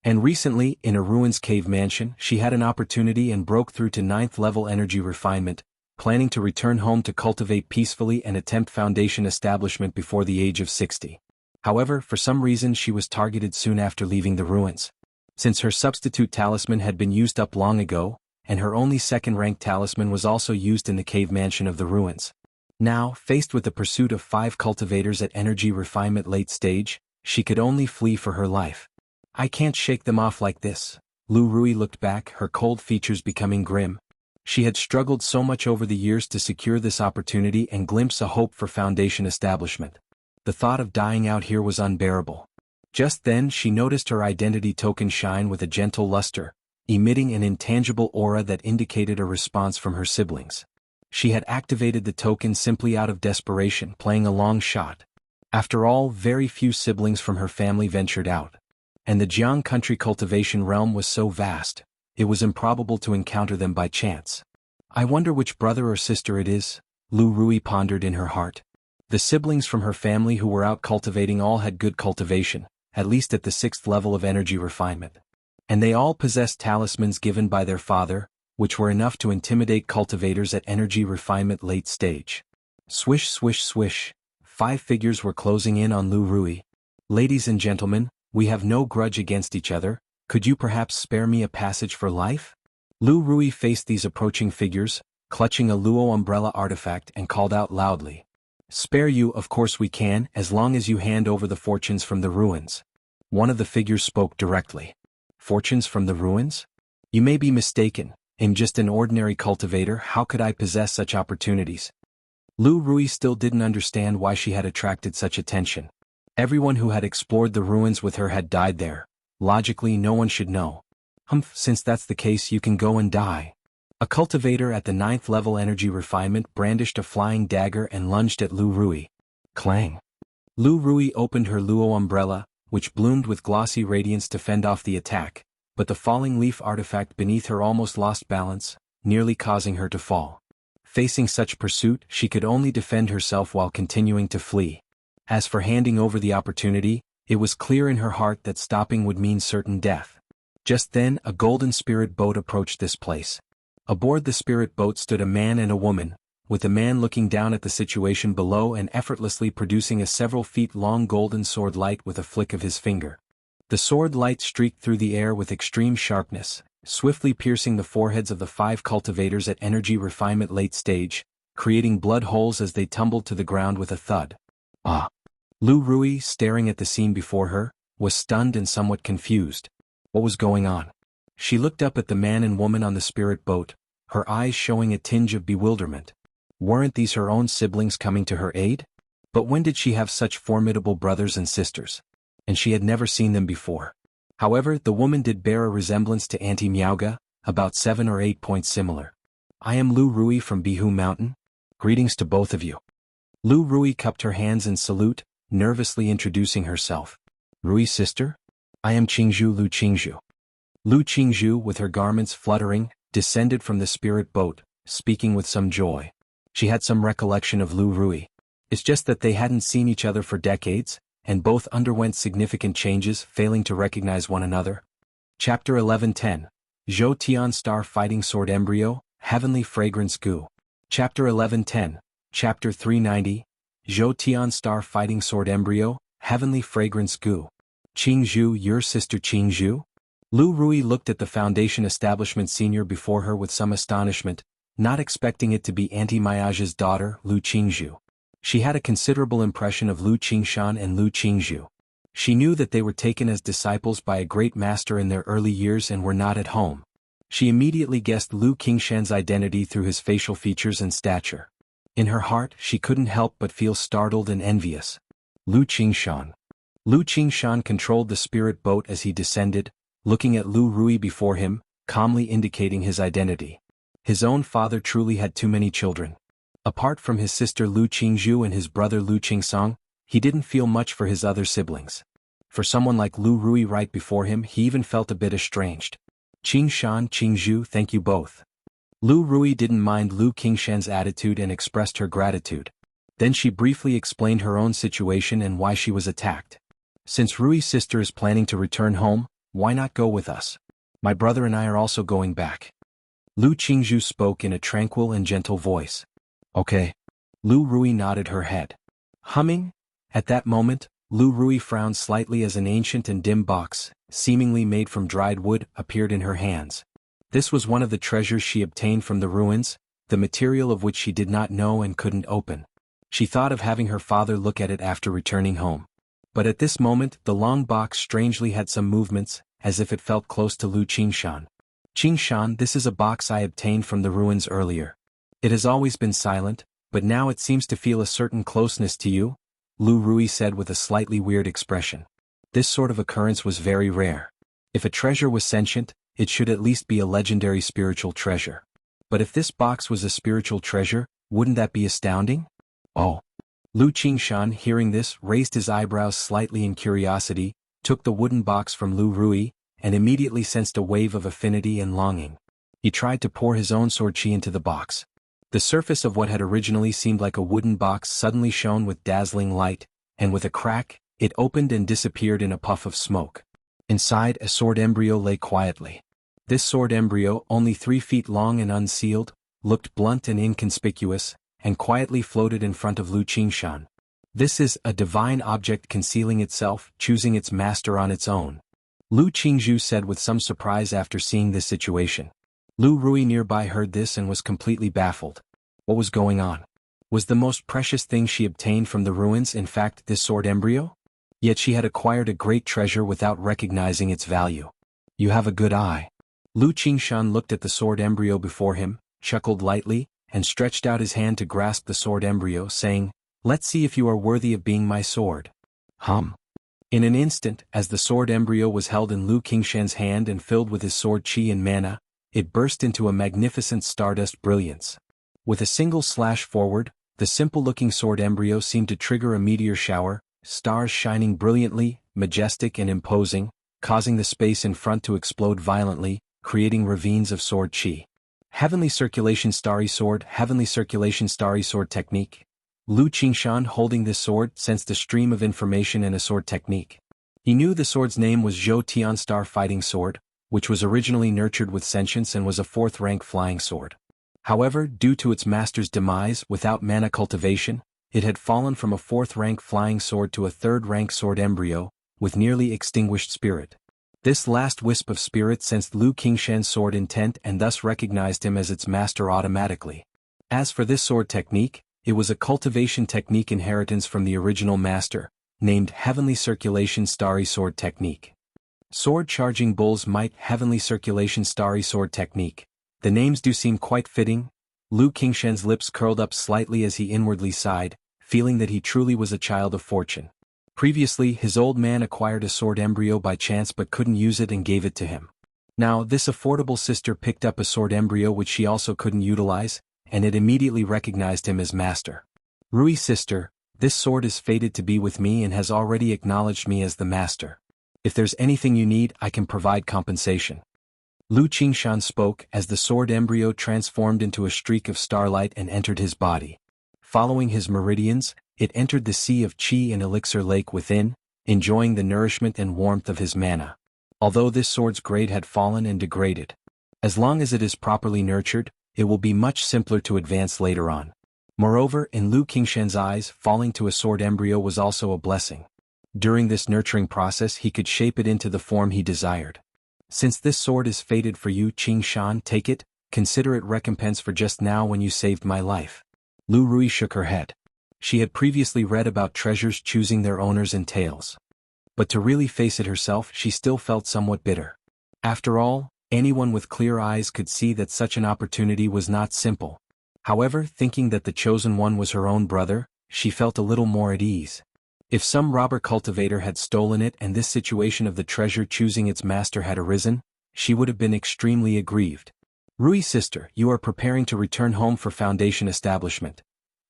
And recently, in a ruins cave mansion, she had an opportunity and broke through to 9th level energy refinement, planning to return home to cultivate peacefully and attempt Foundation establishment before the age of 60. However, for some reason she was targeted soon after leaving the ruins. Since her substitute talisman had been used up long ago, and her only second-ranked talisman was also used in the cave mansion of the ruins. Now, faced with the pursuit of 5 cultivators at energy refinement late stage, she could only flee for her life. I can't shake them off like this. Lu Rui looked back, her cold features becoming grim. She had struggled so much over the years to secure this opportunity and glimpse a hope for Foundation establishment. The thought of dying out here was unbearable. Just then she noticed her identity token shine with a gentle luster, emitting an intangible aura that indicated a response from her siblings. She had activated the token simply out of desperation, playing a long shot. After all, very few siblings from her family ventured out. And the Jiang country cultivation realm was so vast, it was improbable to encounter them by chance. I wonder which brother or sister it is, Lu Rui pondered in her heart. The siblings from her family who were out cultivating all had good cultivation, at least at the 6th level of energy refinement. And they all possessed talismans given by their father, which were enough to intimidate cultivators at energy refinement late stage. Swish swish swish, 5 figures were closing in on Lu Rui. Ladies and gentlemen, we have no grudge against each other, could you perhaps spare me a passage for life? Lu Rui faced these approaching figures, clutching a Luo umbrella artifact, and called out loudly. "Spare you, of course we can, as long as you hand over the fortunes from the ruins." One of the figures spoke directly. "Fortunes from the ruins? You may be mistaken. I'm just an ordinary cultivator. How could I possess such opportunities?" Lu Rui still didn't understand why she had attracted such attention. Everyone who had explored the ruins with her had died there. Logically, no one should know. Since that's the case, you can go and die." A cultivator at the 9th level energy refinement brandished a flying dagger and lunged at Lu Rui. Clang! Lu Rui opened her Luo umbrella, which bloomed with glossy radiance to fend off the attack, but the falling leaf artifact beneath her almost lost balance, nearly causing her to fall. Facing such pursuit, she could only defend herself while continuing to flee. As for handing over the opportunity, it was clear in her heart that stopping would mean certain death. Just then, a golden spirit boat approached this place. Aboard the spirit boat stood a man and a woman, with the man looking down at the situation below and effortlessly producing a several feet long golden sword light with a flick of his finger. The sword light streaked through the air with extreme sharpness, swiftly piercing the foreheads of the 5 cultivators at energy refinement late stage, creating blood holes as they tumbled to the ground with a thud. Ah! Lu Rui, staring at the scene before her, was stunned and somewhat confused. What was going on? She looked up at the man and woman on the spirit boat, her eyes showing a tinge of bewilderment. Weren't these her own siblings coming to her aid? But when did she have such formidable brothers and sisters? And she had never seen them before. However, the woman did bear a resemblance to Auntie Miauga, about 7 or 8 points similar. "I am Lu Rui from Bihu Mountain. Greetings to both of you." Lu Rui cupped her hands in salute, nervously introducing herself. "Rui's sister? I am Qingzhu Lu Qingzhu." Lu Qingzhu, with her garments fluttering, descended from the spirit boat, speaking with some joy. She had some recollection of Lu Rui. It's just that they hadn't seen each other for decades, and both underwent significant changes, failing to recognize one another. Chapter 1110. Zhou Tian Star Fighting Sword Embryo, Heavenly Fragrance Goo. Chapter 1110. Chapter 390. Zhou Tian Star Fighting Sword Embryo, Heavenly Fragrance Goo. Qingzhu, your sister Qingzhu? Lu Rui looked at the Foundation establishment senior before her with some astonishment, not expecting it to be Auntie Miaja's daughter, Lu Qingzhu. She had a considerable impression of Lu Qingshan and Lu Qingzhu. She knew that they were taken as disciples by a great master in their early years and were not at home. She immediately guessed Lu Qingshan's identity through his facial features and stature. In her heart, she couldn't help but feel startled and envious. Lu Qingshan. Lu Qingshan controlled the spirit boat as he descended, looking at Lu Rui before him, calmly indicating his identity. His own father truly had too many children. Apart from his sister Lu Qingzhu and his brother Lu Qingsong, he didn't feel much for his other siblings. For someone like Lu Rui right before him, he even felt a bit estranged. Qingshan, Qingzhu, thank you both. Lu Rui didn't mind Lu Qingshan's attitude and expressed her gratitude. Then she briefly explained her own situation and why she was attacked. "Since Rui's sister is planning to return home, why not go with us? My brother and I are also going back." Lu Qingzhu spoke in a tranquil and gentle voice. "Okay." Lu Rui nodded her head. Humming? At that moment, Lu Rui frowned slightly as an ancient and dim box, seemingly made from dried wood, appeared in her hands. This was one of the treasures she obtained from the ruins, the material of which she did not know and couldn't open. She thought of having her father look at it after returning home. But at this moment, the long box strangely had some movements, as if it felt close to Lu Qingshan. "Qingshan, this is a box I obtained from the ruins earlier. It has always been silent, but now it seems to feel a certain closeness to you," Lu Rui said with a slightly weird expression. This sort of occurrence was very rare. If a treasure was sentient, it should at least be a legendary spiritual treasure. But if this box was a spiritual treasure, wouldn't that be astounding? Oh. Lu Qingshan, hearing this, raised his eyebrows slightly in curiosity, took the wooden box from Lu Rui, and immediately sensed a wave of affinity and longing. He tried to pour his own sword chi into the box. The surface of what had originally seemed like a wooden box suddenly shone with dazzling light, and with a crack, it opened and disappeared in a puff of smoke. Inside, a sword embryo lay quietly. This sword embryo, only 3 feet long and unsealed, looked blunt and inconspicuous, and quietly floated in front of Lu Qingshan. "This is a divine object concealing itself, choosing its master on its own," Lu Qingzhu said with some surprise after seeing this situation. Lu Rui nearby heard this and was completely baffled. What was going on? Was the most precious thing she obtained from the ruins in fact this sword embryo? Yet she had acquired a great treasure without recognizing its value. You have a good eye. Lu Qingshan looked at the sword embryo before him, chuckled lightly, and stretched out his hand to grasp the sword embryo, saying, "Let's see if you are worthy of being my sword." In an instant, as the sword embryo was held in Lu Qingshan's hand and filled with his sword qi and mana, it burst into a magnificent stardust brilliance. With a single slash forward, the simple-looking sword embryo seemed to trigger a meteor shower, stars shining brilliantly, majestic and imposing, causing the space in front to explode violently, creating ravines of sword qi. Heavenly Circulation Starry Sword Technique. Lu Qingshan, holding this sword, sensed a stream of information and a sword technique. He knew the sword's name was Zhou Tian Star Fighting Sword, which was originally nurtured with sentience and was a 4th-rank flying sword. However, due to its master's demise without mana cultivation, it had fallen from a 4th-rank flying sword to a 3rd-rank sword embryo, with nearly extinguished spirit. This last wisp of spirit sensed Lu Qingshan's sword intent and thus recognized him as its master automatically. As for this sword technique, it was a cultivation technique inheritance from the original master, named Heavenly Circulation Starry Sword Technique. Sword Charging Bull's Might Heavenly Circulation Starry Sword Technique. The names do seem quite fitting. Lu Qingshan's lips curled up slightly as he inwardly sighed, feeling that he truly was a child of fortune. Previously, his old man acquired a sword embryo by chance but couldn't use it and gave it to him. Now, this affordable sister picked up a sword embryo which she also couldn't utilize, and it immediately recognized him as master. Rui sister, this sword is fated to be with me and has already acknowledged me as the master. If there's anything you need, I can provide compensation. Lu Qingshan spoke as the sword embryo transformed into a streak of starlight and entered his body. Following his meridians, it entered the sea of qi and elixir lake within, enjoying the nourishment and warmth of his mana. Although this sword's grade had fallen and degraded, as long as it is properly nurtured, it will be much simpler to advance later on. Moreover, in Lu Qingshan's eyes, falling to a sword embryo was also a blessing. During this nurturing process he could shape it into the form he desired. Since this sword is fated for you, Qingshan, take it, consider it recompense for just now when you saved my life. Lu Rui shook her head. She had previously read about treasures choosing their owners in tales. But to really face it herself, she still felt somewhat bitter. After all, anyone with clear eyes could see that such an opportunity was not simple. However, thinking that the chosen one was her own brother, she felt a little more at ease. If some robber cultivator had stolen it and this situation of the treasure choosing its master had arisen, she would have been extremely aggrieved. Rui sister, you are preparing to return home for Foundation Establishment.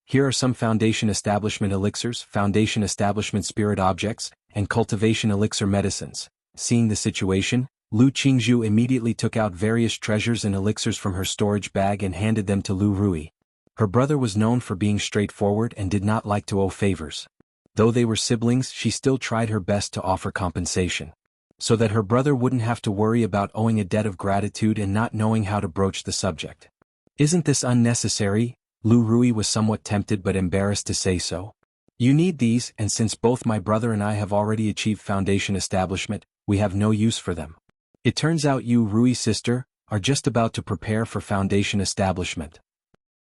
Here are some Foundation Establishment elixirs, Foundation Establishment spirit objects, and Cultivation elixir medicines. Seeing the situation, Lu Qingzhu immediately took out various treasures and elixirs from her storage bag and handed them to Lu Rui. Her brother was known for being straightforward and did not like to owe favors. Though they were siblings, she still tried her best to offer compensation, so that her brother wouldn't have to worry about owing a debt of gratitude and not knowing how to broach the subject. Isn't this unnecessary? Lu Rui was somewhat tempted but embarrassed to say so. You need these, and since both my brother and I have already achieved Foundation Establishment, we have no use for them. It turns out you, Rui sister, are just about to prepare for Foundation Establishment.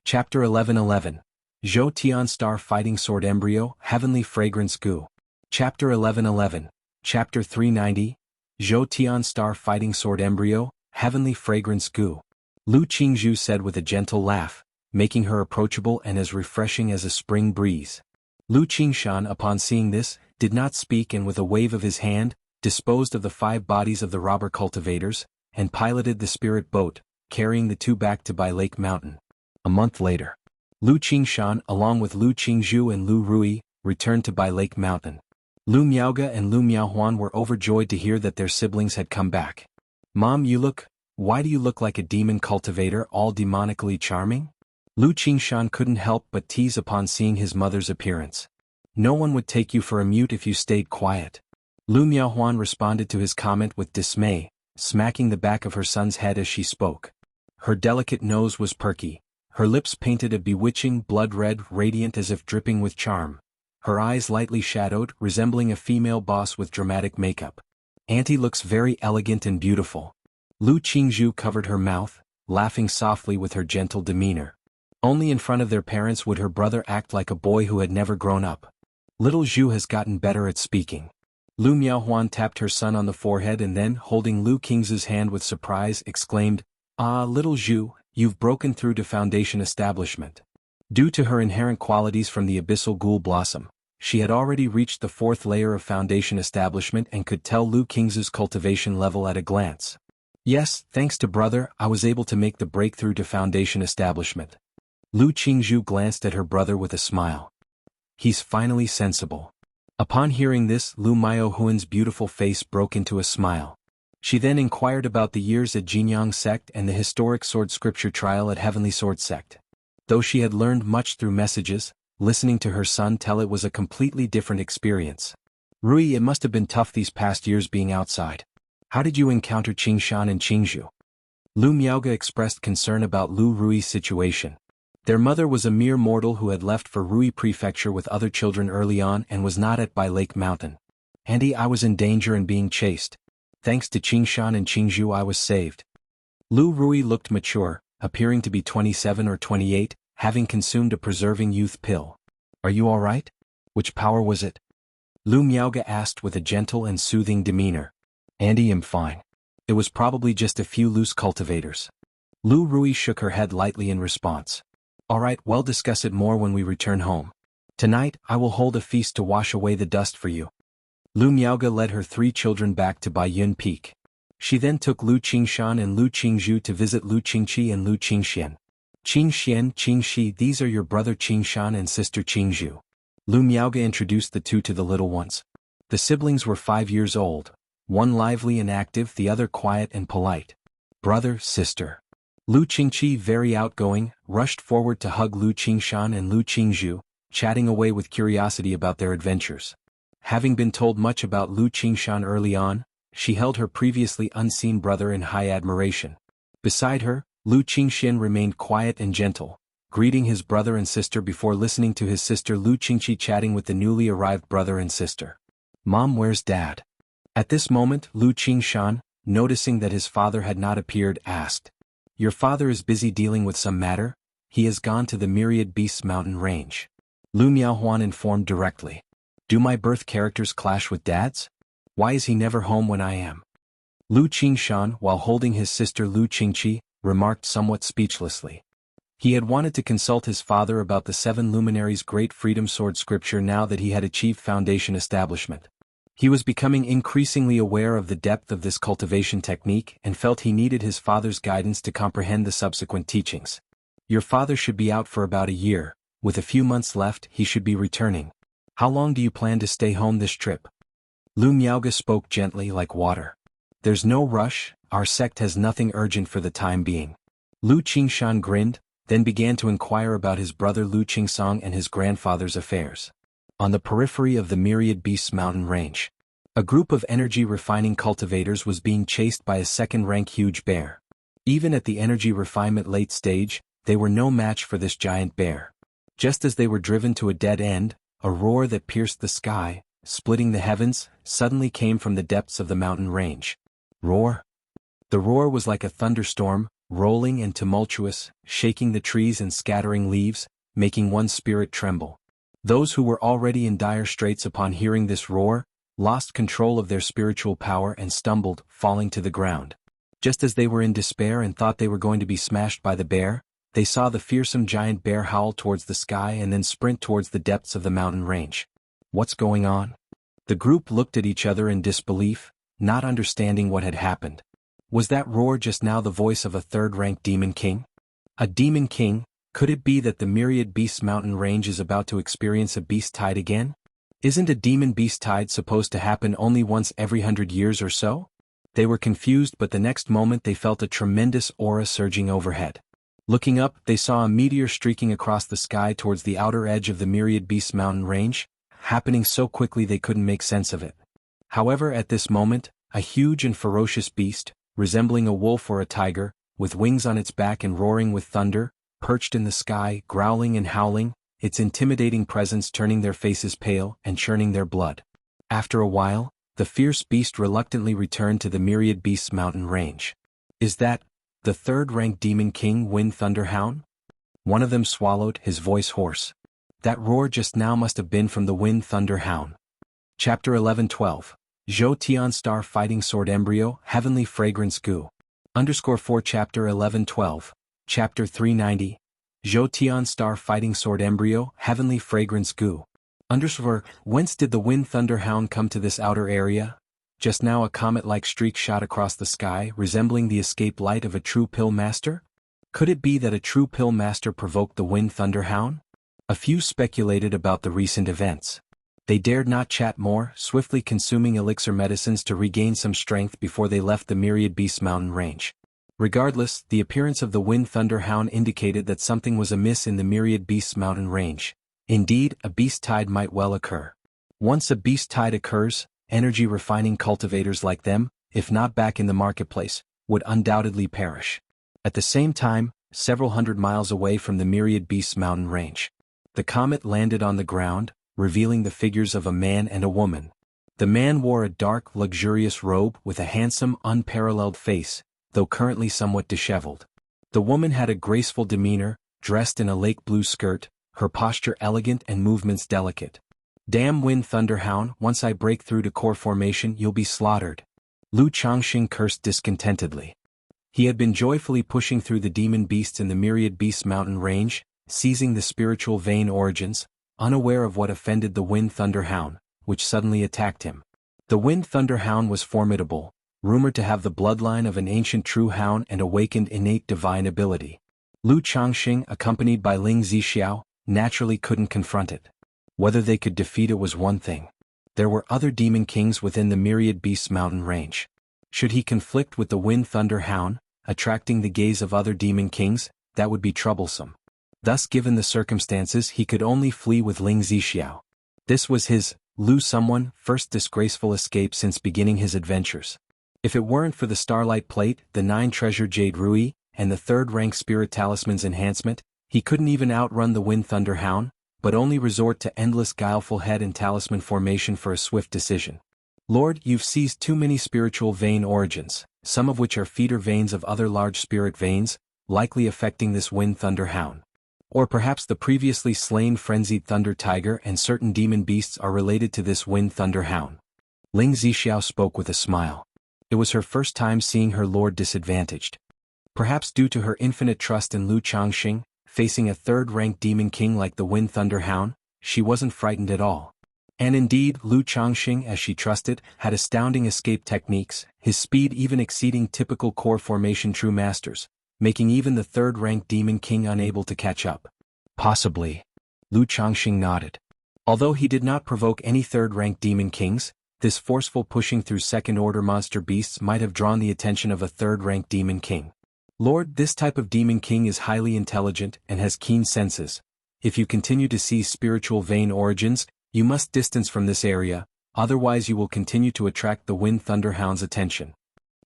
Chapter 1111. Zhou Tian Star Fighting Sword Embryo, Heavenly Fragrance Goo. Chapter 1111. Chapter 390. Zhou Tian Star Fighting Sword Embryo, Heavenly Fragrance Goo. Lu Qingzhu said with a gentle laugh, making her approachable and as refreshing as a spring breeze. Lu Qingshan, upon seeing this, did not speak and with a wave of his hand, disposed of the 5 bodies of the robber cultivators, and piloted the spirit boat, carrying the 2 back to Bai Lake Mountain. A month later, Lu Qingshan, along with Lu Qingzhu and Lu Rui, returned to Bai Lake Mountain. Lu Miaoge and Lu Miaohuan were overjoyed to hear that their siblings had come back. Mom, why do you look like a demon cultivator, all demonically charming? Lu Qingshan couldn't help but tease upon seeing his mother's appearance. No one would take you for a mute if you stayed quiet. Lu Miaohuan responded to his comment with dismay, smacking the back of her son's head as she spoke. Her delicate nose was perky, her lips painted a bewitching blood red, radiant as if dripping with charm. Her eyes lightly shadowed, resembling a female boss with dramatic makeup. Auntie looks very elegant and beautiful. Lu Qingzhu covered her mouth, laughing softly with her gentle demeanor. Only in front of their parents would her brother act like a boy who had never grown up. Little Zhu has gotten better at speaking. Lu Miaohuan tapped her son on the forehead and then, holding Lu Qingzi's hand with surprise, exclaimed, "Ah, little Zhu, you've broken through to Foundation establishment." Due to her inherent qualities from the abyssal ghoul blossom, she had already reached the 4th layer of Foundation establishment and could tell Lu Qingzi's cultivation level at a glance. "Yes, thanks to brother, I was able to make the breakthrough to Foundation establishment." Lu Qingzhu glanced at her brother with a smile. "He's finally sensible." Upon hearing this, Lu Miaohuan's beautiful face broke into a smile. She then inquired about the years at Jinyang sect and the historic sword scripture trial at Heavenly Sword sect. Though she had learned much through messages, listening to her son tell it was a completely different experience. "Rui, it must have been tough these past years being outside. How did you encounter Qingshan and Qingzhu?" Lu Miaoge expressed concern about Lu Rui's situation. Their mother was a mere mortal who had left for Rui Prefecture with other children early on and was not at by Lake Mountain. "Auntie, I was in danger and being chased. Thanks to Qingshan and Qingzhu I was saved." Lu Rui looked mature, appearing to be 27 or 28, having consumed a preserving youth pill. "Are you all right? Which power was it?" Lu Miaoge asked with a gentle and soothing demeanor. "Auntie, I'm fine. It was probably just a few loose cultivators." Lu Rui shook her head lightly in response. "All right, we'll discuss it more when we return home. Tonight, I will hold a feast to wash away the dust for you." Lu Miaoge led her 3 children back to Baiyun Peak. She then took Lu Qingshan and Lu Qingzhu to visit Lu Qingqi and Lu Qingxian. "Qingxian, Qingxi, these are your brother Qingshan and sister Qingzhu." Lu Miaoge introduced the two to the little ones. The siblings were 5 years old, one lively and active, the other quiet and polite. "Brother, sister." Lu Qingqi, very outgoing, rushed forward to hug Lu Qingshan and Lu Qingzhu, chatting away with curiosity about their adventures. Having been told much about Lu Qingshan early on, she held her previously unseen brother in high admiration. Beside her, Lu Qingxian remained quiet and gentle, greeting his brother and sister before listening to his sister Lu Qingqi chatting with the newly arrived brother and sister. "Mom, where's Dad?" At this moment, Lu Qingshan, noticing that his father had not appeared, asked. "Your father is busy dealing with some matter. He has gone to the Myriad Beasts mountain range." Lu Miaohuan informed directly. "Do my birth characters clash with Dad's? Why is he never home when I am?" Lu Qingshan, while holding his sister Lu Qingqi, remarked somewhat speechlessly. He had wanted to consult his father about the 7 luminaries' great freedom sword scripture now that he had achieved Foundation establishment. He was becoming increasingly aware of the depth of this cultivation technique and felt he needed his father's guidance to comprehend the subsequent teachings. "Your father should be out for about a year. With a few months left, he should be returning. How long do you plan to stay home this trip?" Lu Miaoge spoke gently like water. "There's no rush, our sect has nothing urgent for the time being." Lu Qingshan grinned, then began to inquire about his brother Lu Qingsong and his grandfather's affairs. On the periphery of the Myriad Beasts mountain range, a group of energy-refining cultivators was being chased by a second-rank huge bear. Even at the energy refinement late stage, they were no match for this giant bear. Just as they were driven to a dead end, a roar that pierced the sky, splitting the heavens, suddenly came from the depths of the mountain range. Roar? The roar was like a thunderstorm, rolling and tumultuous, shaking the trees and scattering leaves, making one's spirit tremble. Those who were already in dire straits upon hearing this roar, lost control of their spiritual power and stumbled, falling to the ground. Just as they were in despair and thought they were going to be smashed by the bear, they saw the fearsome giant bear howl towards the sky and then sprint towards the depths of the mountain range. What's going on? The group looked at each other in disbelief, not understanding what had happened. Was that roar just now the voice of a third-rank demon king? A demon king? Could it be that the Myriad Beasts mountain range is about to experience a beast tide again? Isn't a demon beast tide supposed to happen only once every 100 years or so? They were confused, but the next moment they felt a tremendous aura surging overhead. Looking up, they saw a meteor streaking across the sky towards the outer edge of the Myriad Beasts mountain range, happening so quickly they couldn't make sense of it. However, at this moment, a huge and ferocious beast, resembling a wolf or a tiger, with wings on its back and roaring with thunder, perched in the sky, growling and howling, its intimidating presence turning their faces pale and churning their blood. After a while, the fierce beast reluctantly returned to the Myriad Beasts mountain range. "Is that The third-ranked Demon King Wind Thunderhound? One of them swallowed, his voice hoarse. That roar just now must have been from the Wind Thunderhound. Chapter 11:12. Zhou Tian Star Fighting Sword Embryo, Heavenly Fragrance Goo. _4 Chapter 11:12. Chapter 390. Zhou Tian Star Fighting Sword Embryo, Heavenly Fragrance Goo. Whence did the Wind Thunderhound come to this outer area? Just now a comet-like streak shot across the sky, resembling the escape light of a true pill master? Could it be that a true pill master provoked the Wind Thunderhound? A few speculated about the recent events. They dared not chat more, swiftly consuming elixir medicines to regain some strength before they left the Myriad Beasts mountain range. Regardless, the appearance of the Wind Thunderhound indicated that something was amiss in the Myriad Beasts mountain range. Indeed, a beast tide might well occur. Once a beast tide occurs, energy-refining cultivators like them, if not back in the marketplace, would undoubtedly perish. At the same time, several hundred miles away from the Myriad Beasts mountain range, the comet landed on the ground, revealing the figures of a man and a woman. The man wore a dark, luxurious robe with a handsome, unparalleled face, though currently somewhat disheveled. The woman had a graceful demeanor, dressed in a lake blue skirt, her posture elegant and movements delicate. Damn Wind Thunderhound, once I break through to core formation you'll be slaughtered. Lu Changxing cursed discontentedly. He had been joyfully pushing through the demon beasts in the Myriad Beasts mountain range, seizing the spiritual vein origins, unaware of what offended the Wind Thunderhound, which suddenly attacked him. The Wind Thunderhound was formidable, rumored to have the bloodline of an ancient true hound and awakened innate divine ability. Lu Changxing, accompanied by Ling Zixiao, naturally couldn't confront it. Whether they could defeat it was one thing. There were other demon kings within the Myriad Beasts mountain range. Should he conflict with the Wind Thunderhound, attracting the gaze of other demon kings, that would be troublesome. Thus, given the circumstances, he could only flee with Ling Zixiao. This was his, Lu someone, first disgraceful escape since beginning his adventures. If it weren't for the Starlight Plate, the 9-treasure Jade Rui, and the third-rank Spirit Talisman's enhancement, he couldn't even outrun the Wind Thunderhound, but only resort to endless guileful head and talisman formation for a swift decision. Lord, you've seized too many spiritual vein origins, some of which are feeder veins of other large spirit veins, likely affecting this Wind Thunderhound. Or perhaps the previously slain frenzied Thunder Tiger and certain demon beasts are related to this Wind Thunderhound. Ling Zixiao spoke with a smile. It was her first time seeing her lord disadvantaged. Perhaps due to her infinite trust in Lu Changxing, facing a third-ranked demon king like the Wind Thunderhound, she wasn't frightened at all. And indeed, Lu Changxing, as she trusted, had astounding escape techniques, his speed even exceeding typical core formation true masters, making even the third-ranked demon king unable to catch up. Possibly. Lu Changxing nodded. Although he did not provoke any third-ranked demon kings, this forceful pushing through second-order monster beasts might have drawn the attention of a third-ranked demon king. Lord, this type of demon king is highly intelligent and has keen senses. If you continue to see spiritual vein origins, you must distance from this area, otherwise you will continue to attract the Wind Thunderhound's attention.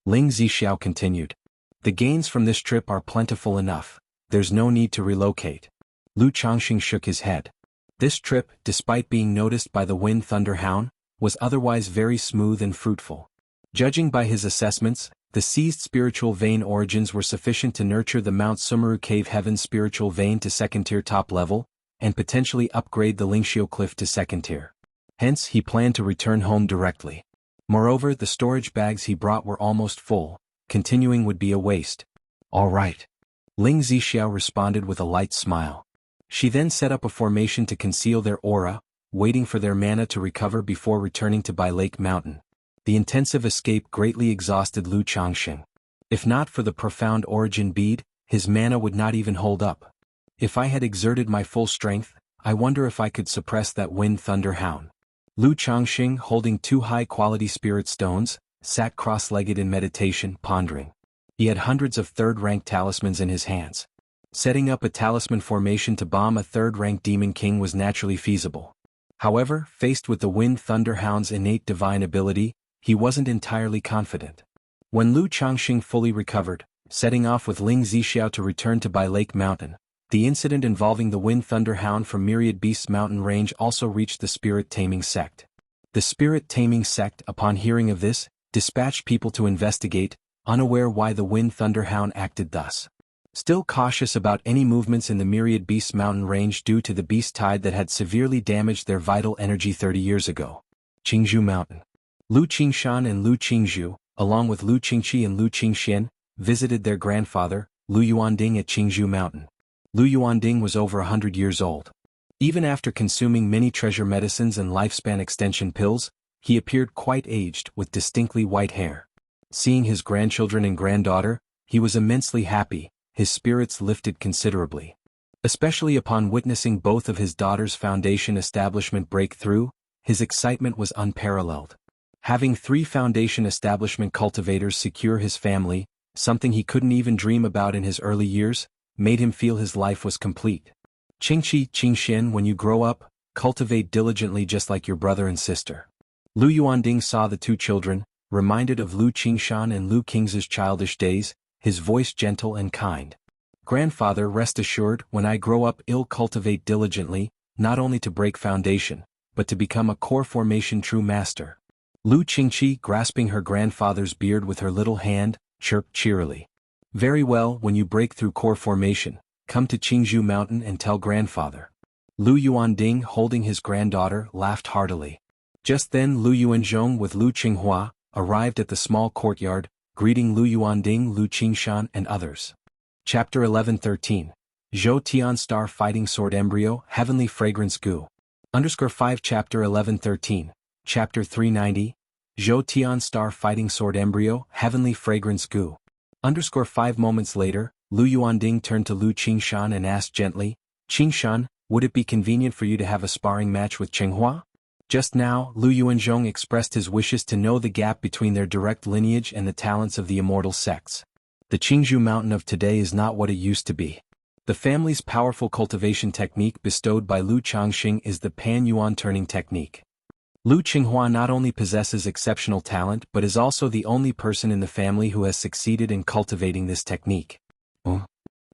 Ling Zixiao continued. The gains from this trip are plentiful enough, there's no need to relocate. Lu Changxing shook his head. This trip, despite being noticed by the Wind Thunderhound, was otherwise very smooth and fruitful. Judging by his assessments, the seized spiritual vein origins were sufficient to nurture the Mount Sumeru Cave Heaven spiritual vein to second-tier top level, and potentially upgrade the Lingxiu Cliff to second-tier. Hence, he planned to return home directly. Moreover, the storage bags he brought were almost full, continuing would be a waste. All right. Ling Zixiao responded with a light smile. She then set up a formation to conceal their aura, waiting for their mana to recover before returning to Bai Lake Mountain. The intensive escape greatly exhausted Lu Changxing. If not for the profound origin bead, his mana would not even hold up. If I had exerted my full strength, I wonder if I could suppress that Wind Thunderhound. Lu Changxing, holding 2 high-quality spirit stones, sat cross-legged in meditation, pondering. He had hundreds of third-rank talismans in his hands. Setting up a talisman formation to bomb a third-rank demon king was naturally feasible. However, faced with the Wind Thunderhound's innate divine ability, he wasn't entirely confident. When Lu Changxing fully recovered, setting off with Ling Zixiao to return to Bai Lake Mountain, the incident involving the Wind Thunderhound from Myriad Beasts mountain range also reached the Spirit Taming Sect. The Spirit Taming Sect, upon hearing of this, dispatched people to investigate, unaware why the Wind Thunderhound acted thus. Still cautious about any movements in the Myriad Beasts mountain range due to the beast tide that had severely damaged their vital energy 30 years ago. Qingzhou Mountain. Lu Qingshan and Lu Qingzhu, along with Lu Qingqi and Lu Qingxian, visited their grandfather, Lu Yuanding at Qingzhou Mountain. Lu Yuanding was over 100 years old. Even after consuming many treasure medicines and lifespan extension pills, he appeared quite aged with distinctly white hair. Seeing his grandchildren and granddaughter, he was immensely happy, his spirits lifted considerably. Especially upon witnessing both of his daughters' foundation establishment break through, his excitement was unparalleled. Having 3 foundation establishment cultivators secure his family, something he couldn't even dream about in his early years, made him feel his life was complete. Qingqi, Qingxian, when you grow up, cultivate diligently just like your brother and sister. Lu Yuanding saw the 2 children, reminded of Lu Qingshan and Lu Qing's childish days, his voice gentle and kind. Grandfather, rest assured, when I grow up I'll cultivate diligently, not only to break foundation, but to become a core formation true master. Lu Qingqi, grasping her grandfather's beard with her little hand, chirped cheerily. Very well, when you break through core formation, come to Qingzhou Mountain and tell grandfather. Lu Yuanding, holding his granddaughter, laughed heartily. Just then Lu Yuanzhong with Lu Qinghua arrived at the small courtyard, greeting Lu Yuanding, Lu Qingshan, and others. Chapter 11-13. Zhou Tian Star Fighting Sword Embryo, Heavenly Fragrance Goo. _5 Chapter 11-13. Chapter 390. Zhou Tian Star Fighting Sword Embryo, Heavenly Fragrance Goo. _5 moments later, Lu Yuanding turned to Lu Qingshan and asked gently, Qingshan, would it be convenient for you to have a sparring match with Qinghua? Just now, Lu Yuanzhong expressed his wishes to know the gap between their direct lineage and the talents of the immortal sects. The Qingzhou Mountain of today is not what it used to be. The family's powerful cultivation technique bestowed by Lu Changxing is the Pan-Yuan turning technique. Lu Qinghua not only possesses exceptional talent but is also the only person in the family who has succeeded in cultivating this technique.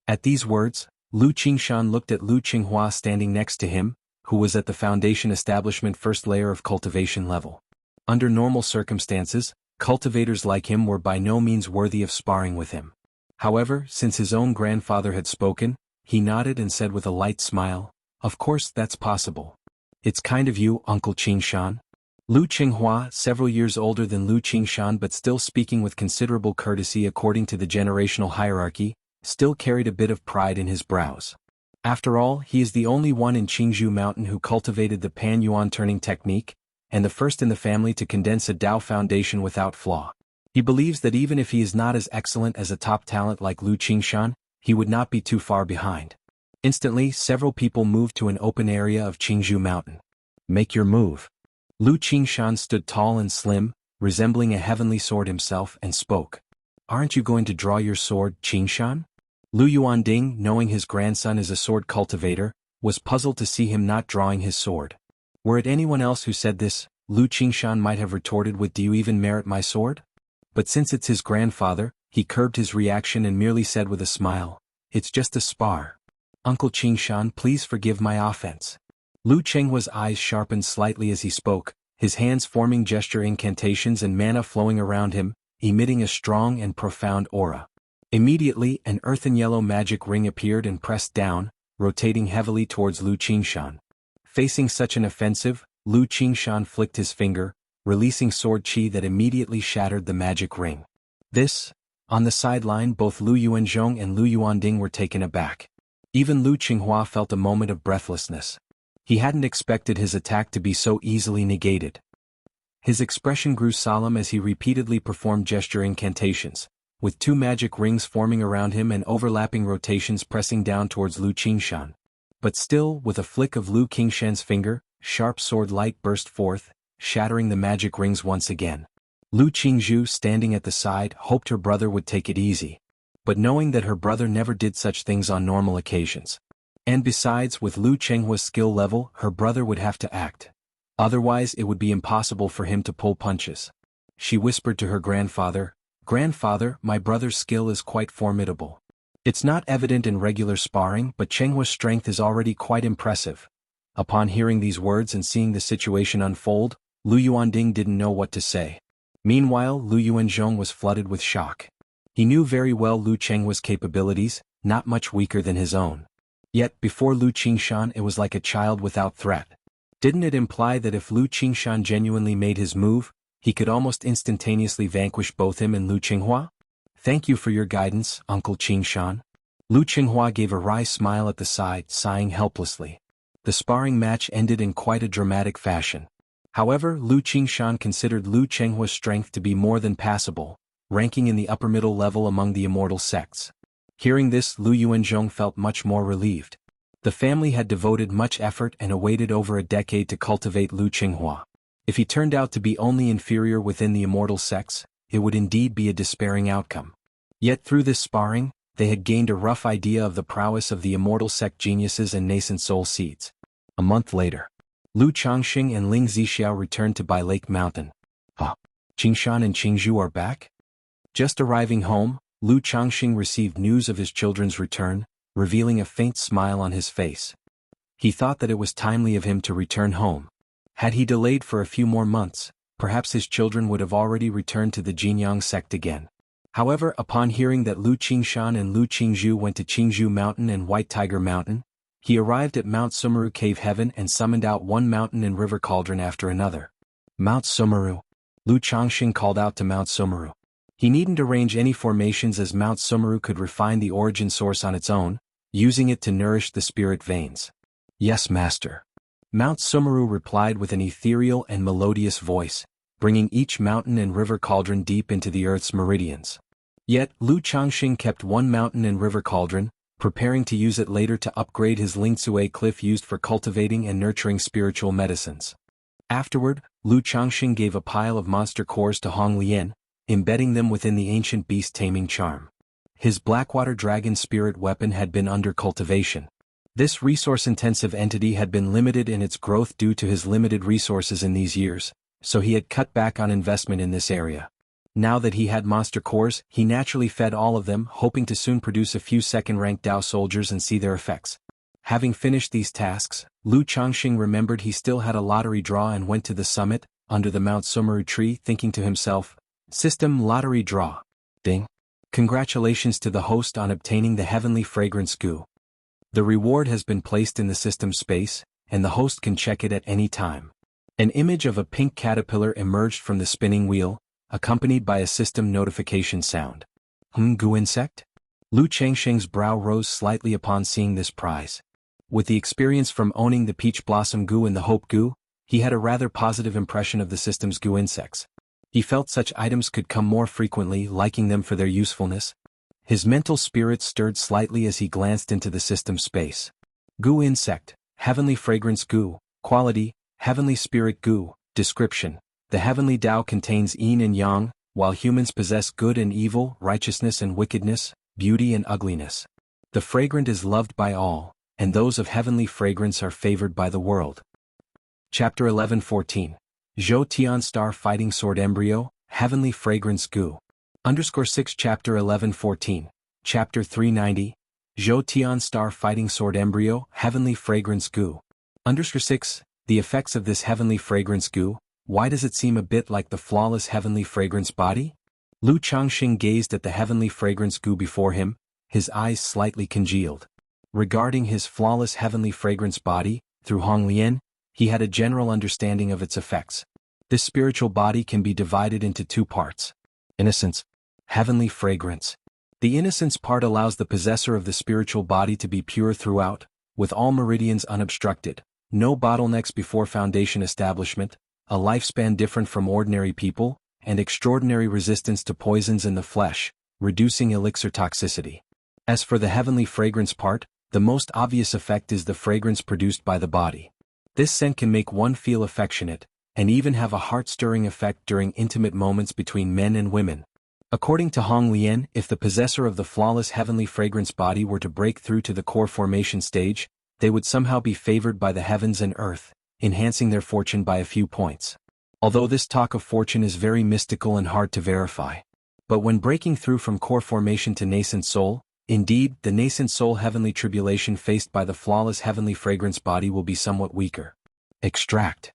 At these words, Lu Qingshan looked at Lu Qinghua standing next to him, who was at the foundation establishment first layer of cultivation level. Under normal circumstances, cultivators like him were by no means worthy of sparring with him. However, since his own grandfather had spoken, he nodded and said with a light smile, of course that's possible. It's kind of you, Uncle Qingshan. Lu Qinghua, several years older than Lu Qingshan but still speaking with considerable courtesy according to the generational hierarchy, still carried a bit of pride in his brows. After all, he is the only one in Qingzhou Mountain who cultivated the Pan-Yuan turning technique, and the first in the family to condense a Dao foundation without flaw. He believes that even if he is not as excellent as a top talent like Lu Qingshan, he would not be too far behind. Instantly, several people moved to an open area of Qingzhou Mountain. Make your move. Lu Qingshan stood tall and slim, resembling a heavenly sword himself, and spoke. Aren't you going to draw your sword, Qingshan? Lu Yuanding, knowing his grandson is a sword cultivator, was puzzled to see him not drawing his sword. Were it anyone else who said this, Lu Qingshan might have retorted with, do you even merit my sword? But since it's his grandfather, he curbed his reaction and merely said with a smile, it's just a spar. Uncle Qingshan, please forgive my offense. Lu Chenghua's eyes sharpened slightly as he spoke, his hands forming gesture incantations and mana flowing around him, emitting a strong and profound aura. Immediately, an earthen yellow magic ring appeared and pressed down, rotating heavily towards Lu Qingshan. Facing such an offensive, Lu Qingshan flicked his finger, releasing sword chi that immediately shattered the magic ring. On the sideline, both Lu Yuanzhong and Lu Yuanding were taken aback. Even Lu Qinghua felt a moment of breathlessness. He hadn't expected his attack to be so easily negated. His expression grew solemn as he repeatedly performed gesture incantations, with 2 magic rings forming around him and overlapping rotations pressing down towards Lu Qingshan. But still, with a flick of Lu Qingshan's finger, sharp sword light burst forth, shattering the magic rings once again. Lu Qingzhu, standing at the side, hoped her brother would take it easy. But knowing that her brother never did such things on normal occasions. And besides, with Lu Chenghua's skill level, her brother would have to act. Otherwise it would be impossible for him to pull punches. She whispered to her grandfather, Grandfather, my brother's skill is quite formidable. It's not evident in regular sparring, but Chenghua's strength is already quite impressive. Upon hearing these words and seeing the situation unfold, Lu Yuanding didn't know what to say. Meanwhile, Lu Yuanzhong was flooded with shock. He knew very well Lu Chenghua's capabilities, not much weaker than his own. Yet, before Lu Qingshan it was like a child without threat. Didn't it imply that if Lu Qingshan genuinely made his move, he could almost instantaneously vanquish both him and Lu Qinghua? Thank you for your guidance, Uncle Qingshan. Lu Qinghua gave a wry smile at the side, sighing helplessly. The sparring match ended in quite a dramatic fashion. However, Lu Qingshan considered Lu Chenghua's strength to be more than passable, ranking in the upper middle level among the immortal sects. Hearing this, Lu Yuanzhong felt much more relieved. The family had devoted much effort and awaited over a decade to cultivate Lu Qinghua. If he turned out to be only inferior within the immortal sects, it would indeed be a despairing outcome. Yet through this sparring, they had gained a rough idea of the prowess of the immortal sect geniuses and nascent soul seeds. A month later, Lu Changxing and Ling Zixiao returned to Bai Lake Mountain. Qingshan and Qingzhu are back? Just arriving home, Lu Changxing received news of his children's return, revealing a faint smile on his face. He thought that it was timely of him to return home. Had he delayed for a few more months, perhaps his children would have already returned to the Jinyang sect again. However, upon hearing that Lu Qingshan and Lu Qingzhu went to Qingzhu Mountain and White Tiger Mountain, he arrived at Mount Sumeru Cave Heaven and summoned out one mountain and river cauldron after another. Mount Sumeru. Lu Changxing called out to Mount Sumeru. He needn't arrange any formations as Mount Sumeru could refine the origin source on its own, using it to nourish the spirit veins. Yes, master. Mount Sumeru replied with an ethereal and melodious voice, bringing each mountain and river cauldron deep into the earth's meridians. Yet, Lu Changxing kept one mountain and river cauldron, preparing to use it later to upgrade his Lingsue cliff used for cultivating and nurturing spiritual medicines. Afterward, Lu Changxing gave a pile of monster cores to Hong Lian, embedding them within the ancient beast taming charm. His Blackwater Dragon spirit weapon had been under cultivation. This resource-intensive entity had been limited in its growth due to his limited resources in these years, so he had cut back on investment in this area. Now that he had monster cores, he naturally fed all of them, hoping to soon produce a few second-rank Dao soldiers and see their effects. Having finished these tasks, Lu Changxing remembered he still had a lottery draw and went to the summit, under the Mount Sumeru tree, thinking to himself, System lottery draw. Ding. Congratulations to the host on obtaining the heavenly fragrance goo. The reward has been placed in the system space, and the host can check it at any time. An image of a pink caterpillar emerged from the spinning wheel, accompanied by a system notification sound. Goo insect? Lu Changxing's brow rose slightly upon seeing this prize. With the experience from owning the peach blossom goo and the hope goo, he had a rather positive impression of the system's goo insects. He felt such items could come more frequently, liking them for their usefulness. His mental spirit stirred slightly as he glanced into the system space. Goo insect, heavenly fragrance goo, quality, heavenly spirit goo, description. The heavenly Tao contains yin and yang, while humans possess good and evil, righteousness and wickedness, beauty and ugliness. The fragrant is loved by all, and those of heavenly fragrance are favored by the world. Chapter 11:14. Zhou Tian Star Fighting Sword Embryo, Heavenly Fragrance Goo. _6 Chapter 11:14. Chapter 390. Zhou Tian Star Fighting Sword Embryo, Heavenly Fragrance Goo. _6. The effects of this heavenly fragrance goo. Why does it seem a bit like the flawless heavenly fragrance body? Lu Changxing gazed at the heavenly fragrance goo before him, his eyes slightly congealed. Regarding his flawless heavenly fragrance body, through Hong Lian, he had a general understanding of its effects. This spiritual body can be divided into two parts. Innocence. Heavenly fragrance. The innocence part allows the possessor of the spiritual body to be pure throughout, with all meridians unobstructed, no bottlenecks before foundation establishment, a lifespan different from ordinary people, and extraordinary resistance to poisons in the flesh, reducing elixir toxicity. As for the heavenly fragrance part, the most obvious effect is the fragrance produced by the body. This scent can make one feel affectionate, and even have a heart-stirring effect during intimate moments between men and women. According to Hong Lian, if the possessor of the flawless heavenly fragrance body were to break through to the core formation stage, they would somehow be favored by the heavens and earth, enhancing their fortune by a few points. Although this talk of fortune is very mystical and hard to verify. But when breaking through from core formation to nascent soul, indeed, the nascent soul heavenly tribulation faced by the flawless heavenly fragrance body will be somewhat weaker. Extract.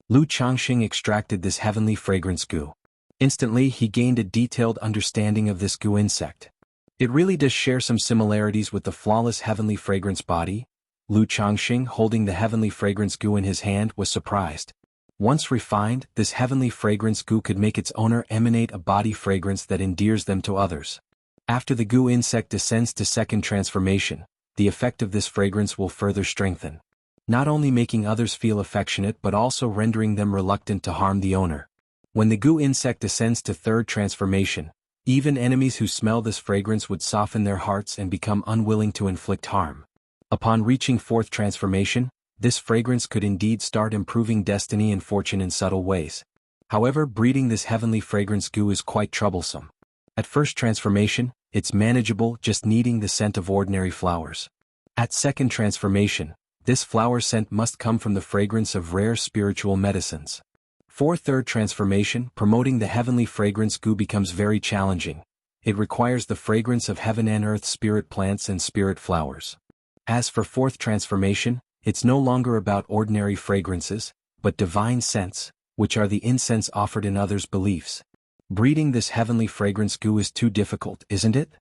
Lu Changxing extracted this heavenly fragrance goo. Instantly he gained a detailed understanding of this goo insect. It really does share some similarities with the flawless heavenly fragrance body. Lu Changxing, holding the heavenly fragrance goo in his hand, was surprised. Once refined, this heavenly fragrance goo could make its owner emanate a body fragrance that endears them to others. After the goo insect descends to second transformation, the effect of this fragrance will further strengthen, not only making others feel affectionate but also rendering them reluctant to harm the owner. When the goo insect descends to third transformation, even enemies who smell this fragrance would soften their hearts and become unwilling to inflict harm. Upon reaching fourth transformation, this fragrance could indeed start improving destiny and fortune in subtle ways. However, breeding this heavenly fragrance goo is quite troublesome. At first transformation, it's manageable, just needing the scent of ordinary flowers. At second transformation, this flower scent must come from the fragrance of rare spiritual medicines. For third transformation, promoting the heavenly fragrance goo becomes very challenging. It requires the fragrance of heaven and earth spirit plants and spirit flowers. As for fourth transformation, it's no longer about ordinary fragrances, but divine scents, which are the incense offered in others' beliefs. Breeding this heavenly fragrance goo is too difficult, isn't it?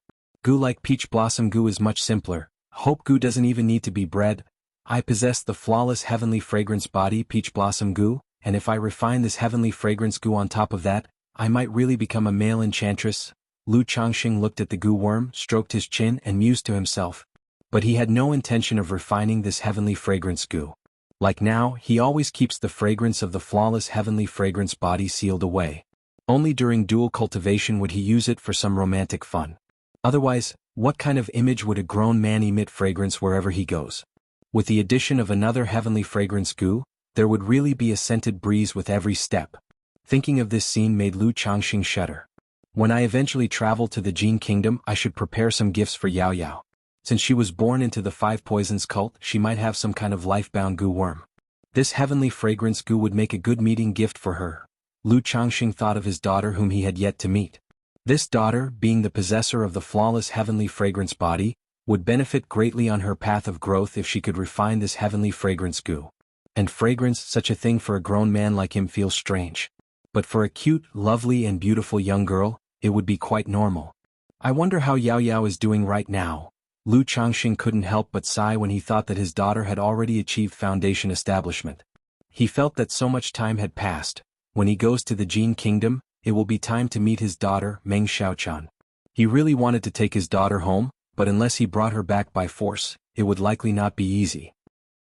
Goo like peach blossom goo is much simpler. Hope goo doesn't even need to be bred. I possess the flawless heavenly fragrance body peach blossom goo, and if I refine this heavenly fragrance goo on top of that, I might really become a male enchantress. Lu Changxing looked at the goo worm, stroked his chin and mused to himself. But he had no intention of refining this heavenly fragrance goo. Like now, he always keeps the fragrance of the flawless heavenly fragrance body sealed away. Only during dual cultivation would he use it for some romantic fun. Otherwise, what kind of image would a grown man emit fragrance wherever he goes? With the addition of another heavenly fragrance goo, there would really be a scented breeze with every step. Thinking of this scene made Lu Changxing shudder. When I eventually travel to the Jin Kingdom, I should prepare some gifts for Yao Yao. Since she was born into the five poisons cult, she might have some kind of life-bound goo worm. This heavenly fragrance goo would make a good meeting gift for her. Lu Changxing thought of his daughter whom he had yet to meet. This daughter, being the possessor of the flawless heavenly fragrance body, would benefit greatly on her path of growth if she could refine this heavenly fragrance goo. And fragrance, such a thing for a grown man like him feels strange. But for a cute, lovely and beautiful young girl, it would be quite normal. I wonder how Yao Yao is doing right now. Lu Changxing couldn't help but sigh when he thought that his daughter had already achieved foundation establishment. He felt that so much time had passed. When he goes to the Jin Kingdom, it will be time to meet his daughter, Meng Xiaochan. He really wanted to take his daughter home, but unless he brought her back by force, it would likely not be easy.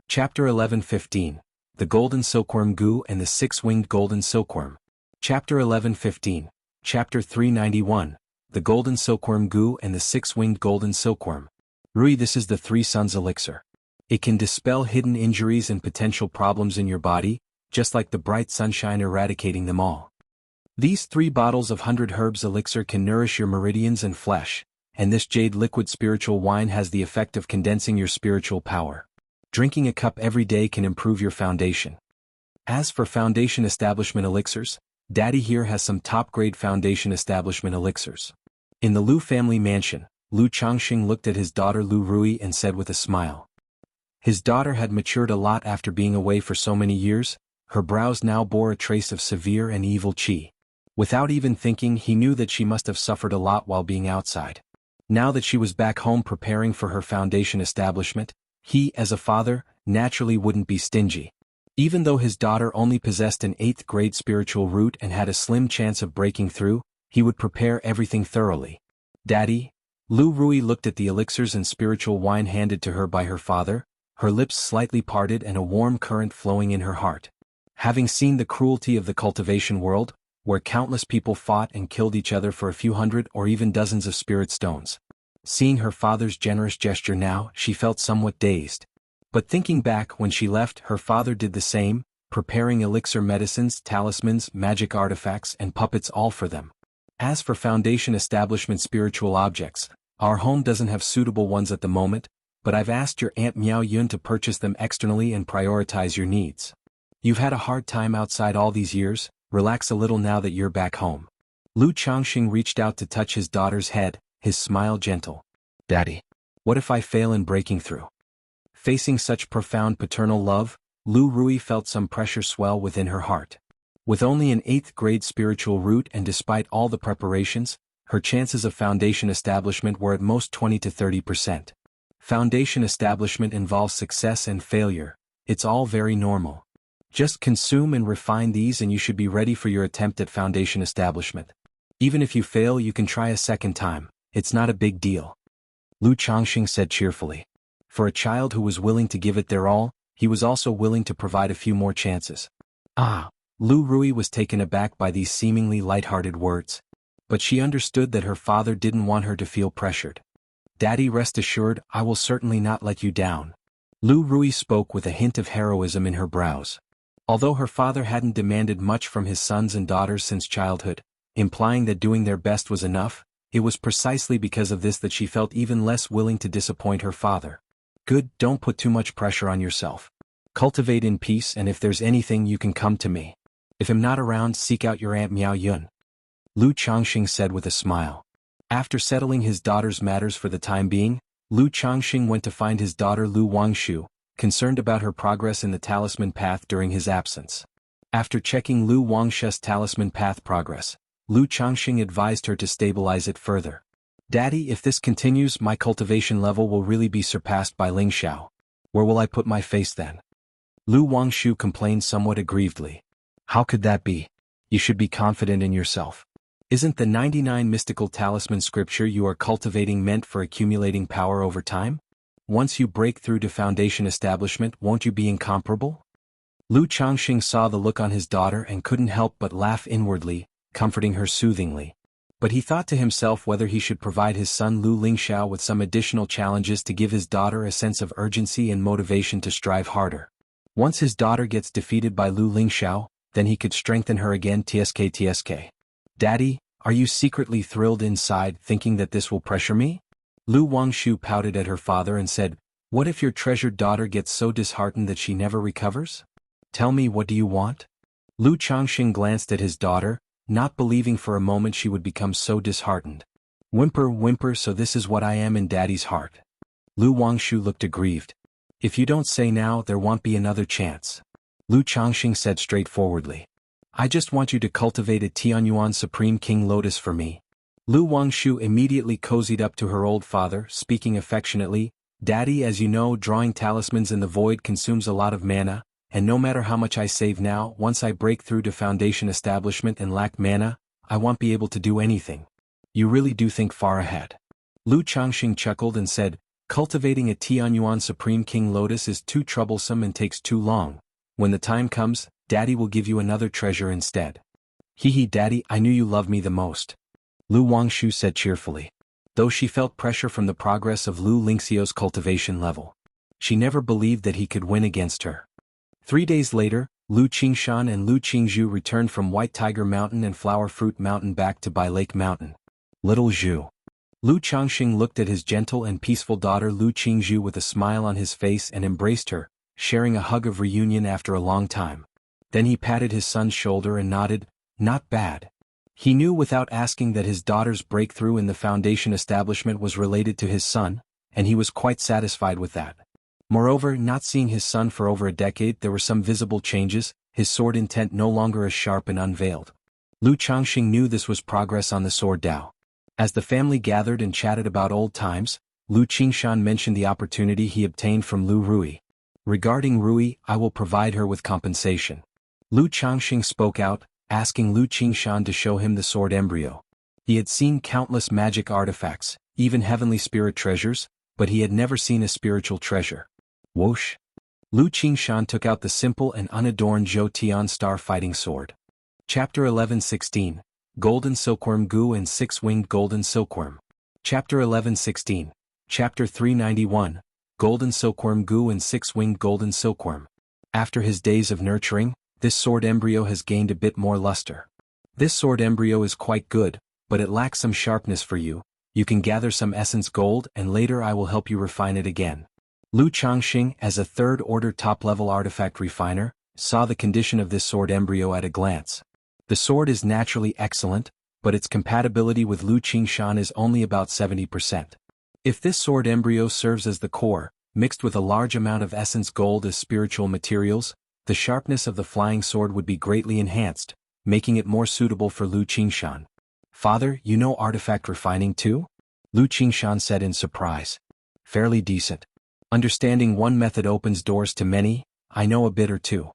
Chapter 11:15. The Golden Silkworm Goo and the Six-Winged Golden Silkworm. Chapter 11:15. Chapter 391. The Golden Silkworm Goo and the Six-Winged Golden Silkworm. Rui, this is the Three Suns Elixir. It can dispel hidden injuries and potential problems in your body, just like the bright sunshine eradicating them all. These 3 bottles of 100 herbs elixir can nourish your meridians and flesh, and this jade liquid spiritual wine has the effect of condensing your spiritual power. Drinking a cup every day can improve your foundation. As for foundation establishment elixirs, Daddy here has some top-grade foundation establishment elixirs. In the Lu family mansion, Lu Changxing looked at his daughter Lu Rui and said with a smile. His daughter had matured a lot after being away for so many years. Her brows now bore a trace of severe and evil qi. Without even thinking, he knew that she must have suffered a lot while being outside. Now that she was back home preparing for her foundation establishment, he, as a father, naturally wouldn't be stingy. Even though his daughter only possessed an 8th grade spiritual root and had a slim chance of breaking through, he would prepare everything thoroughly. Daddy? Lu Rui looked at the elixirs and spiritual wine handed to her by her father, her lips slightly parted and a warm current flowing in her heart. Having seen the cruelty of the cultivation world, where countless people fought and killed each other for a few hundred or even dozens of spirit stones. Seeing her father's generous gesture now, she felt somewhat dazed. But thinking back when she left, her father did the same, preparing elixir medicines, talismans, magic artifacts and puppets all for them. As for foundation establishment spiritual objects, our home doesn't have suitable ones at the moment, but I've asked your Aunt Miao Yun to purchase them externally and prioritize your needs. You've had a hard time outside all these years, relax a little now that you're back home. Lu Changxing reached out to touch his daughter's head, his smile gentle. Daddy, what if I fail in breaking through? Facing such profound paternal love, Lu Rui felt some pressure swell within her heart. With only an 8th grade spiritual root and despite all the preparations, her chances of foundation establishment were at most 20 to 30%. Foundation establishment involves success and failure. It's all very normal. Just consume and refine these and you should be ready for your attempt at foundation establishment. Even if you fail, you can try a second time. It's not a big deal. Lu Changxing said cheerfully. For a child who was willing to give it their all, he was also willing to provide a few more chances. Lu Rui was taken aback by these seemingly light-hearted words. But she understood that her father didn't want her to feel pressured. Daddy, rest assured, I will certainly not let you down. Lu Rui spoke with a hint of heroism in her brows. Although her father hadn't demanded much from his sons and daughters since childhood, implying that doing their best was enough, it was precisely because of this that she felt even less willing to disappoint her father. Good, don't put too much pressure on yourself. Cultivate in peace, and if there's anything you can come to me. If I'm not around, seek out your Aunt Miao Yun. Lu Changxing said with a smile. After settling his daughter's matters for the time being, Lu Changxing went to find his daughter Lu Wangshu, concerned about her progress in the talisman path during his absence. After checking Lu Wangshu's talisman path progress, Lu Changxing advised her to stabilize it further. Daddy, if this continues, my cultivation level will really be surpassed by Ling Xiao. Where will I put my face then? Lu Wangshu complained somewhat aggrievedly. How could that be? You should be confident in yourself. Isn't the 99 mystical talisman scripture you are cultivating meant for accumulating power over time? Once you break through to foundation establishment, won't you be incomparable? Lu Changxing saw the look on his daughter and couldn't help but laugh inwardly, comforting her soothingly. But he thought to himself whether he should provide his son Lu Lingxiao with some additional challenges to give his daughter a sense of urgency and motivation to strive harder. Once his daughter gets defeated by Lu Lingxiao, then he could strengthen her again. Tsk. Daddy, are you secretly thrilled inside, thinking that this will pressure me? Lu Wangshu pouted at her father and said, what if your treasured daughter gets so disheartened that she never recovers? Tell me, what do you want? Lu Changxing glanced at his daughter, not believing for a moment she would become so disheartened. Whimper, so this is what I am in Daddy's heart. Lu Wangshu looked aggrieved. If you don't say now, there won't be another chance. Lu Changxing said straightforwardly. I just want you to cultivate a Tianyuan Supreme King Lotus for me. Lu Wangshu immediately cozied up to her old father, speaking affectionately. Daddy, as you know, drawing talismans in the void consumes a lot of mana, and no matter how much I save now, once I break through to foundation establishment and lack mana, I won't be able to do anything. You really do think far ahead. Lu Changxing chuckled and said, cultivating a Tianyuan Supreme King Lotus is too troublesome and takes too long. When the time comes, Daddy will give you another treasure instead. Hee Daddy, I knew you loved me the most. Lu Wangshu said cheerfully. Though she felt pressure from the progress of Lu Lingxiao's cultivation level, she never believed that he could win against her. 3 days later, Lu Qingshan and Lu Qingzhu returned from White Tiger Mountain and Flower Fruit Mountain back to Bai Lake Mountain. Little Zhu. Lu Changxing looked at his gentle and peaceful daughter Lu Qingzhu with a smile on his face and embraced her, sharing a hug of reunion after a long time. Then he patted his son's shoulder and nodded, not bad. He knew without asking that his daughter's breakthrough in the foundation establishment was related to his son, and he was quite satisfied with that. Moreover, not seeing his son for over a decade, there were some visible changes, his sword intent no longer as sharp and unveiled. Lu Changxing knew this was progress on the sword Dao. As the family gathered and chatted about old times, Lu Qingshan mentioned the opportunity he obtained from Lu Rui. Regarding Rui, I will provide her with compensation. Lu Changxing spoke out, asking Lu Qingshan to show him the sword embryo. He had seen countless magic artifacts, even heavenly spirit treasures, but he had never seen a spiritual treasure. Whoosh! Lu Qingshan took out the simple and unadorned Zhou Tian Star Fighting Sword. Chapter 11:16, Golden Silkworm Gu and Six-Winged Golden Silkworm. Chapter 11:16, Chapter 391, Golden Silkworm Gu and Six-Winged Golden Silkworm. After his days of nurturing, this sword embryo has gained a bit more luster. This sword embryo is quite good, but it lacks some sharpness for you. You can gather some essence gold and later I will help you refine it again. Lu Changxing, as a third-order top-level artifact refiner, saw the condition of this sword embryo at a glance. The sword is naturally excellent, but its compatibility with Lu Qingshan is only about 70%. If this sword embryo serves as the core, mixed with a large amount of essence gold as spiritual materials, The sharpness of the flying sword would be greatly enhanced, making it more suitable for Lu Qingshan. Father, you know artifact refining too? Lu Qingshan said in surprise. Fairly decent. Understanding one method opens doors to many, I know a bit or two.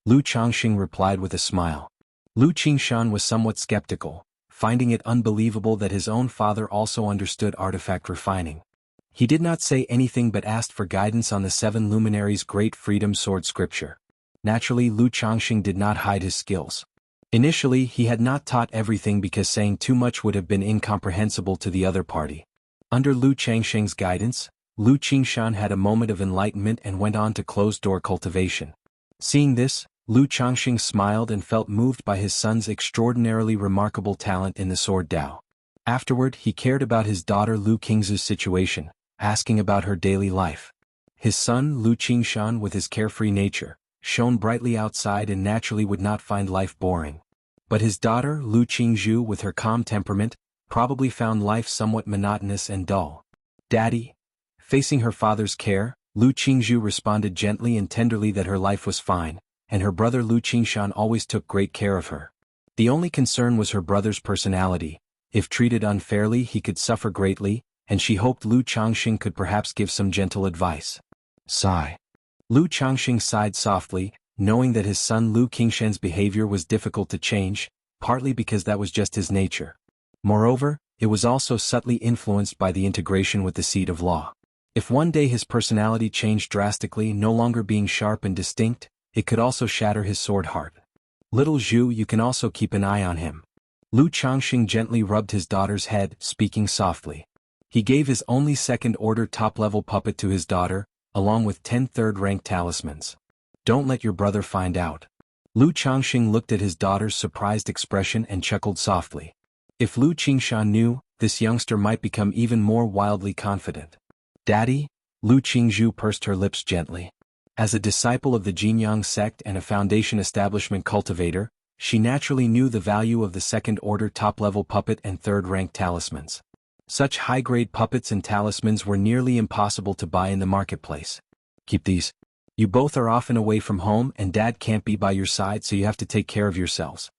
Lu Changxing replied with a smile. Lu Qingshan was somewhat skeptical, finding it unbelievable that his own father also understood artifact refining. He did not say anything but asked for guidance on the 7 luminaries' great freedom sword scripture. Naturally, Lu Changxing did not hide his skills. Initially, he had not taught everything because saying too much would have been incomprehensible to the other party. Under Lu Changxing's guidance, Lu Qingshan had a moment of enlightenment and went on to closed-door cultivation. Seeing this, Lu Changxing smiled and felt moved by his son's extraordinarily remarkable talent in the sword Dao. Afterward, he cared about his daughter Lu Qing's situation, asking about her daily life. His son Lu Qingshan, with his carefree nature, shone brightly outside and naturally would not find life boring. But his daughter Lu Qingzhu, with her calm temperament, probably found life somewhat monotonous and dull. Daddy. Facing her father's care, Lu Qingzhu responded gently and tenderly that her life was fine, and her brother Lu Qingshan always took great care of her. The only concern was her brother's personality. If treated unfairly, he could suffer greatly, and she hoped Lu Changxing could perhaps give some gentle advice. Sigh. Lu Changxing sighed softly, knowing that his son Lu Qingshan's behavior was difficult to change, partly because that was just his nature. Moreover, it was also subtly influenced by the integration with the seed of law. If one day his personality changed drastically, no longer being sharp and distinct, it could also shatter his sword heart. Little Zhu, you can also keep an eye on him. Lu Changxing gently rubbed his daughter's head, speaking softly. He gave his only second-order top-level puppet to his daughter, along with 10 third-rank talismans. Don't let your brother find out. Lu Changxing looked at his daughter's surprised expression and chuckled softly. If Lu Qingshan knew, this youngster might become even more wildly confident. Daddy? Lu Qingzhu pursed her lips gently. As a disciple of the Jinyang sect and a Foundation establishment cultivator, she naturally knew the value of the second-order top-level puppet and third-rank talismans. Such high-grade puppets and talismans were nearly impossible to buy in the marketplace. Keep these. You both are often away from home and Dad can't be by your side, so you have to take care of yourselves.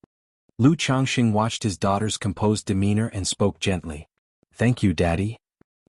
Lu Changxing watched his daughter's composed demeanor and spoke gently. Thank you, Daddy.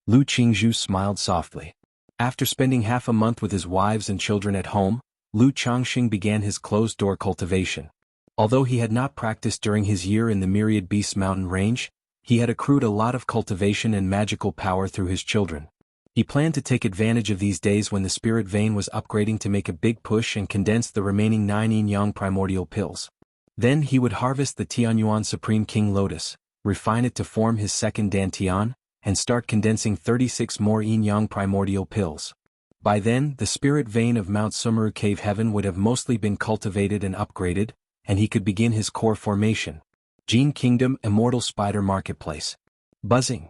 Lu Qingzhu smiled softly. After spending half a month with his wives and children at home, Lu Changxing began his closed-door cultivation. Although he had not practiced during his year in the Myriad Beasts mountain range, he had accrued a lot of cultivation and magical power through his children. He planned to take advantage of these days when the spirit vein was upgrading to make a big push and condense the remaining 9 yin-yang primordial pills. Then he would harvest the Tianyuan Supreme King Lotus, refine it to form his second Dantian, and start condensing 36 more yin-yang primordial pills. By then, the spirit vein of Mount Sumeru Cave Heaven would have mostly been cultivated and upgraded, and he could begin his core formation. Gene Kingdom Immortal Spider Marketplace. Buzzing.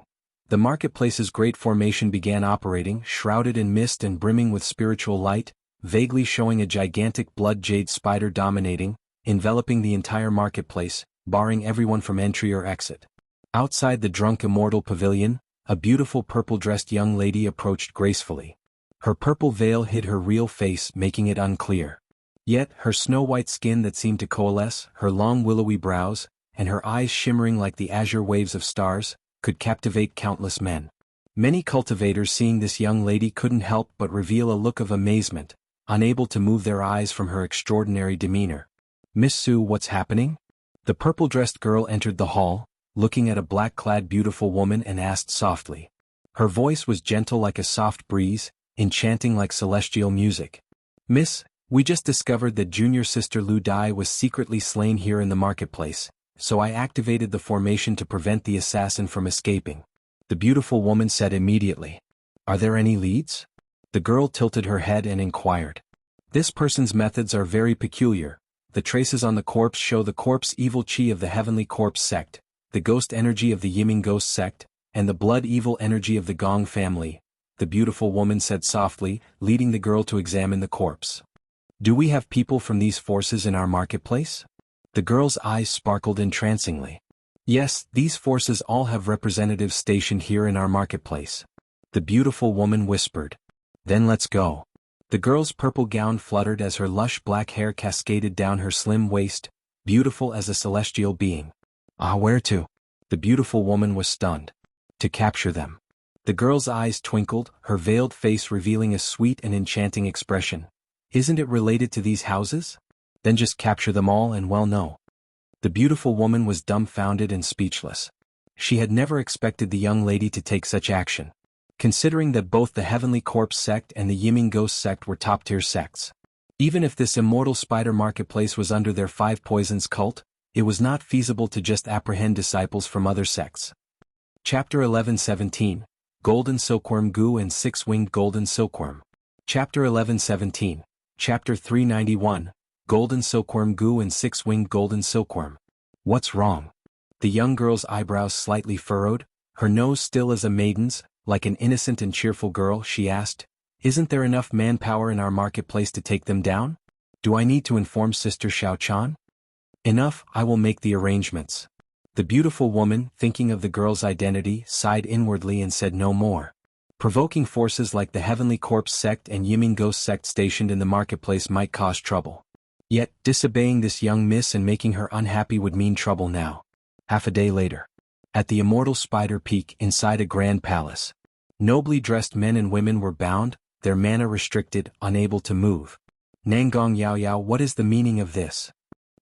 The marketplace's great formation began operating, shrouded in mist and brimming with spiritual light, vaguely showing a gigantic blood jade spider dominating, enveloping the entire marketplace, barring everyone from entry or exit. Outside the drunk immortal pavilion, a beautiful purple-dressed young lady approached gracefully. Her purple veil hid her real face, making it unclear. Yet, her snow-white skin that seemed to coalesce, her long willowy brows, and her eyes shimmering like the azure waves of stars, could captivate countless men. Many cultivators seeing this young lady couldn't help but reveal a look of amazement, unable to move their eyes from her extraordinary demeanor. Miss Su, what's happening? The purple-dressed girl entered the hall, looking at a black-clad beautiful woman and asked softly. Her voice was gentle like a soft breeze, enchanting like celestial music. Miss, we just discovered that junior sister Lu Dai was secretly slain here in the marketplace, so I activated the formation to prevent the assassin from escaping. The beautiful woman said immediately. Are there any leads? The girl tilted her head and inquired. This person's methods are very peculiar. The traces on the corpse show the corpse evil chi of the heavenly corpse sect, the ghost energy of the Yiming ghost sect, and the blood evil energy of the Gong family, the beautiful woman said softly, leading the girl to examine the corpse. Do we have people from these forces in our marketplace? The girl's eyes sparkled entrancingly. Yes, these forces all have representatives stationed here in our marketplace. The beautiful woman whispered. Then let's go. The girl's purple gown fluttered as her lush black hair cascaded down her slim waist, beautiful as a celestial being. Ah, where to? The beautiful woman was stunned. To capture them. The girl's eyes twinkled, her veiled face revealing a sweet and enchanting expression. Isn't it related to these houses? Then just capture them all and well no. The beautiful woman was dumbfounded and speechless. She had never expected the young lady to take such action. Considering that both the Heavenly Corpse sect and the Yiming Ghost sect were top-tier sects. Even if this immortal spider marketplace was under their five poisons cult, it was not feasible to just apprehend disciples from other sects. Chapter 11:17, Golden Silkworm Goo and Six-Winged Golden Silkworm. Chapter 11:17, Chapter 391, Golden Silkworm Goo and Six-Winged Golden Silkworm. What's wrong? The young girl's eyebrows slightly furrowed, her nose still as a maiden's, like an innocent and cheerful girl, she asked, "Isn't there enough manpower in our marketplace to take them down? Do I need to inform Sister Xiao-chan?" "Enough, I will make the arrangements." The beautiful woman, thinking of the girl's identity, sighed inwardly and said no more. Provoking forces like the Heavenly Corpse sect and Yiming Ghost sect stationed in the marketplace might cause trouble. Yet, disobeying this young miss and making her unhappy would mean trouble now. Half a day later. At the Immortal Spider Peak inside a grand palace. Nobly dressed men and women were bound, their mana restricted, unable to move. Nangong Yao Yao, what is the meaning of this?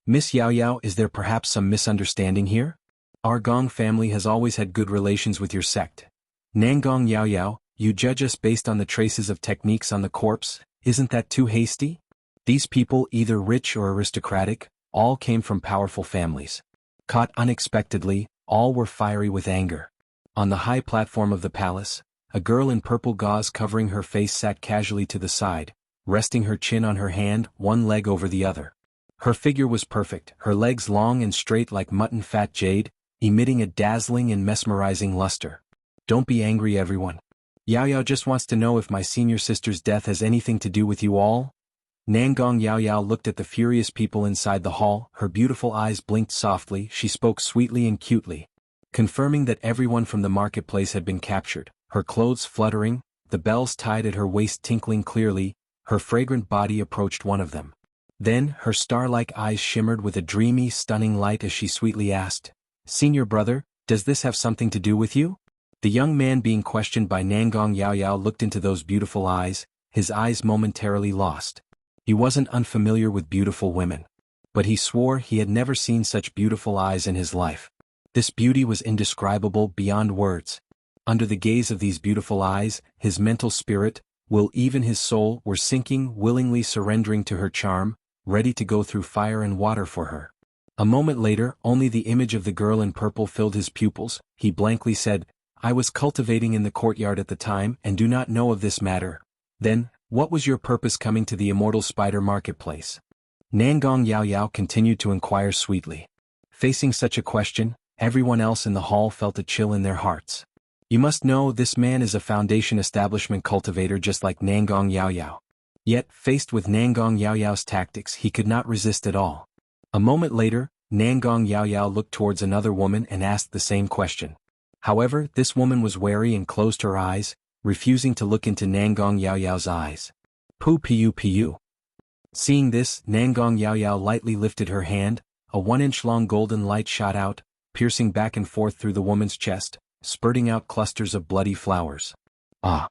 Miss Yao Yao, is there perhaps some misunderstanding here? Our Gong family has always had good relations with your sect. Nangong Yao Yao, you judge us based on the traces of techniques on the corpse, isn't that too hasty? These people, either rich or aristocratic, all came from powerful families. Caught unexpectedly, all were fiery with anger. On the high platform of the palace, a girl in purple gauze covering her face sat casually to the side, resting her chin on her hand, one leg over the other. Her figure was perfect, her legs long and straight like mutton-fat jade, emitting a dazzling and mesmerizing luster. Don't be angry, everyone. Yao Yao just wants to know if my senior sister's death has anything to do with you all. Nangong Yao Yao looked at the furious people inside the hall, her beautiful eyes blinked softly, she spoke sweetly and cutely. Confirming that everyone from the marketplace had been captured, her clothes fluttering, the bells tied at her waist tinkling clearly, her fragrant body approached one of them. Then, her star-like eyes shimmered with a dreamy, stunning light as she sweetly asked, "Senior brother, does this have something to do with you?" The young man being questioned by Nangong Yao Yao looked into those beautiful eyes, his eyes momentarily lost. He wasn't unfamiliar with beautiful women. But he swore he had never seen such beautiful eyes in his life. This beauty was indescribable beyond words. Under the gaze of these beautiful eyes, his mental spirit, will even his soul, were sinking, willingly surrendering to her charm, ready to go through fire and water for her. A moment later, only the image of the girl in purple filled his pupils, he blankly said, "I was cultivating in the courtyard at the time and do not know of this matter." Then, what was your purpose coming to the Immortal Spider Marketplace? Nangong Yao Yao continued to inquire sweetly. Facing such a question, everyone else in the hall felt a chill in their hearts. You must know this man is a foundation establishment cultivator just like Nangong Yao Yao. Yet, faced with Nangong Yao Yao's tactics, he could not resist at all. A moment later, Nangong Yao Yao looked towards another woman and asked the same question. However, this woman was wary and closed her eyes, refusing to look into Nangong Yao Yao's eyes. Pu. Seeing this, Nangong Yao Yao lightly lifted her hand, a 1-inch long golden light shot out, piercing back and forth through the woman's chest, spurting out clusters of bloody flowers. Ah!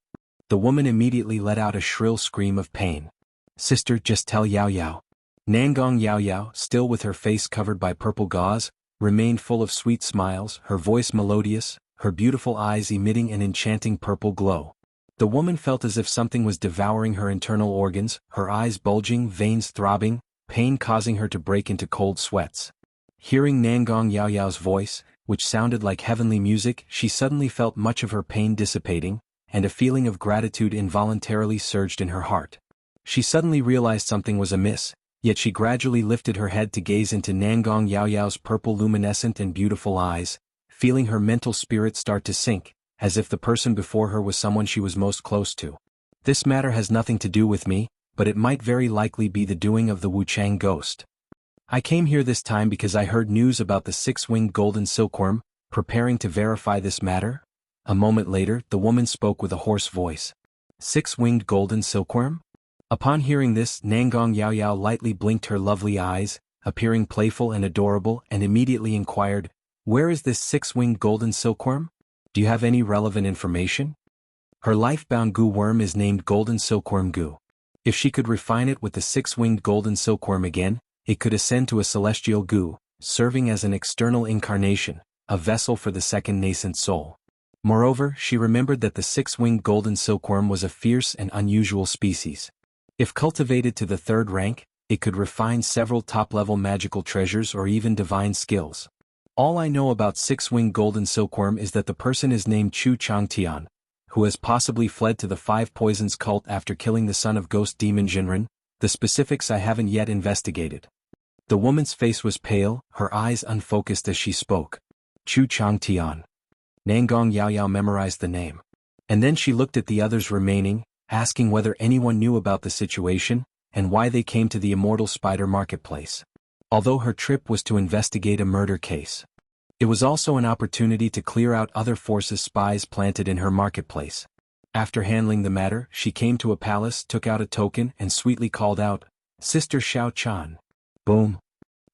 The woman immediately let out a shrill scream of pain. Sister, just tell Yao Yao. Nangong Yao Yao, still with her face covered by purple gauze, remained full of sweet smiles, her voice melodious, her beautiful eyes emitting an enchanting purple glow. The woman felt as if something was devouring her internal organs, her eyes bulging, veins throbbing, pain causing her to break into cold sweats. Hearing Nangong Yao Yao's voice, which sounded like heavenly music, she suddenly felt much of her pain dissipating, and a feeling of gratitude involuntarily surged in her heart. She suddenly realized something was amiss, yet she gradually lifted her head to gaze into Nangong Yao Yao's purple luminescent and beautiful eyes, feeling her mental spirit start to sink, as if the person before her was someone she was most close to. This matter has nothing to do with me, but it might very likely be the doing of the Wuchang ghost. I came here this time because I heard news about the six-winged golden silkworm, preparing to verify this matter. A moment later, the woman spoke with a hoarse voice. Six-winged golden silkworm? Upon hearing this, Nangong Yao Yao lightly blinked her lovely eyes, appearing playful and adorable, and immediately inquired, "Where is this six-winged golden silkworm? Do you have any relevant information?" Her life-bound goo worm is named Golden Silkworm Goo. If she could refine it with the six-winged golden silkworm again, it could ascend to a celestial goo, serving as an external incarnation, a vessel for the second nascent soul. Moreover, she remembered that the six-winged golden silkworm was a fierce and unusual species. If cultivated to the third rank, it could refine several top-level magical treasures or even divine skills. All I know about six-winged golden silkworm is that the person is named Chu Changtian, who has possibly fled to the Five Poisons cult after killing the son of ghost demon Jinren. The specifics I haven't yet investigated. The woman's face was pale, her eyes unfocused as she spoke. Chu Changtian. Nangong Yao Yao memorized the name. And then she looked at the others remaining, asking whether anyone knew about the situation, and why they came to the Immortal Spider Marketplace. Although her trip was to investigate a murder case, it was also an opportunity to clear out other forces' spies planted in her marketplace. After handling the matter, she came to a palace, took out a token, and sweetly called out, "Sister Xiao Chan." Boom.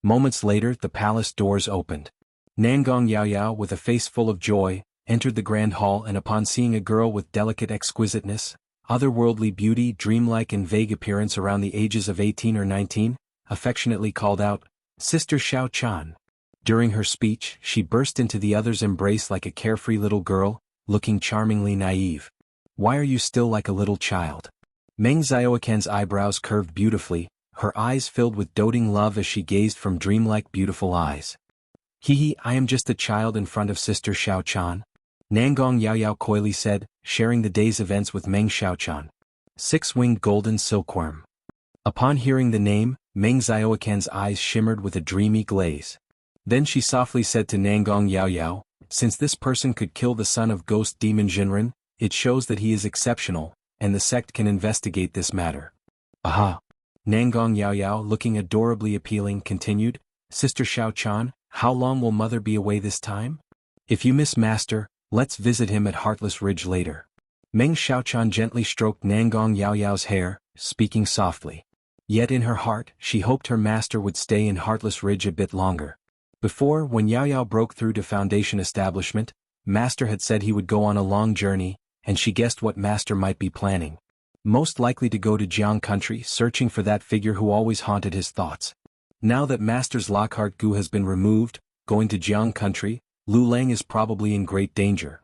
Moments later, the palace doors opened. Nangong Yao Yao, with a face full of joy, entered the grand hall, and upon seeing a girl with delicate exquisiteness, otherworldly beauty, dreamlike and vague appearance around the ages of 18 or 19, affectionately called out, "Sister Xiao Chan." During her speech, she burst into the other's embrace like a carefree little girl, looking charmingly naive. "Why are you still like a little child?" Meng Xiaoquan's eyebrows curved beautifully, her eyes filled with doting love as she gazed from dreamlike beautiful eyes. "Hee, I am just a child in front of Sister Xiao Chan," Nangong Yao Yao coyly said, sharing the day's events with Meng Xiaochan. Six-winged golden silkworm. Upon hearing the name, Meng Xiaoquan's eyes shimmered with a dreamy glaze. Then she softly said to Nangong Yao Yao, "Since this person could kill the son of ghost demon Jinren, it shows that he is exceptional, and the sect can investigate this matter." "Aha!" Nangong Yao Yao, looking adorably appealing, continued, "Sister Xiao Chan, how long will mother be away this time? If you miss master, let's visit him at Heartless Ridge later." Meng Xiaochan gently stroked Nangong Yao Yao's hair, speaking softly. Yet in her heart, she hoped her master would stay in Heartless Ridge a bit longer. Before, when Yao Yao broke through to Foundation Establishment, Master had said he would go on a long journey, and she guessed what Master might be planning. Most likely to go to Jiang country, searching for that figure who always haunted his thoughts. Now that Master's Lockhart Gu has been removed, going to Jiang country, Lu Lang is probably in great danger.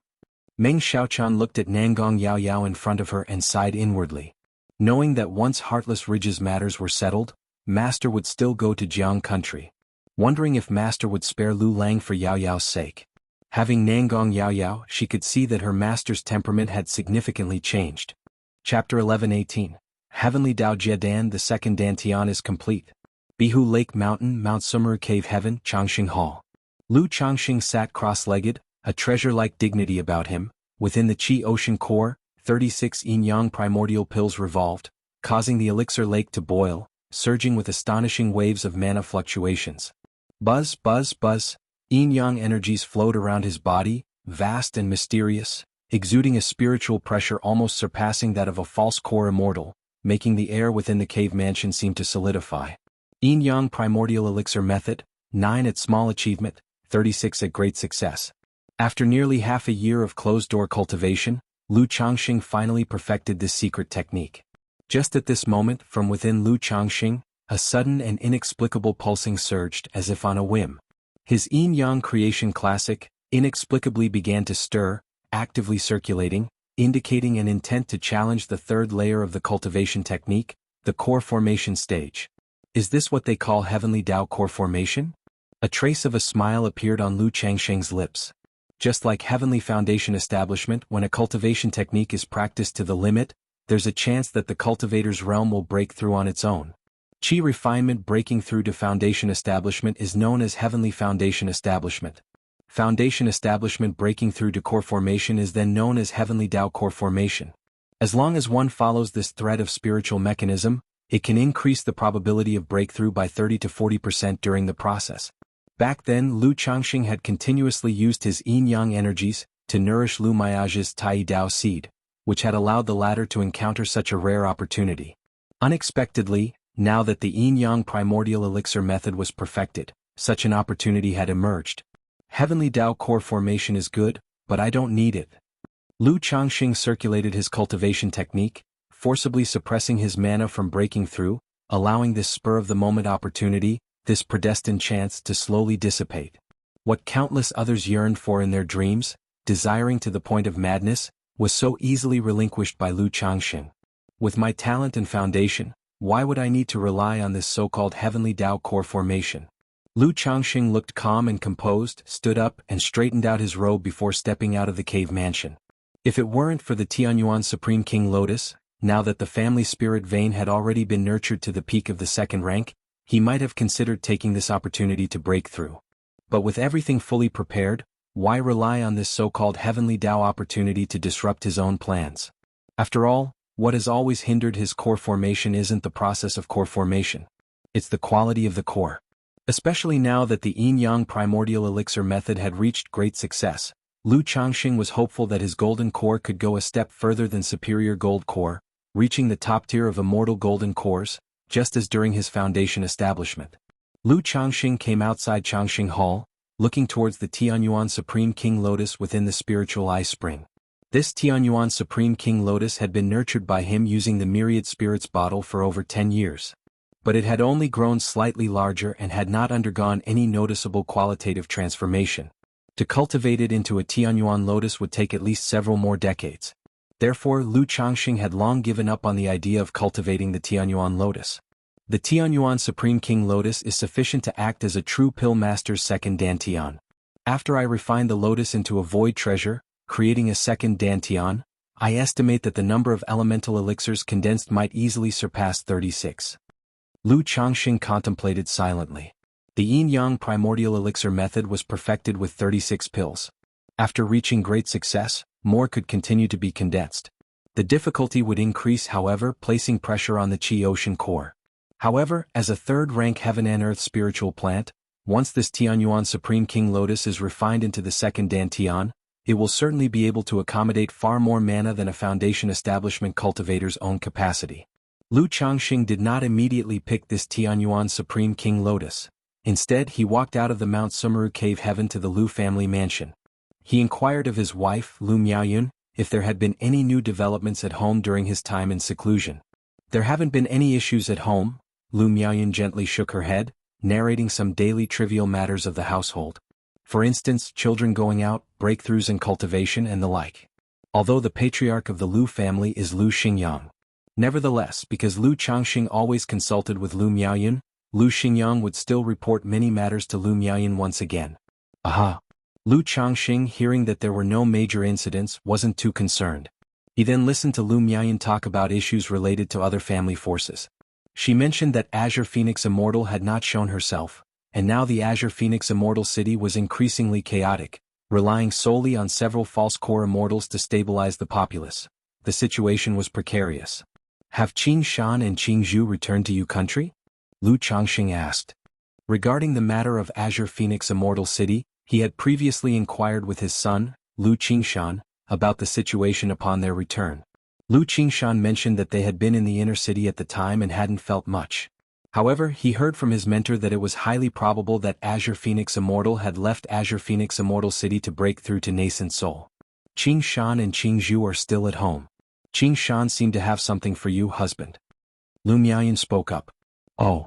Meng Xiaochan looked at Nangong Yao Yao in front of her and sighed inwardly. Knowing that once Heartless Ridge's matters were settled, Master would still go to Jiang country. Wondering if Master would spare Lu Lang for Yao Yao's sake. Having Nangong Yao Yao, she could see that her master's temperament had significantly changed. Chapter 11-18. Heavenly Dao Jiedan. The second Dantian is complete. Bihu Lake Mountain, Mount Sumeru Cave Heaven, Changxing Hall. Lu Changxing sat cross-legged, a treasure-like dignity about him. Within the Qi Ocean core, 36 yin-yang primordial pills revolved, causing the elixir lake to boil, surging with astonishing waves of mana fluctuations. Buzz, buzz, buzz. Yin-yang energies flowed around his body, vast and mysterious, exuding a spiritual pressure almost surpassing that of a false core immortal, making the air within the cave mansion seem to solidify. Yin-yang primordial elixir method, 9 at small achievement, 36 at great success. After nearly half a year of closed-door cultivation, Lu Changxing finally perfected this secret technique. Just at this moment, from within Lu Changxing, a sudden and inexplicable pulsing surged as if on a whim. His yin-yang creation classic inexplicably began to stir, actively circulating, indicating an intent to challenge the third layer of the cultivation technique, the core formation stage. Is this what they call Heavenly Dao core formation? A trace of a smile appeared on Lu Changxing's lips. Just like Heavenly Foundation Establishment, when a cultivation technique is practiced to the limit, there's a chance that the cultivator's realm will break through on its own. Qi refinement breaking through to Foundation Establishment is known as Heavenly Foundation Establishment. Foundation Establishment breaking through to core formation is then known as Heavenly Dao core formation. As long as one follows this thread of spiritual mechanism, it can increase the probability of breakthrough by 30 to 40% during the process. Back then, Lu Changxing had continuously used his yin-yang energies to nourish Lu Miage's Tai Dao seed, which had allowed the latter to encounter such a rare opportunity. Unexpectedly, now that the yin-yang primordial elixir method was perfected, such an opportunity had emerged. Heavenly Tao core formation is good, but I don't need it. Lu Changxing circulated his cultivation technique, forcibly suppressing his mana from breaking through, allowing this spur-of-the-moment opportunity, this predestined chance to slowly dissipate. What countless others yearned for in their dreams, desiring to the point of madness, was so easily relinquished by Lu Changxing. With my talent and foundation, why would I need to rely on this so-called Heavenly Tao core formation? Lu Changxing looked calm and composed, stood up and straightened out his robe before stepping out of the cave mansion. If it weren't for the Tianyuan Supreme King Lotus, now that the family spirit vein had already been nurtured to the peak of the second rank, he might have considered taking this opportunity to break through. But with everything fully prepared, why rely on this so-called Heavenly Tao opportunity to disrupt his own plans? After all, what has always hindered his core formation isn't the process of core formation. It's the quality of the core. Especially now that the yin-yang primordial elixir method had reached great success, Lu Changxing was hopeful that his golden core could go a step further than superior gold core, reaching the top tier of immortal golden cores, just as during his foundation establishment. Lu Changxing came outside Changxing Hall, looking towards the Tianyuan Supreme King Lotus within the spiritual eye spring. This Tianyuan Supreme King Lotus had been nurtured by him using the Myriad Spirits bottle for over 10 years. But it had only grown slightly larger and had not undergone any noticeable qualitative transformation. To cultivate it into a Tianyuan lotus would take at least several more decades. Therefore, Lu Changxing had long given up on the idea of cultivating the Tianyuan lotus. The Tianyuan Supreme King Lotus is sufficient to act as a true Pill Master's second Dantian. After I refine the lotus into a void treasure, creating a second Dantian, I estimate that the number of elemental elixirs condensed might easily surpass 36. Lu Changxing contemplated silently. The yin-yang primordial elixir method was perfected with 36 pills. After reaching great success, more could continue to be condensed. The difficulty would increase, however, placing pressure on the Qi Ocean core. However, as a third-rank heaven and earth spiritual plant, once this Tianyuan Supreme King Lotus is refined into the second Dantian, it will certainly be able to accommodate far more mana than a foundation establishment cultivator's own capacity. Lu Changxing did not immediately pick this Tianyuan Supreme King Lotus. Instead, he walked out of the Mount Sumeru cave heaven to the Lu family mansion. He inquired of his wife, Lu Miaoyun, if there had been any new developments at home during his time in seclusion. There haven't been any issues at home, Lu Miaoyun gently shook her head, narrating some daily trivial matters of the household. For instance, children going out, breakthroughs in cultivation and the like. Although the patriarch of the Lu family is Lu Xingyang. Nevertheless, because Lu Changxing always consulted with Lu Miaoyun, Lu Xingyang would still report many matters to Lu Miaoyun once again. Aha! Lu Changxing, hearing that there were no major incidents, wasn't too concerned. He then listened to Lu Miaoyun talk about issues related to other family forces. She mentioned that Azure Phoenix Immortal had not shown herself, and now the Azure Phoenix Immortal City was increasingly chaotic, relying solely on several false core immortals to stabilize the populace. The situation was precarious. Have Qing Shan and Qing Zhu returned to your country? Lu Changxing asked. Regarding the matter of Azure Phoenix Immortal City, he had previously inquired with his son, Lu Qingshan, about the situation upon their return. Lu Qingshan mentioned that they had been in the inner city at the time and hadn't felt much. However, he heard from his mentor that it was highly probable that Azure Phoenix Immortal had left Azure Phoenix Immortal City to break through to Nascent Soul. Qing Shan and Qing Zhu are still at home. Qing Shan seemed to have something for you, husband. Lu Miaoyun spoke up. Oh.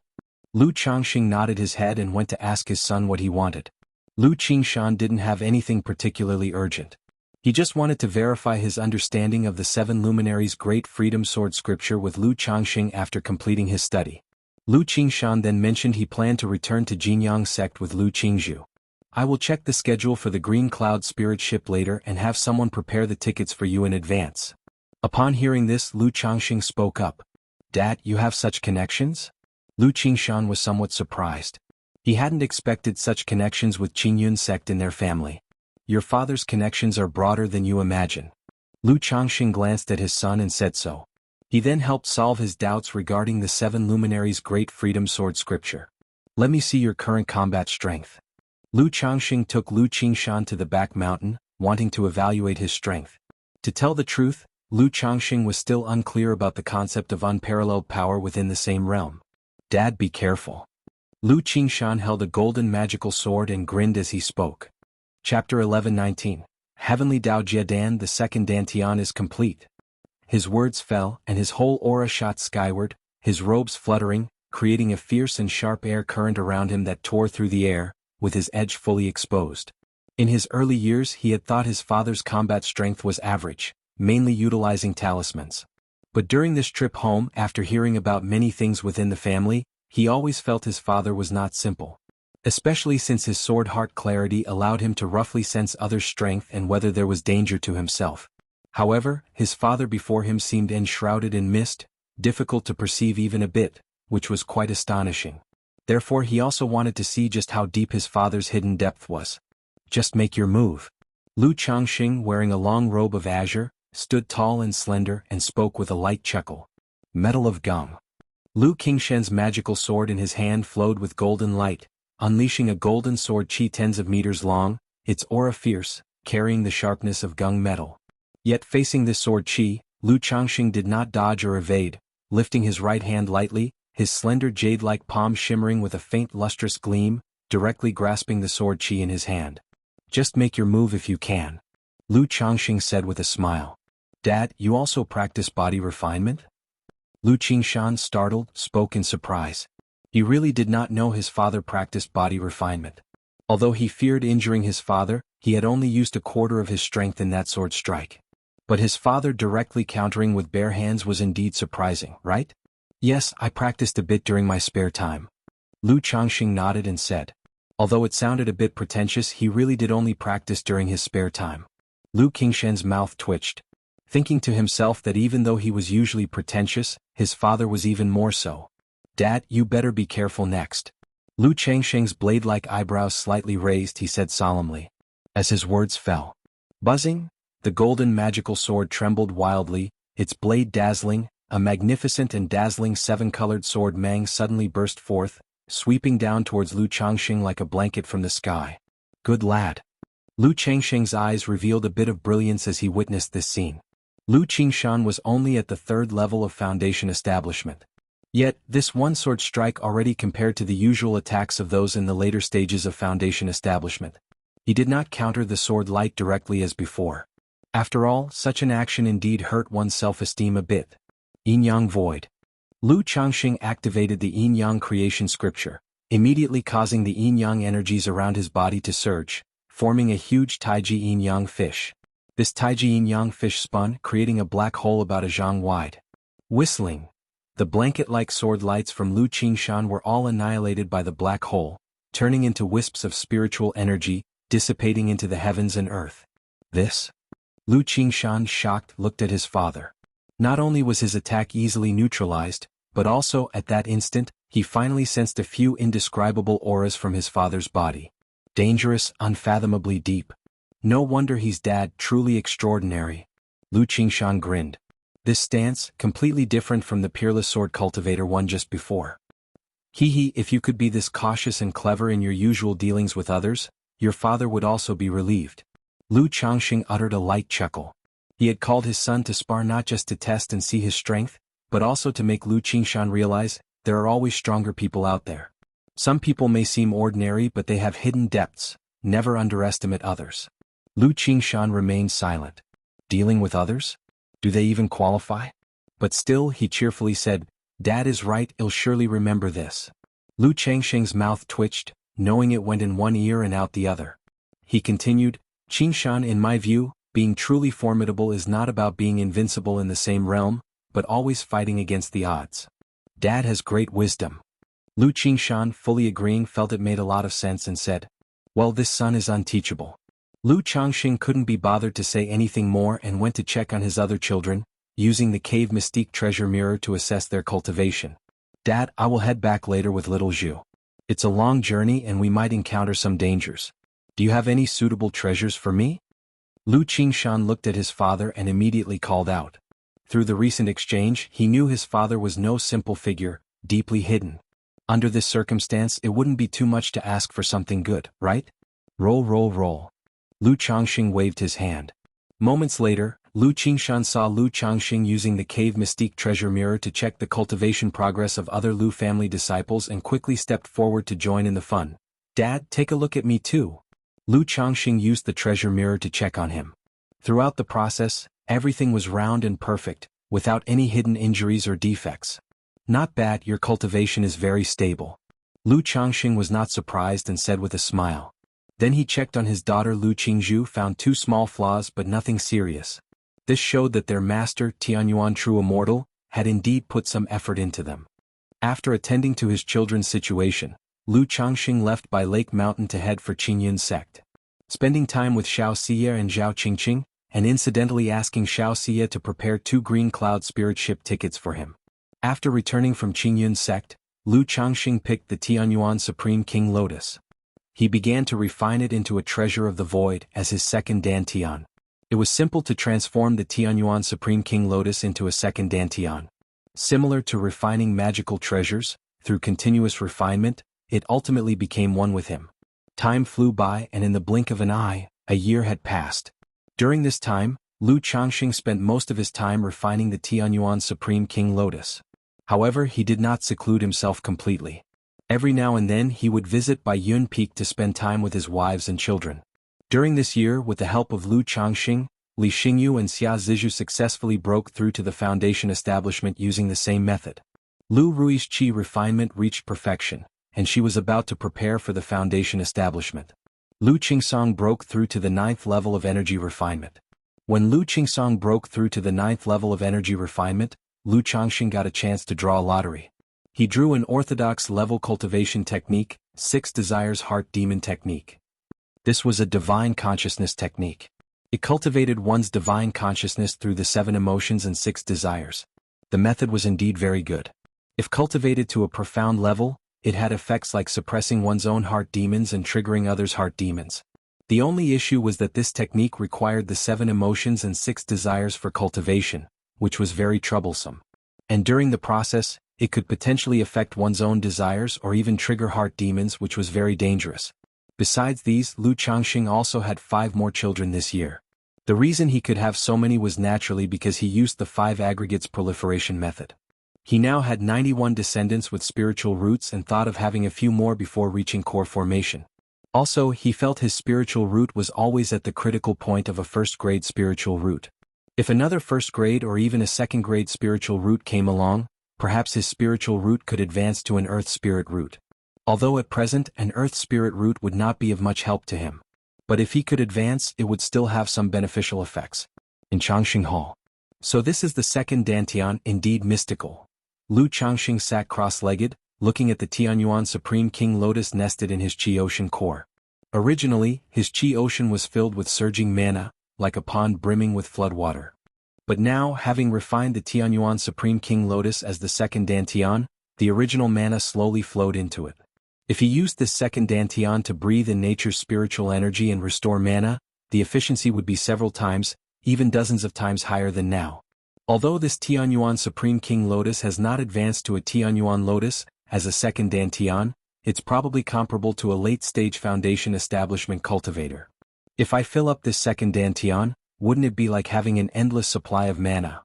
Lu Changxing nodded his head and went to ask his son what he wanted. Lu Qingshan didn't have anything particularly urgent. He just wanted to verify his understanding of the Seven Luminaries' Great Freedom Sword scripture with Lu Changxing after completing his study. Lu Qingshan then mentioned he planned to return to Jinyang sect with Lu Qingzhu. I will check the schedule for the Green Cloud spirit ship later and have someone prepare the tickets for you in advance. Upon hearing this, Lu Changxing spoke up. Dad, you have such connections? Lu Qingshan was somewhat surprised. He hadn't expected such connections with Qingyun sect in their family. Your father's connections are broader than you imagine. Lu Changxing glanced at his son and said so. He then helped solve his doubts regarding the Seven Luminaries' Great Freedom Sword scripture. Let me see your current combat strength. Lu Changxing took Lu Qingshan to the back mountain, wanting to evaluate his strength. To tell the truth, Lu Changxing was still unclear about the concept of unparalleled power within the same realm. Dad, be careful. Lu Qingshan held a golden magical sword and grinned as he spoke. Chapter 11:19. Heavenly Dao Jie Dan, the second Dantian is complete. His words fell, and his whole aura shot skyward, his robes fluttering, creating a fierce and sharp air current around him that tore through the air, with his edge fully exposed. In his early years he had thought his father's combat strength was average, mainly utilizing talismans. But during this trip home, after hearing about many things within the family, he always felt his father was not simple. Especially since his sword heart clarity allowed him to roughly sense others' strength and whether there was danger to himself. However, his father before him seemed enshrouded in mist, difficult to perceive even a bit, which was quite astonishing. Therefore he also wanted to see just how deep his father's hidden depth was. Just make your move. Lu Changxing, wearing a long robe of azure, stood tall and slender and spoke with a light chuckle. Metal of gum. Lu Qingshan's magical sword in his hand flowed with golden light, unleashing a golden sword chi tens of meters long, its aura fierce, carrying the sharpness of gung metal. Yet facing this sword chi, Lu Changxing did not dodge or evade, lifting his right hand lightly, his slender jade-like palm shimmering with a faint lustrous gleam, directly grasping the sword chi in his hand. Just make your move if you can. Lu Changxing said with a smile. Dad, you also practice body refinement? Lu Qingshan, startled, spoke in surprise. He really did not know his father practiced body refinement. Although he feared injuring his father, he had only used a quarter of his strength in that sword strike. But his father directly countering with bare hands was indeed surprising, right? Yes, I practiced a bit during my spare time. Lu Changxing nodded and said. Although it sounded a bit pretentious, he really did only practice during his spare time. Lu Qingshan's mouth twitched, thinking to himself that even though he was usually pretentious, his father was even more so. Dad, you better be careful next. Lu Changxing's blade-like eyebrows slightly raised, he said solemnly. As his words fell. Buzzing, the golden magical sword trembled wildly, its blade dazzling, a magnificent and dazzling seven-colored sword mang suddenly burst forth, sweeping down towards Lu Changxing like a blanket from the sky. Good lad. Lu Changxing's eyes revealed a bit of brilliance as he witnessed this scene. Lu Qingshan was only at the third level of foundation establishment. Yet, this one sword strike already compared to the usual attacks of those in the later stages of foundation establishment. He did not counter the sword light directly as before. After all, such an action indeed hurt one's self-esteem a bit. Yin-Yang Void. Lu Changxing activated the Yin-Yang creation scripture, immediately causing the Yin-Yang energies around his body to surge, forming a huge Taiji Yin-Yang fish. This Taiji Yin-Yang fish spun, creating a black hole about a zhang wide. Whistling. The blanket-like sword lights from Lu Qingshan were all annihilated by the black hole, turning into wisps of spiritual energy, dissipating into the heavens and earth. This? Lu Qingshan, shocked, looked at his father. Not only was his attack easily neutralized, but also, at that instant, he finally sensed a few indescribable auras from his father's body. Dangerous, unfathomably deep. No wonder he's dad, truly extraordinary. Lu Qingshan grinned. This stance, completely different from the peerless sword cultivator one just before. Hee, if you could be this cautious and clever in your usual dealings with others, your father would also be relieved. Lu Changxing uttered a light chuckle. He had called his son to spar not just to test and see his strength, but also to make Lu Qingshan realize, there are always stronger people out there. Some people may seem ordinary but they have hidden depths, never underestimate others. Lu Qingshan remained silent. Dealing with others? Do they even qualify? But still, he cheerfully said, Dad is right, he'll surely remember this. Lu Changxing's mouth twitched, knowing it went in one ear and out the other. He continued, Qingshan, in my view, being truly formidable is not about being invincible in the same realm, but always fighting against the odds. Dad has great wisdom. Lu Qingshan, fully agreeing, felt it made a lot of sense and said, well, this son is unteachable. Lu Changxing couldn't be bothered to say anything more and went to check on his other children, using the cave mystique treasure mirror to assess their cultivation. Dad, I will head back later with little Zhu. It's a long journey and we might encounter some dangers. Do you have any suitable treasures for me? Lu Qingshan looked at his father and immediately called out. Through the recent exchange, he knew his father was no simple figure, deeply hidden. Under this circumstance, it wouldn't be too much to ask for something good, right? Roll. Lu Changxing waved his hand. Moments later, Lu Qingshan saw Lu Changxing using the cave mystique treasure mirror to check the cultivation progress of other Lu family disciples and quickly stepped forward to join in the fun. "Dad, take a look at me too." Lu Changxing used the treasure mirror to check on him. Throughout the process, everything was round and perfect, without any hidden injuries or defects. "Not bad, your cultivation is very stable." Lu Changxing was not surprised and said with a smile. Then he checked on his daughter Lu Qingzhu, found 2 small flaws but nothing serious. This showed that their master, Tianyuan True Immortal, had indeed put some effort into them. After attending to his children's situation, Lu Changxing left by Lake Mountain to head for Qingyun sect. Spending time with Xiao Xie and Zhao Qingqing, and incidentally asking Xiao Xie to prepare 2 green cloud spirit ship tickets for him. After returning from Qingyun sect, Lu Changxing picked the Tianyuan Supreme King Lotus. He began to refine it into a treasure of the void as his second Dantian. It was simple to transform the Tianyuan Supreme King Lotus into a second Dantian. Similar to refining magical treasures, through continuous refinement, it ultimately became one with him. Time flew by and in the blink of an eye, a year had passed. During this time, Lu Changxing spent most of his time refining the Tianyuan Supreme King Lotus. However, he did not seclude himself completely. Every now and then he would visit Baiyun Peak to spend time with his wives and children. During this year, with the help of Lu Changxing, Li Xingyu and Xia Zizhu successfully broke through to the foundation establishment using the same method. Lu Rui's qi refinement reached perfection, and she was about to prepare for the foundation establishment. Lu Qingsong broke through to the 9th level of energy refinement. When Lu Qingsong broke through to the 9th level of energy refinement, Lu Changxing got a chance to draw a lottery. He drew an orthodox level cultivation technique, 6 desires heart demon technique. This was a divine consciousness technique. It cultivated one's divine consciousness through the 7 emotions and 6 desires. The method was indeed very good. If cultivated to a profound level, it had effects like suppressing one's own heart demons and triggering others' heart demons. The only issue was that this technique required the 7 emotions and 6 desires for cultivation, which was very troublesome. And during the process, it could potentially affect one's own desires or even trigger heart demons, which was very dangerous. Besides these, Lu Changxing also had 5 more children this year. The reason he could have so many was naturally because he used the 5 aggregates proliferation method. He now had 91 descendants with spiritual roots and thought of having a few more before reaching core formation. Also, he felt his spiritual root was always at the critical point of a first-grade spiritual root. If another first-grade or even a second-grade spiritual root came along, perhaps his spiritual root could advance to an earth spirit root. Although at present an earth spirit root would not be of much help to him. But if he could advance, it would still have some beneficial effects. In Changxing Hall. So this is the second Dantian, indeed mystical. Lu Changxing sat cross-legged, looking at the Tianyuan Supreme King Lotus nested in his Qi Ocean core. Originally, his Qi Ocean was filled with surging mana, like a pond brimming with floodwater. But now, having refined the Tianyuan Supreme King Lotus as the second Dantian, the original mana slowly flowed into it. If he used this second Dantian to breathe in nature's spiritual energy and restore mana, the efficiency would be several times, even dozens of times higher than now. Although this Tianyuan Supreme King Lotus has not advanced to a Tianyuan Lotus, as a second Dantian, it's probably comparable to a late-stage foundation establishment cultivator. If I fill up this second Dantian, wouldn't it be like having an endless supply of mana?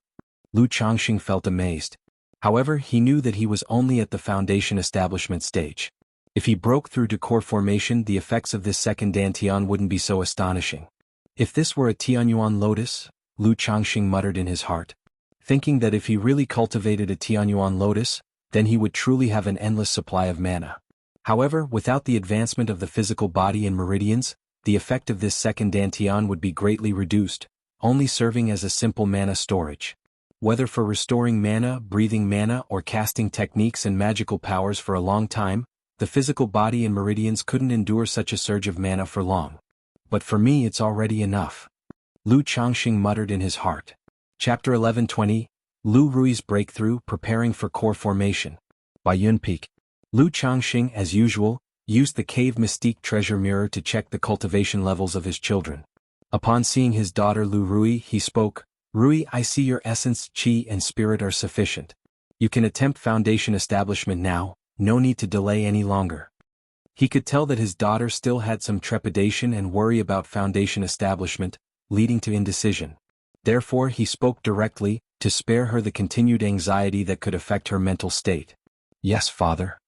Lu Changxing felt amazed. However, he knew that he was only at the foundation establishment stage. If he broke through to core formation, the effects of this second Dantian wouldn't be so astonishing. If this were a Tianyuan Lotus, Lu Changxing muttered in his heart, thinking that if he really cultivated a Tianyuan Lotus, then he would truly have an endless supply of mana. However, without the advancement of the physical body and meridians, the effect of this second Dantian would be greatly reduced, only serving as a simple mana storage. Whether for restoring mana, breathing mana, or casting techniques and magical powers for a long time, the physical body and meridians couldn't endure such a surge of mana for long. But for me it's already enough. Lu Changxing muttered in his heart. Chapter 1120, Lu Rui's Breakthrough, Preparing for Core Formation. Baiyun Peak. Lu Changxing, as usual, used the cave mystique treasure mirror to check the cultivation levels of his children. Upon seeing his daughter Lu Rui, he spoke, "Rui, I see your essence, qi and spirit are sufficient. You can attempt foundation establishment now, no need to delay any longer." He could tell that his daughter still had some trepidation and worry about foundation establishment, leading to indecision. Therefore he spoke directly, to spare her the continued anxiety that could affect her mental state. Yes, father.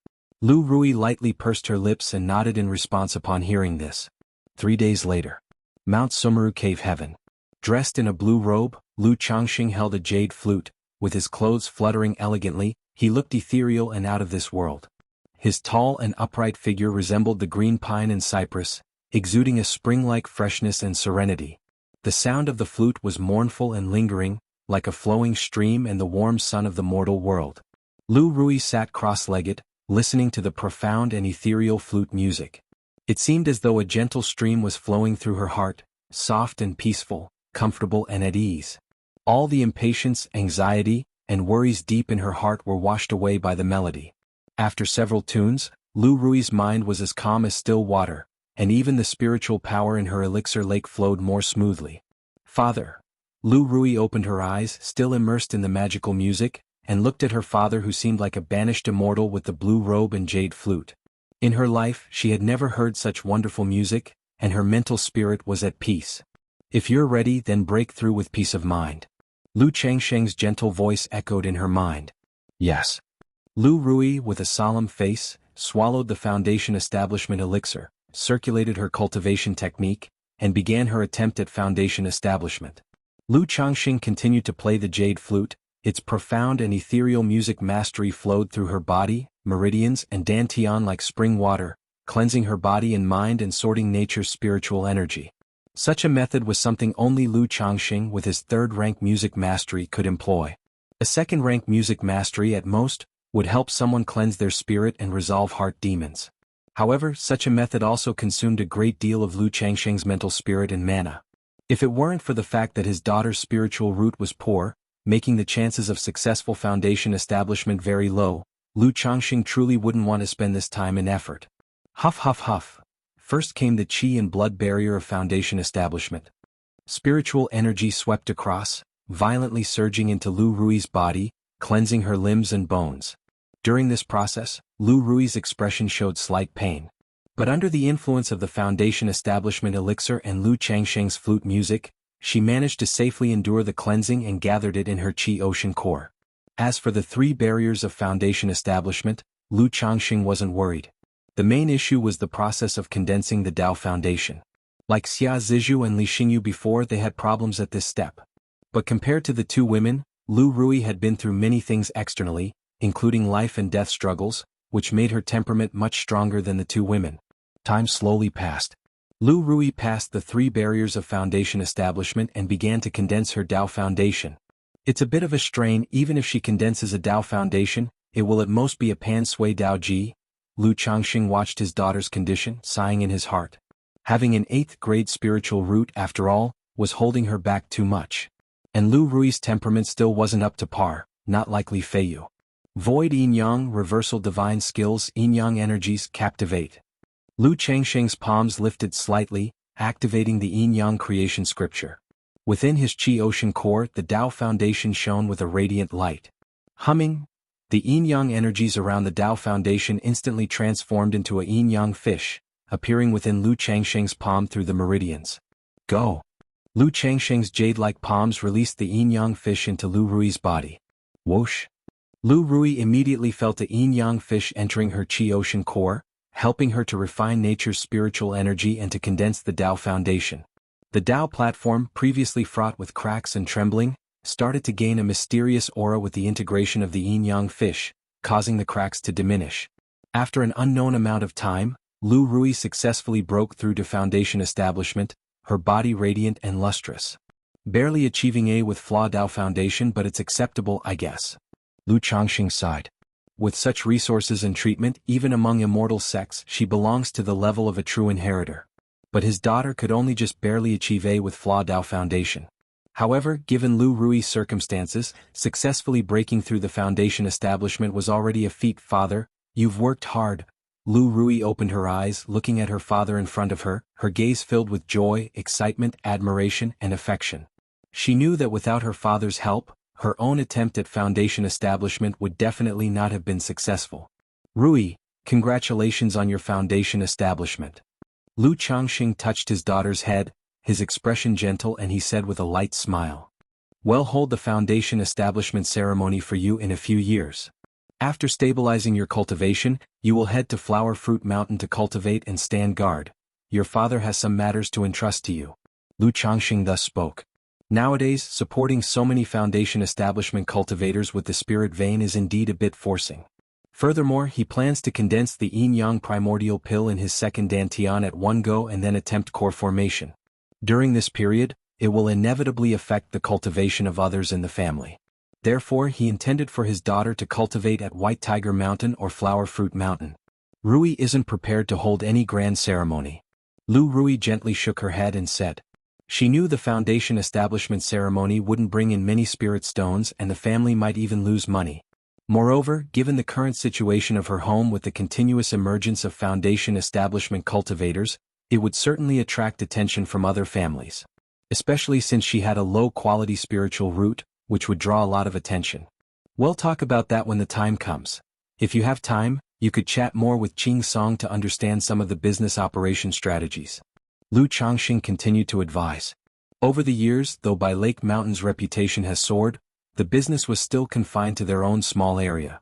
Lu Rui lightly pursed her lips and nodded in response upon hearing this. 3 days later. Mount Sumeru Cave Heaven. Dressed in a blue robe, Lu Changxing held a jade flute. With his clothes fluttering elegantly, he looked ethereal and out of this world. His tall and upright figure resembled the green pine and cypress, exuding a spring-like freshness and serenity. The sound of the flute was mournful and lingering, like a flowing stream and the warm sun of the mortal world. Lu Rui sat cross-legged, listening to the profound and ethereal flute music. It seemed as though a gentle stream was flowing through her heart, soft and peaceful, comfortable and at ease. All the impatience, anxiety, and worries deep in her heart were washed away by the melody. After several tunes, Lu Rui's mind was as calm as still water, and even the spiritual power in her elixir lake flowed more smoothly. Father. Lu Rui opened her eyes, still immersed in the magical music, and looked at her father who seemed like a banished immortal with the blue robe and jade flute. In her life, she had never heard such wonderful music, and her mental spirit was at peace. If you're ready, then break through with peace of mind. Lu Changsheng's gentle voice echoed in her mind. Yes. Lu Rui, with a solemn face, swallowed the foundation establishment elixir, circulated her cultivation technique, and began her attempt at foundation establishment. Lu Changxing continued to play the jade flute. Its profound and ethereal music mastery flowed through her body, meridians and dantian like spring water, cleansing her body and mind and sorting nature's spiritual energy. Such a method was something only Lu Changxing with his third-rank music mastery could employ. A second-rank music mastery at most would help someone cleanse their spirit and resolve heart demons. However, such a method also consumed a great deal of Lu Changxing's mental spirit and mana. If it weren't for the fact that his daughter's spiritual root was poor, making the chances of successful foundation establishment very low, Lu Changxing truly wouldn't want to spend this time and effort. Huff huff huff. First came the qi and blood barrier of foundation establishment. Spiritual energy swept across, violently surging into Lu Rui's body, cleansing her limbs and bones. During this process, Lu Rui's expression showed slight pain. But under the influence of the foundation establishment elixir and Lu Changxing's flute music, she managed to safely endure the cleansing and gathered it in her qi ocean core. As for the 3 barriers of foundation establishment, Lu Changxing wasn't worried. The main issue was the process of condensing the Dao foundation. Like Xia Zizhu and Li Xingyu before, they had problems at this step. But compared to the 2 women, Lu Rui had been through many things externally, including life and death struggles, which made her temperament much stronger than the 2 women. Time slowly passed. Lu Rui passed the 3 barriers of foundation establishment and began to condense her Dao foundation. It's a bit of a strain. Even if she condenses a Dao foundation, it will at most be a pan-sui Dao Ji. Lu Changxing watched his daughter's condition, sighing in his heart. Having an 8th grade spiritual root, after all, was holding her back too much. And Lu Rui's temperament still wasn't up to par, not like Li Feiyu. Void Yin-Yang reversal divine skills Yin-Yang energies captivate. Lu Changxing's palms lifted slightly, activating the Yin-Yang creation scripture. Within his qi ocean core, the Dao foundation shone with a radiant light. Humming, the Yin-Yang energies around the Dao foundation instantly transformed into a Yin-Yang fish, appearing within Lu Changxing's palm through the meridians. Go! Lu Changxing's jade-like palms released the Yin-Yang fish into Lu Rui's body. Whoosh! Lu Rui immediately felt the Yin-Yang fish entering her qi ocean core, helping her to refine nature's spiritual energy and to condense the Dao foundation. The Dao platform, previously fraught with cracks and trembling, started to gain a mysterious aura with the integration of the Yin-Yang fish, causing the cracks to diminish. After an unknown amount of time, Lu Rui successfully broke through to foundation establishment, her body radiant and lustrous. Barely achieving A with flaw Dao foundation, but it's acceptable, I guess. Lu Changxing sighed. With such resources and treatment, even among immortal sects, she belongs to the level of a true inheritor. But his daughter could only just barely achieve A with flaw Dao foundation. However, given Lu Rui's circumstances, successfully breaking through the foundation establishment was already a feat. Father, you've worked hard. Lu Rui opened her eyes, looking at her father in front of her, her gaze filled with joy, excitement, admiration, and affection. She knew that without her father's help, her own attempt at foundation establishment would definitely not have been successful. Rui, congratulations on your foundation establishment. Lu Changxing touched his daughter's head, his expression gentle, and he said with a light smile. We'll hold the foundation establishment ceremony for you in a few years. After stabilizing your cultivation, you will head to Flower Fruit Mountain to cultivate and stand guard. Your father has some matters to entrust to you. Lu Changxing thus spoke. Nowadays, supporting so many foundation establishment cultivators with the spirit vein is indeed a bit forcing. Furthermore, he plans to condense the yin-yang primordial pill in his second dantian at one go and then attempt core formation. During this period, it will inevitably affect the cultivation of others in the family. Therefore, he intended for his daughter to cultivate at White Tiger Mountain or Flower Fruit Mountain. Rui isn't prepared to hold any grand ceremony. Lu Rui gently shook her head and said. She knew the foundation establishment ceremony wouldn't bring in many spirit stones and the family might even lose money. Moreover, given the current situation of her home with the continuous emergence of foundation establishment cultivators, it would certainly attract attention from other families. Especially since she had a low-quality spiritual root, which would draw a lot of attention. We'll talk about that when the time comes. If you have time, you could chat more with Qing Song to understand some of the business operation strategies. Lu Changxing continued to advise. Over the years, though Bai Lake Mountain's reputation has soared, the business was still confined to their own small area.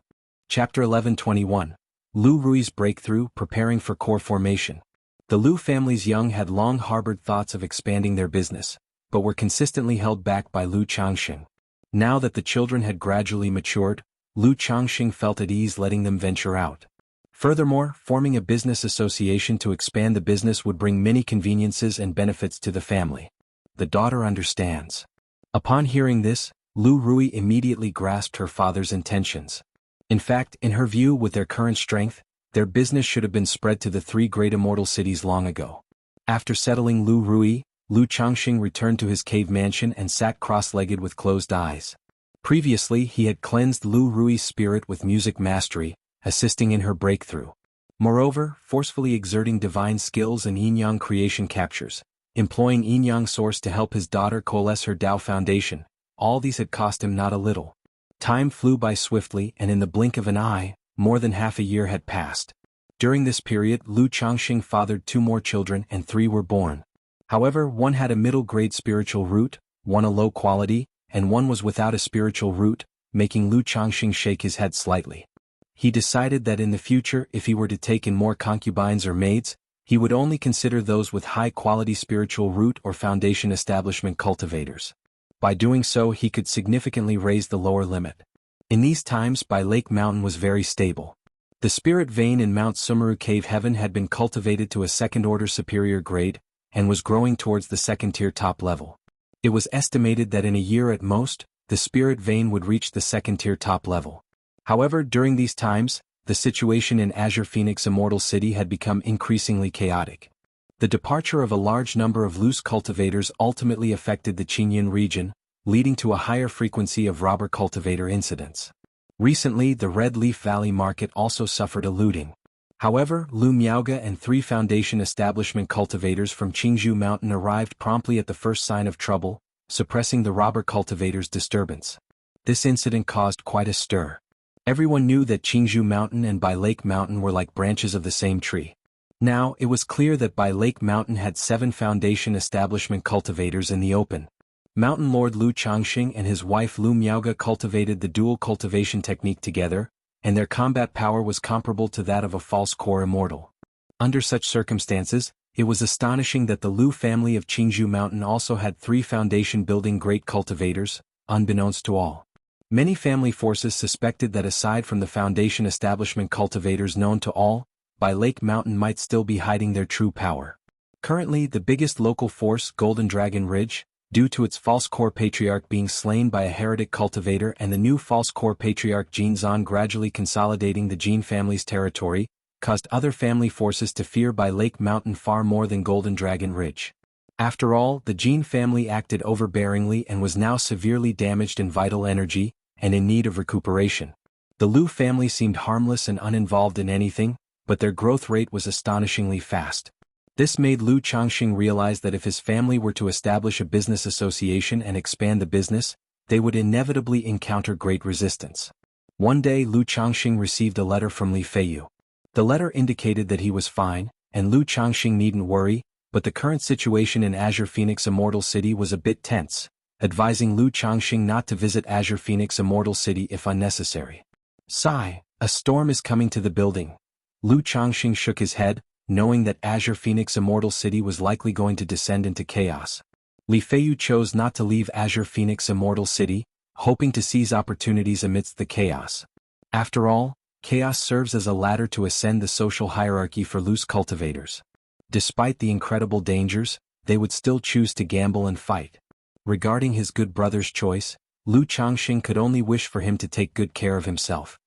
Chapter 11:21. Lu Rui's breakthrough, preparing for core formation. The Lu family's young had long harbored thoughts of expanding their business, but were consistently held back by Lu Changxing. Now that the children had gradually matured, Lu Changxing felt at ease letting them venture out. Furthermore, forming a business association to expand the business would bring many conveniences and benefits to the family. The daughter understands. Upon hearing this, Lu Rui immediately grasped her father's intentions. In fact, in her view, with their current strength, their business should have been spread to the 3 great immortal cities long ago. After settling Lu Rui, Lu Changxing returned to his cave mansion and sat cross-legged with closed eyes. Previously, he had cleansed Lu Rui's spirit with music mastery, assisting in her breakthrough. Moreover, forcefully exerting divine skills and yin-yang creation captures, employing yin-yang source to help his daughter coalesce her Tao foundation, all these had cost him not a little. Time flew by swiftly and in the blink of an eye, more than half a year had passed. During this period, Lu Changxing fathered 2 more children and 3 were born. However, one had a middle-grade spiritual root, one a low quality, and one was without a spiritual root, making Lu Changxing shake his head slightly. He decided that in the future, if he were to take in more concubines or maids, he would only consider those with high-quality spiritual root or foundation establishment cultivators. By doing so, he could significantly raise the lower limit. In these times, Bai Lake Mountain was very stable. The spirit vein in Mount Sumeru Cave Heaven had been cultivated to a second-order superior grade, and was growing towards the second-tier top level. It was estimated that in a year at most, the spirit vein would reach the second-tier top level. However, during these times, the situation in Azure Phoenix Immortal City had become increasingly chaotic. The departure of a large number of loose cultivators ultimately affected the Qingyan region, leading to a higher frequency of robber cultivator incidents. Recently, the Red Leaf Valley market also suffered a looting. However, Lu Miaoga and 3 foundation establishment cultivators from Qingzhou Mountain arrived promptly at the first sign of trouble, suppressing the robber cultivators' disturbance. This incident caused quite a stir. Everyone knew that Qingzhou Mountain and Bai Lake Mountain were like branches of the same tree. Now, it was clear that Bai Lake Mountain had 7 foundation establishment cultivators in the open. Mountain Lord Lu Changxing and his wife Lu Miaoga cultivated the dual cultivation technique together, and their combat power was comparable to that of a false core immortal. Under such circumstances, it was astonishing that the Lu family of Qingzhou Mountain also had 3 foundation-building great cultivators, unbeknownst to all. Many family forces suspected that aside from the foundation establishment cultivators known to all, Bai Lake Mountain might still be hiding their true power. Currently, the biggest local force, Golden Dragon Ridge, due to its false core patriarch being slain by a heretic cultivator and the new false core patriarch Jin Zan gradually consolidating the Jin family's territory, caused other family forces to fear Bai Lake Mountain far more than Golden Dragon Ridge. After all, the Jin family acted overbearingly and was now severely damaged in vital energy, and in need of recuperation. The Lu family seemed harmless and uninvolved in anything, but their growth rate was astonishingly fast. This made Lu Changxing realize that if his family were to establish a business association and expand the business, they would inevitably encounter great resistance. One day Lu Changxing received a letter from Li Feiyu. The letter indicated that he was fine, and Lu Changxing needn't worry, but the current situation in Azure Phoenix Immortal City was a bit tense, advising Lu Changxing not to visit Azure Phoenix Immortal City if unnecessary. Sigh, a storm is coming to the building. Lu Changxing shook his head, knowing that Azure Phoenix Immortal City was likely going to descend into chaos. Li Feiyu chose not to leave Azure Phoenix Immortal City, hoping to seize opportunities amidst the chaos. After all, chaos serves as a ladder to ascend the social hierarchy for loose cultivators. Despite the incredible dangers, they would still choose to gamble and fight. Regarding his good brother's choice, Lu Changxing could only wish for him to take good care of himself.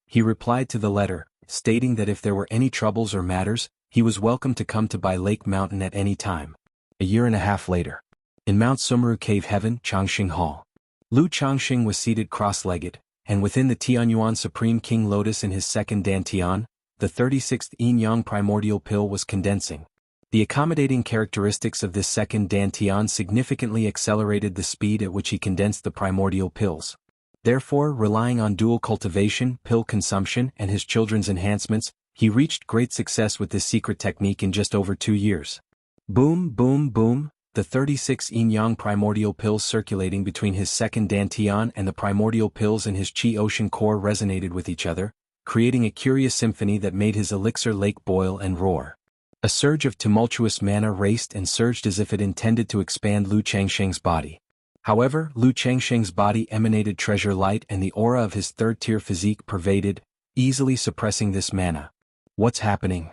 He replied to the letter, stating that if there were any troubles or matters, he was welcome to come to Bai Lake Mountain at any time. A year and a half later. In Mount Sumeru Cave Heaven, Changxing Hall. Lu Changxing was seated cross-legged, and within the Tianyuan Supreme King Lotus in his second Dantian, the 36th Yin-Yang primordial pill was condensing. The accommodating characteristics of this second Dantian significantly accelerated the speed at which he condensed the primordial pills. Therefore, relying on dual cultivation, pill consumption, and his children's enhancements, he reached great success with this secret technique in just over 2 years. Boom, boom, boom, the 36 yin-yang primordial pills circulating between his second Dantian and the primordial pills in his Qi Ocean core resonated with each other, creating a curious symphony that made his elixir lake boil and roar. A surge of tumultuous mana raced and surged as if it intended to expand Lu Changxing's body. However, Lu Changxing's body emanated treasure light and the aura of his third-tier physique pervaded, easily suppressing this mana. What's happening?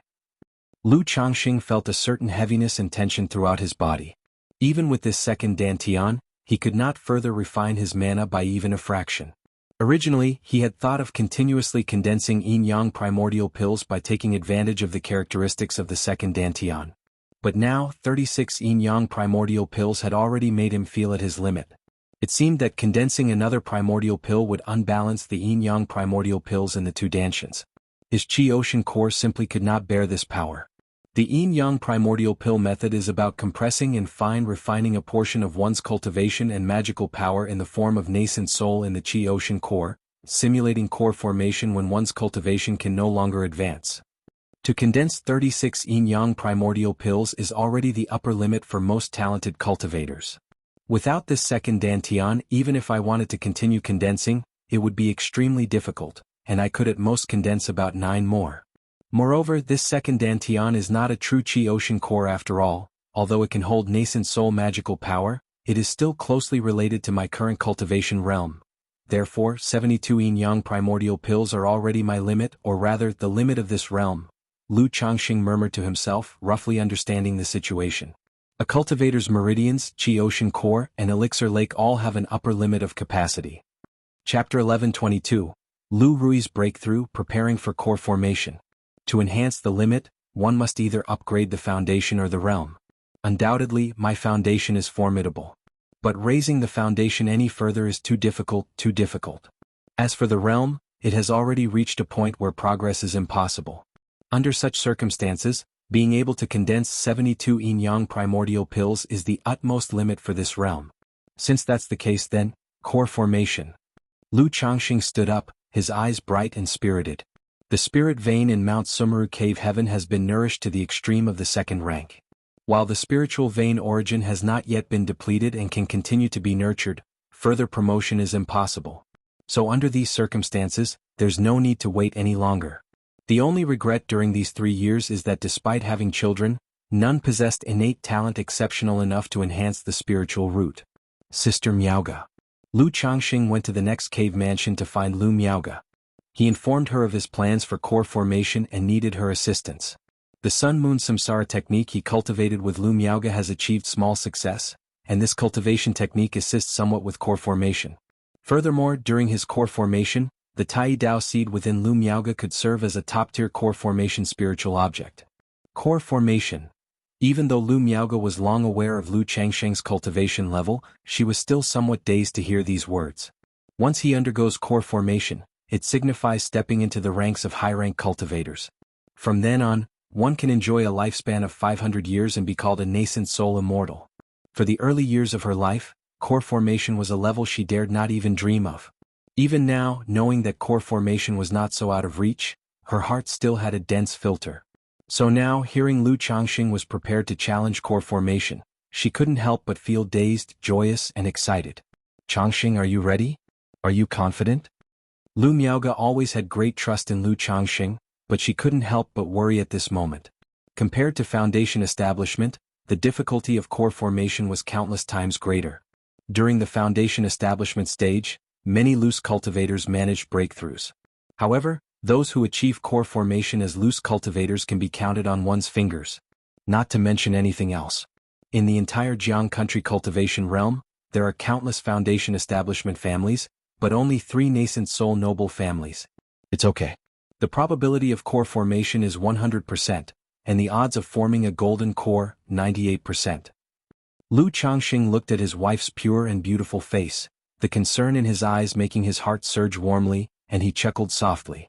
Lu Changxing felt a certain heaviness and tension throughout his body. Even with this second Dantian, he could not further refine his mana by even a fraction. Originally, he had thought of continuously condensing yin-yang primordial pills by taking advantage of the characteristics of the second Dantian. But now, 36 yin-yang primordial pills had already made him feel at his limit. It seemed that condensing another primordial pill would unbalance the yin-yang primordial pills in the two Dantians. His Qi Ocean core simply could not bear this power. The yin-yang primordial pill method is about compressing and fine-refining a portion of one's cultivation and magical power in the form of nascent soul in the Qi Ocean core, simulating core formation when one's cultivation can no longer advance. To condense 36 yin-yang primordial pills is already the upper limit for most talented cultivators. Without this second Dantian, even if I wanted to continue condensing, it would be extremely difficult, and I could at most condense about 9 more. Moreover, this second Dantian is not a true Qi Ocean core after all. Although it can hold nascent soul magical power, it is still closely related to my current cultivation realm. Therefore, 72 yin-yang primordial pills are already my limit, or rather, the limit of this realm. Lu Changxing murmured to himself, roughly understanding the situation. A cultivator's meridians, Qi Ocean core, and elixir lake all have an upper limit of capacity. Chapter 11:22. Lu Rui's breakthrough, preparing for core formation. To enhance the limit, one must either upgrade the foundation or the realm. Undoubtedly, my foundation is formidable. But raising the foundation any further is too difficult. As for the realm, it has already reached a point where progress is impossible. Under such circumstances, being able to condense 72 yin-yang primordial pills is the utmost limit for this realm. Since that's the case then, core formation. Lu Changxing stood up, his eyes bright and spirited. The spirit vein in Mount Sumeru Cave Heaven has been nourished to the extreme of the second rank. While the spiritual vein origin has not yet been depleted and can continue to be nurtured, further promotion is impossible. So under these circumstances, there's no need to wait any longer. The only regret during these 3 years is that despite having children, none possessed innate talent exceptional enough to enhance the spiritual root. Sister Miaoga. Lu Changxing went to the next cave mansion to find Lu Miaoga. He informed her of his plans for core formation and needed her assistance. The Sun-Moon Samsara technique he cultivated with Lu Miaoga has achieved small success, and this cultivation technique assists somewhat with core formation. Furthermore, during his core formation, the Tai Dao seed within Lu Miaoga could serve as a top-tier core formation spiritual object. Core formation. Even though Lu Miaoga was long aware of Lu Changxing's cultivation level, she was still somewhat dazed to hear these words. Once he undergoes core formation, it signifies stepping into the ranks of high-rank cultivators. From then on, one can enjoy a lifespan of 500 years and be called a nascent soul immortal. For the early years of her life, core formation was a level she dared not even dream of. Even now, knowing that core formation was not so out of reach, her heart still had a dense filter. So now, hearing Lu Changxing was prepared to challenge core formation, she couldn't help but feel dazed, joyous, and excited. Changxing, are you ready? Are you confident? Lu Miaoge always had great trust in Lu Changxing, but she couldn't help but worry at this moment. Compared to foundation establishment, the difficulty of core formation was countless times greater. During the foundation establishment stage, many loose cultivators managed breakthroughs. However, those who achieve core formation as loose cultivators can be counted on one's fingers. Not to mention anything else. In the entire Jiang country cultivation realm, there are countless foundation establishment families, but only 3 nascent soul noble families. It's okay. The probability of core formation is 100%, and the odds of forming a golden core, 98%. Lu Changxing looked at his wife's pure and beautiful face, the concern in his eyes making his heart surge warmly, and he chuckled softly.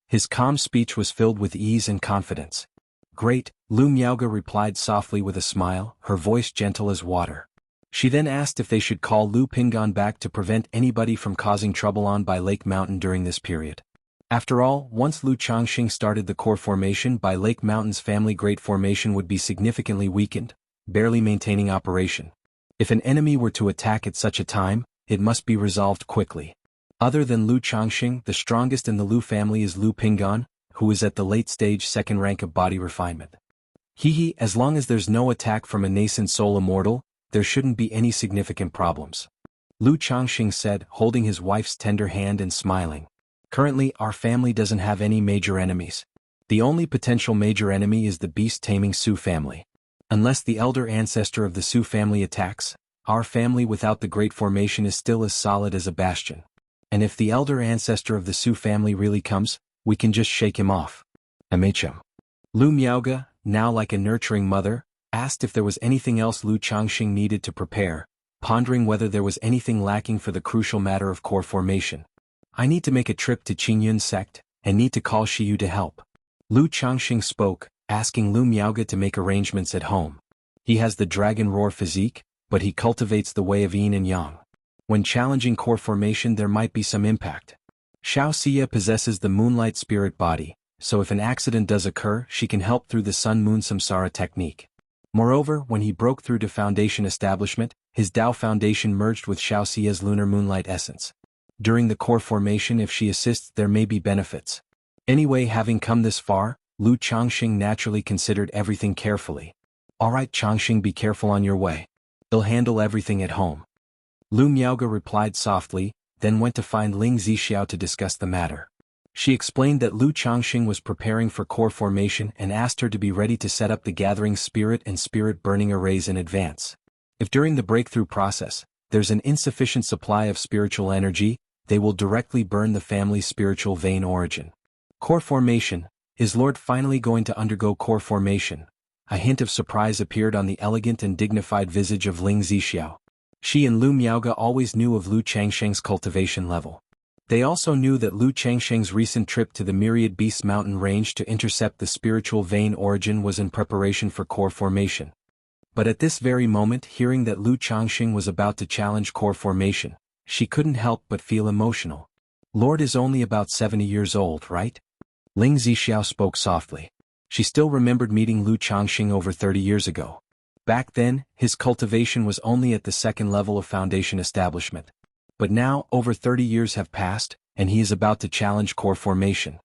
His calm speech was filled with ease and confidence. Great, Lu Miaoge replied softly with a smile, her voice gentle as water. She then asked if they should call Lu Pingan back to prevent anybody from causing trouble on by Lake Mountain during this period. After all, once Lu Changxing started the core formation by Lake Mountain's family, great formation would be significantly weakened, barely maintaining operation. If an enemy were to attack at such a time, it must be resolved quickly. Other than Lu Changxing, the strongest in the Lu family is Lu Pingan, who is at the late stage 2nd rank of body refinement. As long as there's no attack from a nascent soul immortal, there shouldn't be any significant problems. Lu Changxing said, holding his wife's tender hand and smiling. Currently, our family doesn't have any major enemies. The only potential major enemy is the beast-taming Su family. Unless the elder ancestor of the Su family attacks, our family without the great formation is still as solid as a bastion. And if the elder ancestor of the Su family really comes, we can just shake him off. MHM. Lu Miaoge, now like a nurturing mother, asked if there was anything else Lu Changxing needed to prepare, pondering whether there was anything lacking for the crucial matter of core formation. I need to make a trip to Qingyun sect, and need to call Shiyu to help. Lu Changxing spoke, asking Lu Miaoge to make arrangements at home. He has the dragon roar physique, but he cultivates the way of yin and yang. When challenging core formation there might be some impact. Xiao Xia possesses the moonlight spirit body, so if an accident does occur she can help through the sun-moon samsara technique. Moreover, when he broke through to foundation establishment, his Dao foundation merged with Xiao Xia's lunar moonlight essence. During the core formation if she assists there may be benefits. Anyway, having come this far, Lu Changxing naturally considered everything carefully. Alright Changxing, be careful on your way. They'll handle everything at home. Lu Miaoge replied softly, then went to find Ling Zixiao to discuss the matter. She explained that Lu Changxing was preparing for core formation and asked her to be ready to set up the gathering spirit and spirit burning arrays in advance. If during the breakthrough process, there's an insufficient supply of spiritual energy, they will directly burn the family's spiritual vein origin. Core formation. Is Lord finally going to undergo core formation? A hint of surprise appeared on the elegant and dignified visage of Ling Zixiao. She and Lu Miaoge always knew of Lu Changxing's cultivation level. They also knew that Lu Changxing's recent trip to the Myriad Beasts mountain range to intercept the spiritual vein origin was in preparation for core formation. But at this very moment, hearing that Lu Changxing was about to challenge core formation, she couldn't help but feel emotional. Lord is only about 70 years old, right? Ling Zixiao spoke softly. She still remembered meeting Lu Changxing over 30 years ago. Back then, his cultivation was only at the 2nd level of foundation establishment. But now, over 30 years have passed, and he is about to challenge core formation.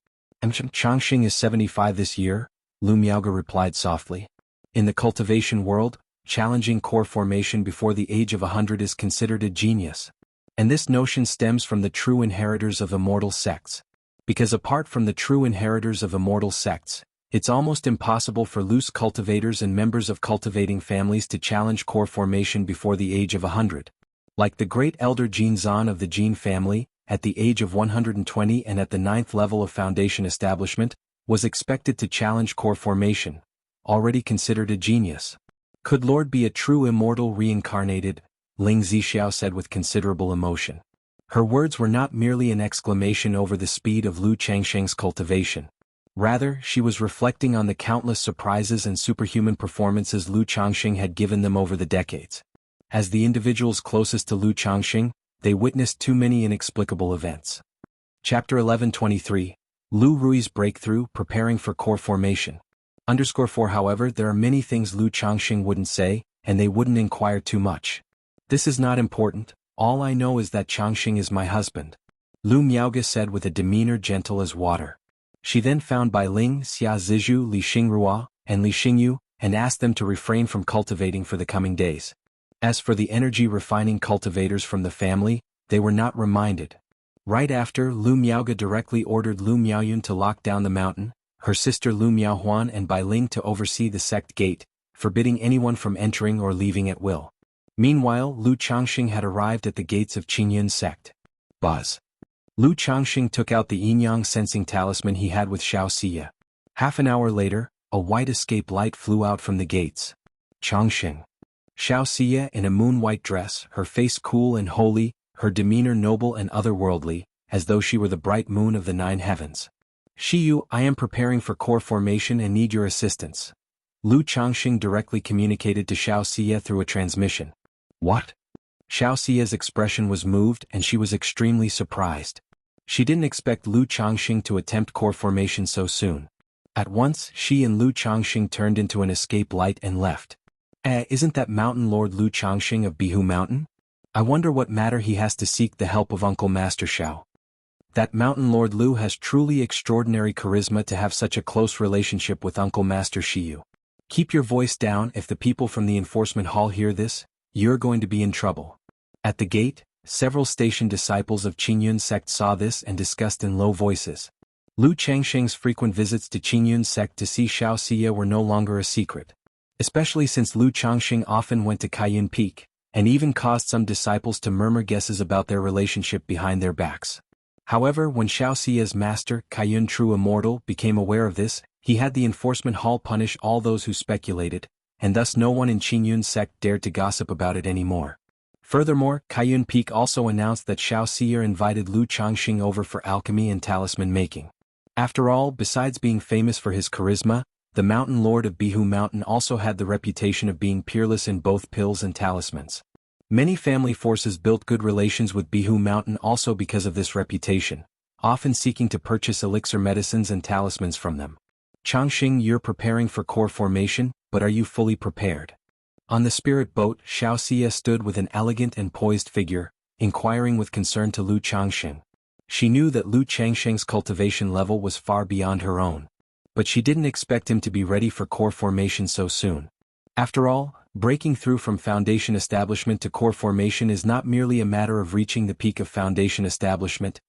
Changxing is 75 this year, Lu Miaoge replied softly. In the cultivation world, challenging core formation before the age of 100 is considered a genius. And this notion stems from the true inheritors of immortal sects. Because apart from the true inheritors of immortal sects, it's almost impossible for loose cultivators and members of cultivating families to challenge core formation before the age of 100. Like the great elder Jin Zan of the Jin family, at the age of 120 and at the 9th level of foundation establishment, was expected to challenge core formation, already considered a genius. Could Lord be a true immortal reincarnated? Ling Zixiao said with considerable emotion. Her words were not merely an exclamation over the speed of Lu Changxing's cultivation. Rather, she was reflecting on the countless surprises and superhuman performances Lu Changxing had given them over the decades. As the individuals closest to Lu Changxing, they witnessed too many inexplicable events. Chapter 1123, Lu Rui's Breakthrough, Preparing for Core Formation. _4 However, there are many things Lu Changxing wouldn't say, and they wouldn't inquire too much. This is not important, all I know is that Changxing is my husband. Lu Miaoge said with a demeanor gentle as water. She then found Bai Ling, Xia Zizhu, Li Xingrua, and Li Xingyu, and asked them to refrain from cultivating for the coming days. As for the energy refining cultivators from the family, they were not reminded. Right after, Lu Miaoge directly ordered Lu Miaoyun to lock down the mountain, her sister Lu Miaohuan and Bai Ling to oversee the sect gate, forbidding anyone from entering or leaving at will. Meanwhile, Lu Changxing had arrived at the gates of Qingyun sect. Buzz. Lu Changxing took out the yin-yang sensing talisman he had with Xiao Xia. Half an hour later, a white escape light flew out from the gates. Changxing. Xiao Xia in a moon-white dress, her face cool and holy, her demeanor noble and otherworldly, as though she were the bright moon of the 9 heavens. Shiyu, I am preparing for core formation and need your assistance. Lu Changxing directly communicated to Xiao Xia through a transmission. What? Xiao Xia's expression was moved and she was extremely surprised. She didn't expect Lu Changxing to attempt core formation so soon. At once, she and Lu Changxing turned into an escape light and left. Isn't that Mountain Lord Lu Changxing of Bihu Mountain? I wonder what matter he has to seek the help of Uncle Master Xiao. That Mountain Lord Lu has truly extraordinary charisma to have such a close relationship with Uncle Master Shiyu. Keep your voice down. If the people from the enforcement hall hear this, you're going to be in trouble. At the gate, several station disciples of Qingyun sect saw this and discussed in low voices. Lu Changxing's frequent visits to Qingyun sect to see Xiao Xia were no longer a secret. Especially since Lu Changxing often went to Kaiyun Peak, and even caused some disciples to murmur guesses about their relationship behind their backs. However, when Xiao Xia's master, Kaiyun True Immortal, became aware of this, he had the enforcement hall punish all those who speculated, and thus no one in Qingyun sect dared to gossip about it anymore. Furthermore, Kaiyun Peak also announced that Xiao Xia invited Lu Changxing over for alchemy and talisman making. After all, besides being famous for his charisma, the Mountain Lord of Bihu Mountain also had the reputation of being peerless in both pills and talismans. Many family forces built good relations with Bihu Mountain also because of this reputation, often seeking to purchase elixir medicines and talismans from them. Changxing, you're preparing for core formation, but are you fully prepared? On the spirit boat, Xiao Xia stood with an elegant and poised figure, inquiring with concern to Lu Changxing. She knew that Lu Changxing's cultivation level was far beyond her own. But she didn't expect him to be ready for core formation so soon. After all, breaking through from foundation establishment to core formation is not merely a matter of reaching the peak of foundation establishment,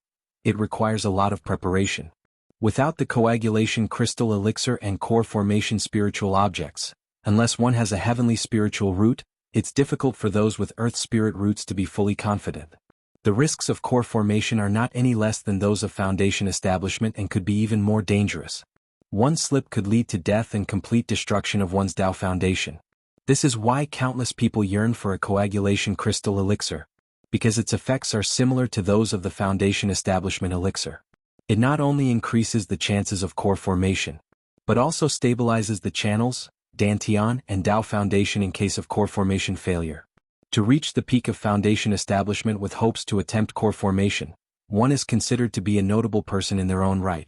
it requires a lot of preparation. Without the coagulation crystal elixir and core formation spiritual objects, unless one has a heavenly spiritual root, it's difficult for those with earth spirit roots to be fully confident. The risks of core formation are not any less than those of foundation establishment and could be even more dangerous. One slip could lead to death and complete destruction of one's Tao foundation. This is why countless people yearn for a coagulation crystal elixir, because its effects are similar to those of the foundation establishment elixir. It not only increases the chances of core formation, but also stabilizes the channels, Dantian and Tao foundation in case of core formation failure. To reach the peak of foundation establishment with hopes to attempt core formation, one is considered to be a notable person in their own right.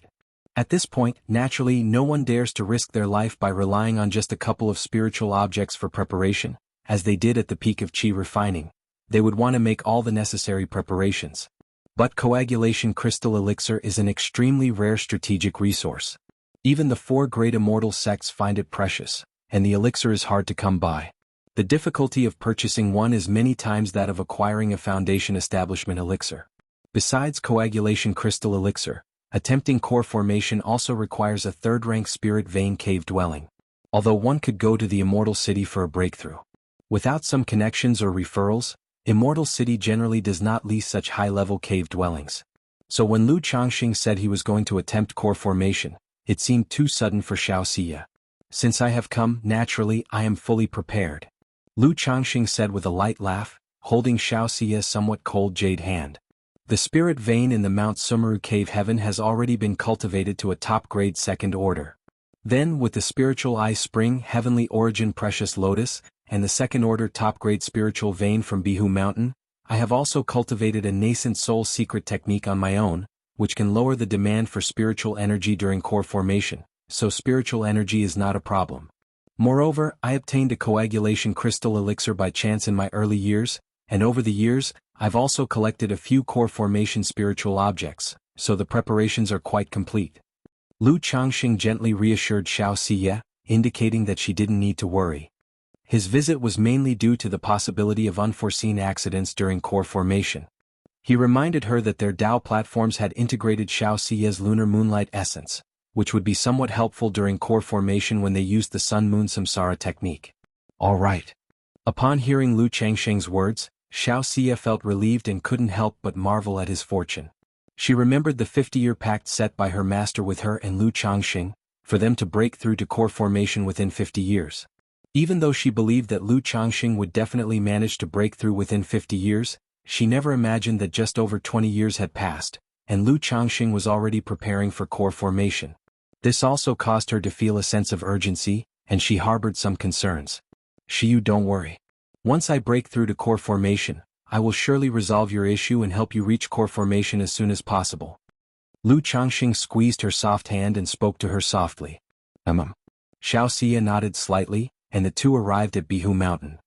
At this point, naturally, no one dares to risk their life by relying on just a couple of spiritual objects for preparation, as they did at the peak of qi refining. They would want to make all the necessary preparations. But coagulation crystal elixir is an extremely rare strategic resource. Even the 4 great immortal sects find it precious, and the elixir is hard to come by. The difficulty of purchasing one is many times that of acquiring a foundation establishment elixir. Besides coagulation crystal elixir, attempting core formation also requires a 3rd-rank spirit vein cave dwelling. Although one could go to the Immortal City for a breakthrough. Without some connections or referrals, Immortal City generally does not lease such high-level cave dwellings. So when Lu Changxing said he was going to attempt core formation, it seemed too sudden for Xiao Xia. Since I have come, naturally, I am fully prepared. Lu Changxing said with a light laugh, holding Xiao Xia's somewhat cold jade hand. The spirit vein in the Mount Sumeru cave heaven has already been cultivated to a top-grade 2nd order. Then, with the spiritual eye spring heavenly origin precious lotus, and the 2nd order top-grade spiritual vein from Bihu Mountain, I have also cultivated a nascent soul secret technique on my own, which can lower the demand for spiritual energy during core formation, so spiritual energy is not a problem. Moreover, I obtained a coagulation crystal elixir by chance in my early years, and over the years, I've also collected a few core formation spiritual objects, so the preparations are quite complete. Lu Changxing gently reassured Xiao Siye, indicating that she didn't need to worry. His visit was mainly due to the possibility of unforeseen accidents during core formation. He reminded her that their Dao platforms had integrated Xiao Siye's lunar moonlight essence, which would be somewhat helpful during core formation when they used the sun-moon samsara technique. All right. Upon hearing Lu Changxing's words, Xiao Siye felt relieved and couldn't help but marvel at his fortune. She remembered the 50-year pact set by her master with her and Lu Changxing, for them to break through to core formation within 50 years. Even though she believed that Lu Changxing would definitely manage to break through within 50 years, she never imagined that just over 20 years had passed, and Lu Changxing was already preparing for core formation. This also caused her to feel a sense of urgency, and she harbored some concerns. Shiyu, don't worry. Once I break through to core formation, I will surely resolve your issue and help you reach core formation as soon as possible. Lu Changxing squeezed her soft hand and spoke to her softly. Xiao Siye nodded slightly, and the two arrived at Bihu Mountain.